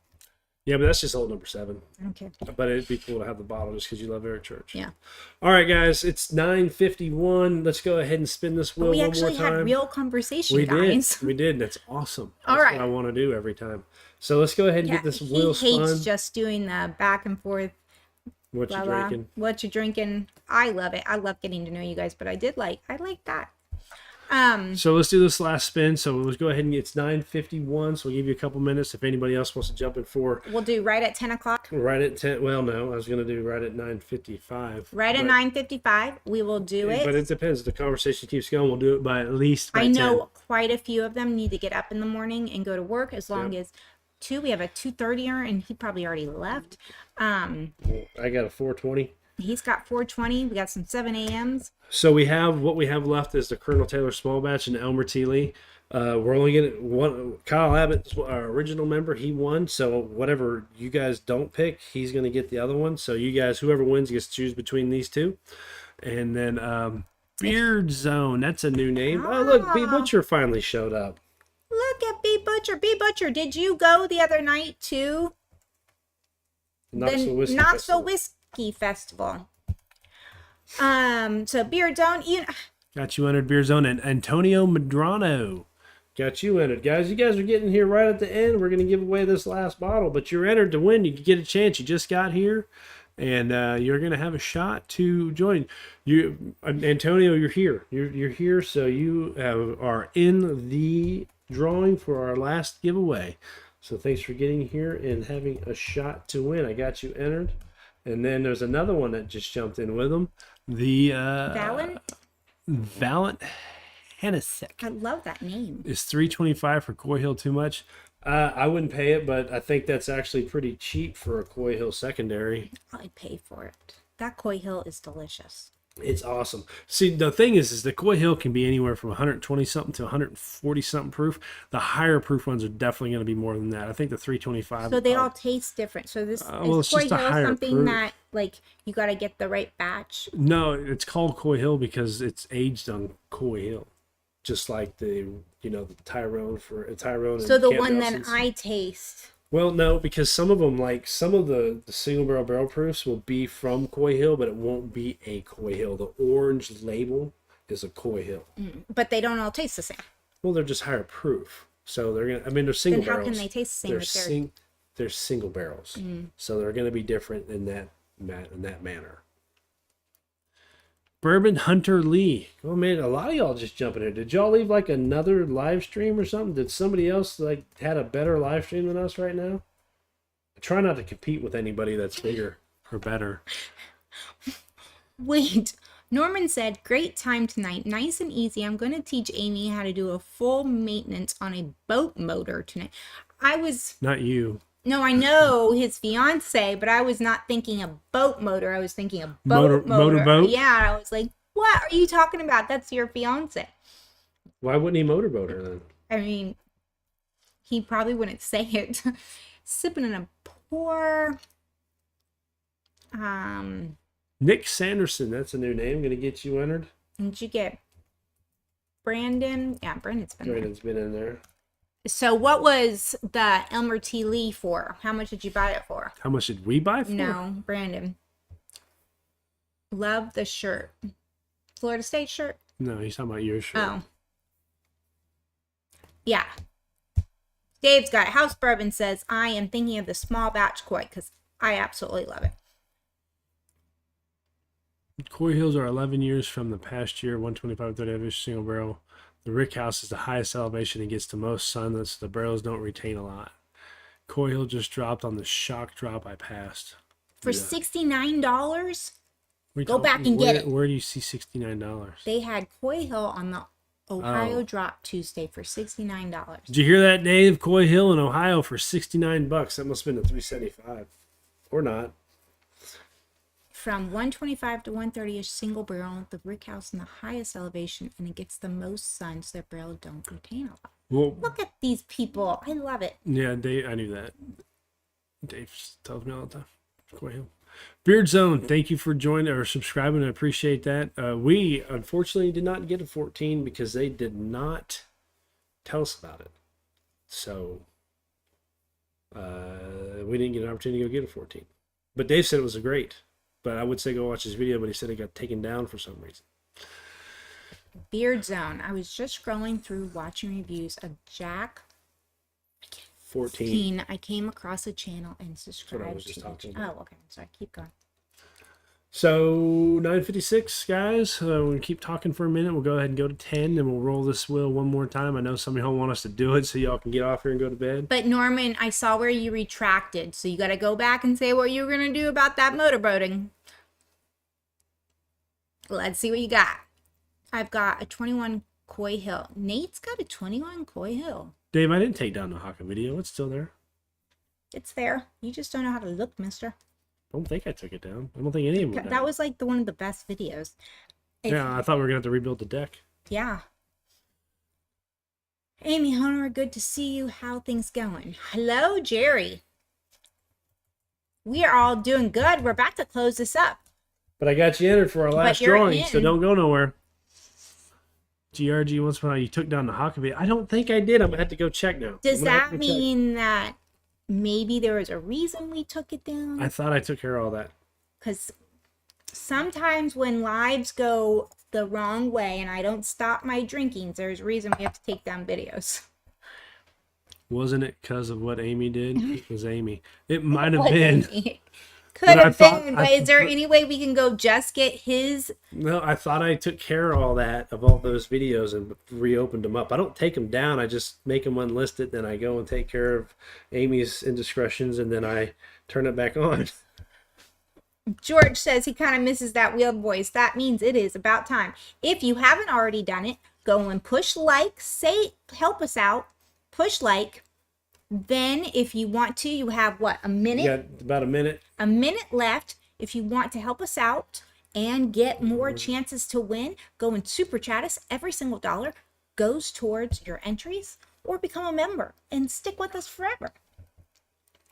Yeah, but that's just old number 7. Okay. But it'd be cool to have the bottle just because you love Eric Church. Yeah. All right, guys, it's 9:51. Let's go ahead and spin this wheel We one more actually time. had real conversation, we guys. did. We did. And that's awesome. All That's right. what I want to do every time. So let's go ahead and Yeah, get this he wheel hates spun. just doing the back and forth. What you Blah, blah. drinking? What you drinking? I love it. I love getting to know you guys, but I like that. So let's do this last spin. So let's go ahead and it's 9:51. So we'll give you a couple minutes if anybody else wants to jump in for We'll do right at 10 o'clock. right at 10. Well, no, I was going to do right at 9:55. Right at 9:55, we will do it. But it depends. The conversation keeps going. We'll do it by at least by I know 10. quite a few of them need to get up in the morning and go to work. As long as we have a 2:30er, and he probably already left. I got a 420. He's got 4:20. We got some 7 a.m.s. So we have what we have left is the Colonel Taylor Small Batch and Elmer T. Lee. We're only getting one. Kyle Abbott's our original member. He won. So whatever you guys don't pick, he's going to get the other one. So you guys, whoever wins, gets to choose between these two. And then Beard Zone. That's a new name. Oh, look, B Butcher finally showed up. Look at B Butcher. B Butcher, did you go the other night to Knoxville Whiskey Knoxville Festival. Whiskey Festival? So Beard Zone, Got you entered, Beer Zone, and Antonio Medrano. Got you entered. Guys, you guys are getting here right at the end. We're going to give away this last bottle, but you're entered to win. You can get a chance. You just got here, and you're going to have a shot to join. You, Antonio, you're here. You're here, so you are in the drawing for our last giveaway. So thanks for getting here and having a shot to win. I got you entered. And then there's another one that just jumped in with them. The Valiant Hennessy I love that name. is $3.25 for Coy Hill. Too much? I wouldn't pay it, but I think that's actually pretty cheap for a Coy Hill secondary. I'd pay for it. That Coy Hill is delicious. It's awesome. See, the thing is the Coy Hill can be anywhere from 120 something to 140 something proof. The higher proof ones are definitely going to be more than that. I think the 325. So they all taste different. So this well, is it's Coy just a Hill higher something proof. that like you got to get the right batch. No, it's called Coy Hill because it's aged on Coy Hill, just like the the Tyrone for Tyrone. So and the Camp one that Nelson's. I taste. Well, no, because some of them, like some of the single barrel proofs, will be from Coy Hill, but it won't be a Coy Hill. The orange label is a Coy Hill. But they don't all taste the same. Well, they're just higher proof, so they're gonna. I mean, they're single Then how barrels. can they taste the same They're if they're... they're single barrels, so they're gonna be different in that manner. Bourbon Hunter Lee. Oh man, a lot of y'all just jumping in. Did y'all leave like another live stream or something? Did somebody else like had a better live stream than us right now? I try not to compete with anybody that's bigger or better. Wait. Norman said, great time tonight. Nice and easy. I'm going to teach Amy how to do a full maintenance on a boat motor tonight. Not you. No, I know his fiance, but I was not thinking a boat motor. I was thinking a boat motor. Motorboat? Yeah, I was like, what are you talking about? That's your fiance. Why wouldn't he motorboat her then? I mean, he probably wouldn't say it. Sipping in a pour. Nick Sanderson, that's a new name. Gonna get you entered. Did you get Brandon? Yeah, Brandon's been Brandon's been in there. there. So what was the Elmer T. Lee for? How much did you buy it for? How much did we buy for? No, Brandon. Love the shirt. Florida State shirt? No, he's talking about your shirt. Oh. Yeah. Dave's got it. House Bourbon says, I am thinking of the small batch koi because I absolutely love it. Coy Hills are 11 years from the past year, 125 30 average single barrel. The Rick House is the highest elevation and gets the most sun, so the barrels don't retain a lot. Coy Hill just dropped on the shock drop I passed. For Yeah. $69? Where Go back and get it. Where do you see $69? They had Coy Hill on the Ohio Drop Tuesday for $69. Did you hear that, Dave? Coy Hill in Ohio for $69. That must have been the 375, or not. From 125 to 130 a single barrel, the Rick House in the highest elevation, and it gets the most sun, so their barrel don't retain a lot. Well, Look at these people. I love it. yeah, Dave. I knew that. Dave tells me all the time. Coy Hill. Beard Zone, thank you for joining or subscribing. I appreciate that. We unfortunately did not get a 14 because they did not tell us about it. So we didn't get an opportunity to go get a 14. But Dave said it was a great. But I would say go watch his video, but he said it got taken down for some reason. Beard Zone. I was just scrolling through watching reviews of Jack 14. I came across a channel and subscribed was just to talking each. about. Oh, okay. I'm sorry. Keep going. So 9:56, guys. We'll keep talking for a minute. We'll go ahead and go to 10, and we'll roll this wheel one more time. I know some of y'all want us to do it so y'all can get off here and go to bed. But Norman, I saw where you retracted, so you got to go back and say what you were going to do about that motorboating. Let's see what you got. I've got a 21 Coy Hill. Nate's got a 21 Coy Hill. Dave, I didn't take down the Haka video. It's still there. It's there. You just don't know how to look, mister. I don't think I took it down. I don't think any of them were That down. was like one of the best videos. Yeah, I thought we were going to have to rebuild the deck. Yeah. Amy Hunter, good to see you. How things going? Hello, Jerry. We are all doing good. We're about to close this up. But I got you entered for our last you're drawing, so in. don't go nowhere. GRG once when you took down the Haka video. I don't think I did. I'm going to have to go check now. Does I'm gonna have that to check. mean that maybe there was a reason we took it down? I thought I took care of all that. Because sometimes when lives go the wrong way and I don't stop my drinkings, there's a reason we have to take down videos. Wasn't it because of what Amy did? It was Amy. It might have What been. Amy? Could But I have thought- been, but is there any way we can go just get his? No, I thought I took care of all that, of all those videos, and reopened them up. I don't take them down. I just make them unlisted. Then I go and take care of Amy's indiscretions, and then I turn it back on. George says he kind of misses that wheeled voice. That means it is about time. If you haven't already done it, go and push like, say, help us out, push like. Then if you want to, you have what, a minute? You got about a minute. A minute left. If you want to help us out and get more chances to win, go and super chat us. Every single dollar goes towards your entries or become a member and stick with us forever.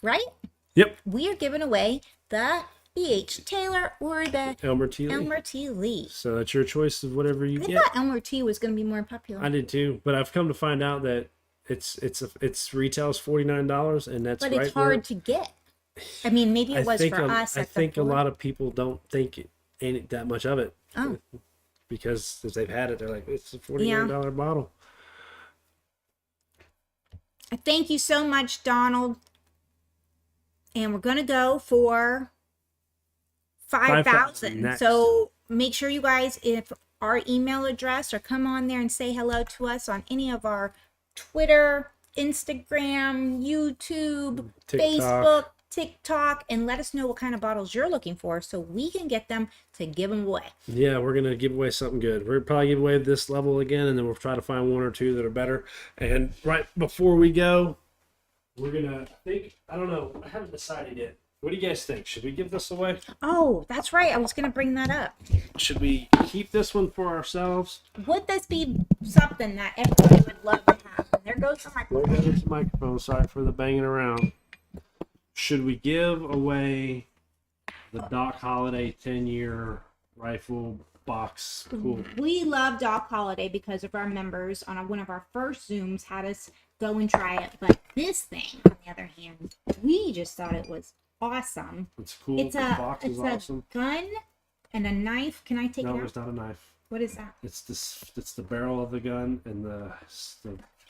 Right? Yep. We are giving away the E.H. Taylor or the Elmer T. Lee. Elmer T. Lee. So that's your choice of whatever you I get. thought Elmer T. was going to be more popular. I did too, but I've come to find out that it's retails $49, and that's but right it's hard where, to get. I mean, maybe it was for us. I think a lot of people don't think it ain't that much of it. Oh. Because as they've had it, they're like, it's a $49 bottle. Thank you so much, Donald. And we're going to go for 5,000. next. So make sure you guys, if our email address, or come on there and say hello to us on any of our Twitter, Instagram, YouTube, TikTok. Facebook, TikTok, and let us know what kind of bottles you're looking for so we can get them to give them away. Yeah, we're going to give away something good. We'll probably give away this level again, and then we'll try to find one or two that are better. And right before we go, we're going to think, I don't know, I haven't decided yet. What do you guys think? Should we give this away? Oh, that's right. I was going to bring that up. Should we keep this one for ourselves? Would this be something that everybody would love to have? And there goes the There microphone. goes the microphone. Sorry for the banging around. should we give away the Doc Holliday 10-year rifle box? Cool. We love Doc Holiday because of our members on one of our first Zooms had us go and try it. But this thing, on the other hand, we just thought it was awesome. It's cool. It's The box is awesome. a gun and a knife. Can I take it No, out? it's not a knife. What is that? It's the barrel of the gun and the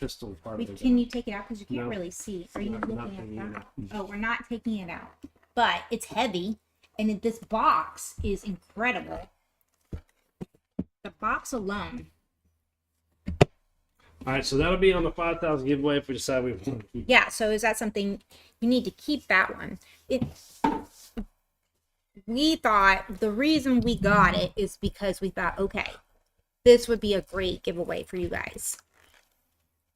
pistol part of the Can gun. you take it out? Because you can't No. really see. Are you Not looking taking at it that? out. Oh, we're not taking it out. But it's heavy. And this box is incredible. The box alone. All right, so that'll be on the 5,000 giveaway if we decide we want to keep. Yeah, so is that something you need to keep that one? We thought the reason we got it is because we thought, okay, this would be a great giveaway for you guys.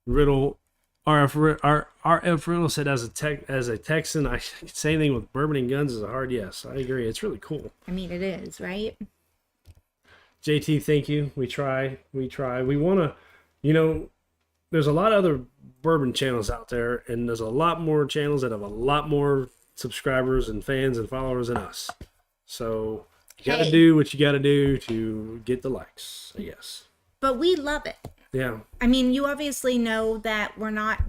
Riddle, RF Riddle said, as a Texan, I say anything with bourbon and guns is a hard yes. I agree. It's really cool. I mean, it is, right? JT, thank you. We try. We want to, there's a lot of other bourbon channels out there, and there's a lot more channels that have a lot more subscribers and fans and followers than us. So you got to do what you got to do to get the likes, I guess. But we love it. Yeah. I mean, you obviously know that we're not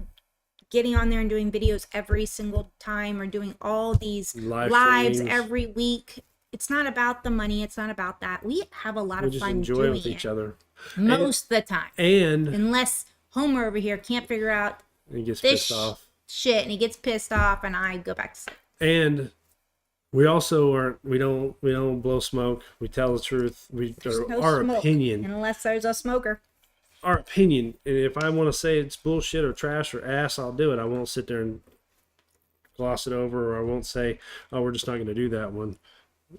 getting on there and doing videos every single time or doing all these lives streams every week. It's not about the money. It's not about that. We have a lot of just fun enjoy doing with each other. most of the time. And Unless Homer over here can't figure out he gets this pissed off. shit and he gets pissed off and I go back to sleep. And we also we don't blow smoke. We tell the truth. There's no our smoke opinion. unless there's a smoker. Our opinion. And if I want to say it's bullshit or trash or ass, I'll do it. I won't sit there and gloss it over, or I won't say, oh, we're just not going to do that one.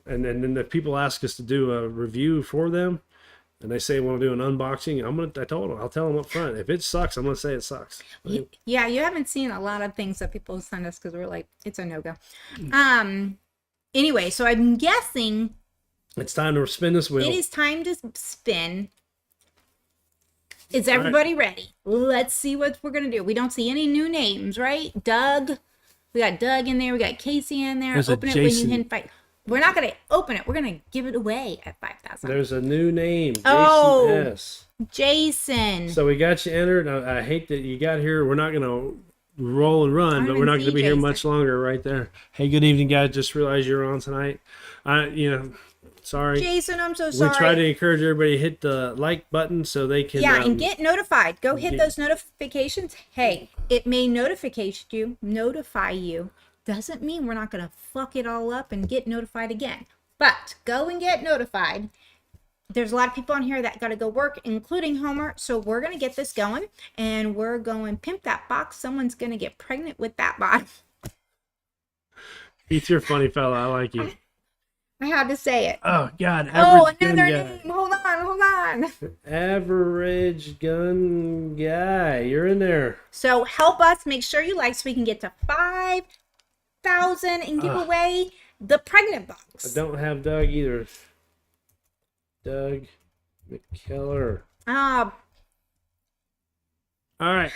And then if people ask us to do a review for them, and they say they want to do an unboxing, I'll tell them up front. If it sucks, I'm gonna say it sucks. Yeah, you haven't seen a lot of things that people send us because we're like, it's a no-go. Anyway, so I'm guessing It's time to spin this wheel. it is time to spin. Is everybody ready? Let's see what we're gonna do. We don't see any new names, right? Doug. We got Doug in there. We got Casey in there. There's a Open it when Jason. you hit fight. We're not gonna open it. We're gonna give it away at 5,000. There's a new name, Jason Oh. S. Jason. So we got you entered. I hate that you got here. We're not gonna roll and run, but we're not gonna be here much longer. Right there. Hey, good evening, guys. Just realized you're on tonight. Sorry. Jason, I'm so sorry. We try to encourage everybody to hit the like button so they can. Yeah, and get notified. Go hit those notifications. Hey, it may notify you. Doesn't mean we're not going to fuck it all up and get notified again. But go and get notified. There's a lot of people on here that got to go work, including Homer. So we're going to get this going, and we're going pimp that box. Someone's going to get pregnant with that box. Heath, you're a funny fella. I like you. I had to say it. Oh, God. Oh, Average gun another guy. name. Hold on. Average gun guy. You're in there. So help us. Make sure you like so we can get to 5,000 and give away the pregnant box. I don't have Doug either. Doug McKellar. All right.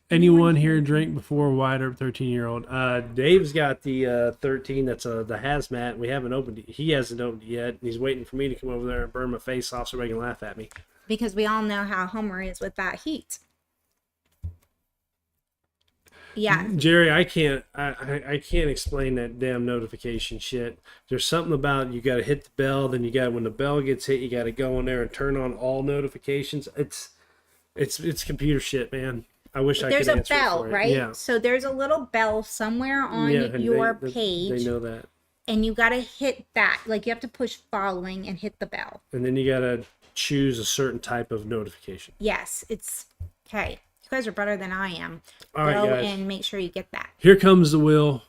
Anyone here drink before wider 13-year-old? Dave's got the 13. That's the hazmat. We haven't opened it. He hasn't opened it yet. He's waiting for me to come over there and burn my face off so they can laugh at me. Because we all know how Homer is with that heat. Yeah. Jerry, I can't explain that damn notification shit. There's something about you got to hit the bell, then when the bell gets hit, you got to go in there and turn on all notifications. It's computer shit, man. I wish I could answer There's a bell, for it. right? Yeah. So there's a little bell somewhere on and your they page. They know that. And you got to hit that. Like you have to push following and hit the bell. And then you got to choose a certain type of notification. Yes, it's okay. You guys are better than I am. All right, Go guys. and make sure you get that. Here comes the wheel.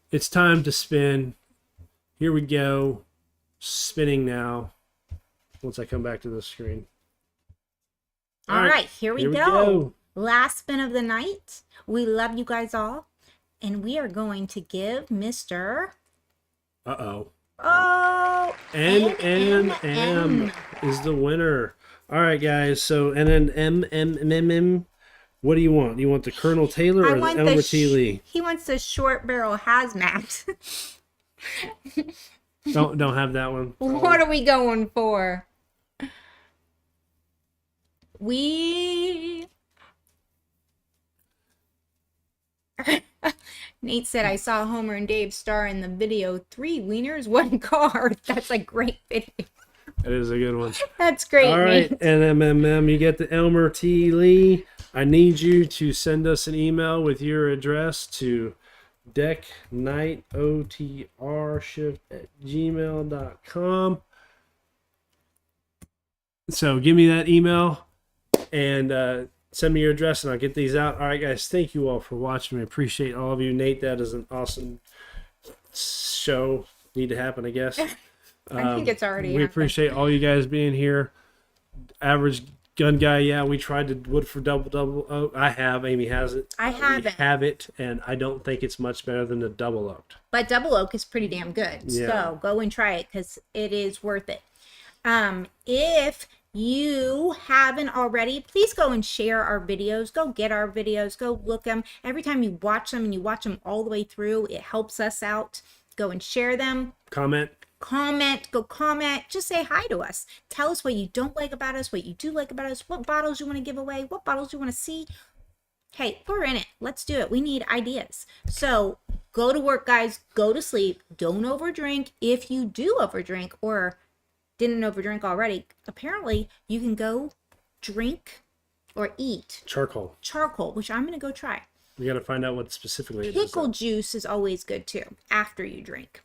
It's time to spin. Here we go. Spinning now. Once I come back to the screen. All right, here we go. Last spin of the night. We love you guys all. And we are going to give Mr. Uh-oh. Oh, NNM is the winner. All right, guys. So NNM What do you want? You want the Colonel Taylor or the Elmer T. Lee? He wants the short barrel hazmat. Don't have that one. What are we going for? We... Nate said, I saw Homer and Dave star in the video 3 Wieners, 1 car. That's a great video. That is a good one. That's great, All right, Nate. NMMM, you get the Elmer T. Lee. I need you to send us an email with your address to decknightotrship@gmail.com. So give me that email and send me your address and I'll get these out. All right, guys, thank you all for watching. I appreciate all of you. Nate, that is an awesome show. Need to happen, I guess. I think it's already We happened. appreciate all you guys being here. Average gun guy, yeah, we tried to wood for double oak. I have. Amy hasn't. I haven't. We have it, and I don't think it's much better than the double oaked. But double oak is pretty damn good. Yeah. So go and try it because it is worth it. If you haven't already, please go and share our videos. Go get our videos. Go look them. Every time you watch them and you watch them all the way through, it helps us out. Go and share them. Go comment, just say hi to us. Tell us what you don't like about us, what you do like about us, what bottles you want to give away, what bottles you want to see. Hey, we're in it. Let's do it. We need ideas. So go to work, guys. Go to sleep. Don't overdrink. If you do overdrink or didn't overdrink already, apparently you can go drink or eat Charcoal. which I'm going to go try. We got to find out what specifically it is. Pickle juice is always good too after you drink.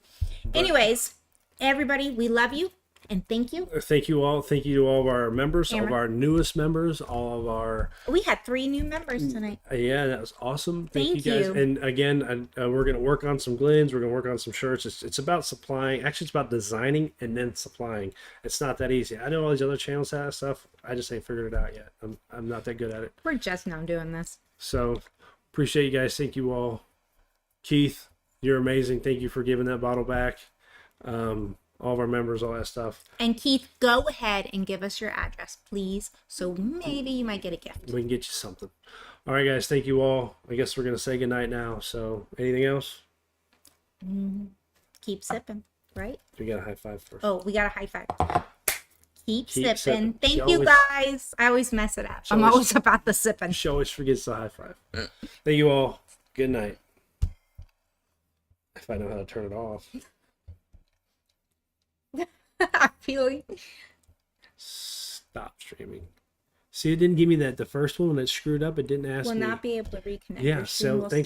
Anyways, everybody, we love you and thank you. Thank you all. Thank you to all of our members, all of Cameron. our newest members, all of our. We had 3 new members tonight. Yeah, that was awesome. Thank Thank you guys. you. And again, we're going to work on some glens. We're going to work on some shirts. It's about supplying. Actually, it's about designing and then supplying. It's not that easy. I know all these other channels have stuff. I just ain't figured it out yet. I'm not that good at it. We're just now doing this. So appreciate you guys. Thank you all. Keith, you're amazing. Thank you for giving that bottle back. All of our members, all that stuff. And Keith, go ahead and give us your address, please. So maybe you might get a gift. We can get you something. All right, guys. Thank you all. I guess we're going to say goodnight now. So anything else? Keep sipping, right? We got a high five first. Oh, we got a high five. Keep sipping. sipping. Thank She you, always- guys. I always mess it up. I'm always- always about the sipping. She always forgets the high five. Thank you all. Good night. If I know how to turn it off. Feeling. Stop streaming. See, it didn't give me that the first one when it screwed up. It didn't ask Will me. not be able to reconnect. Yeah, Your so stream will thanks stop.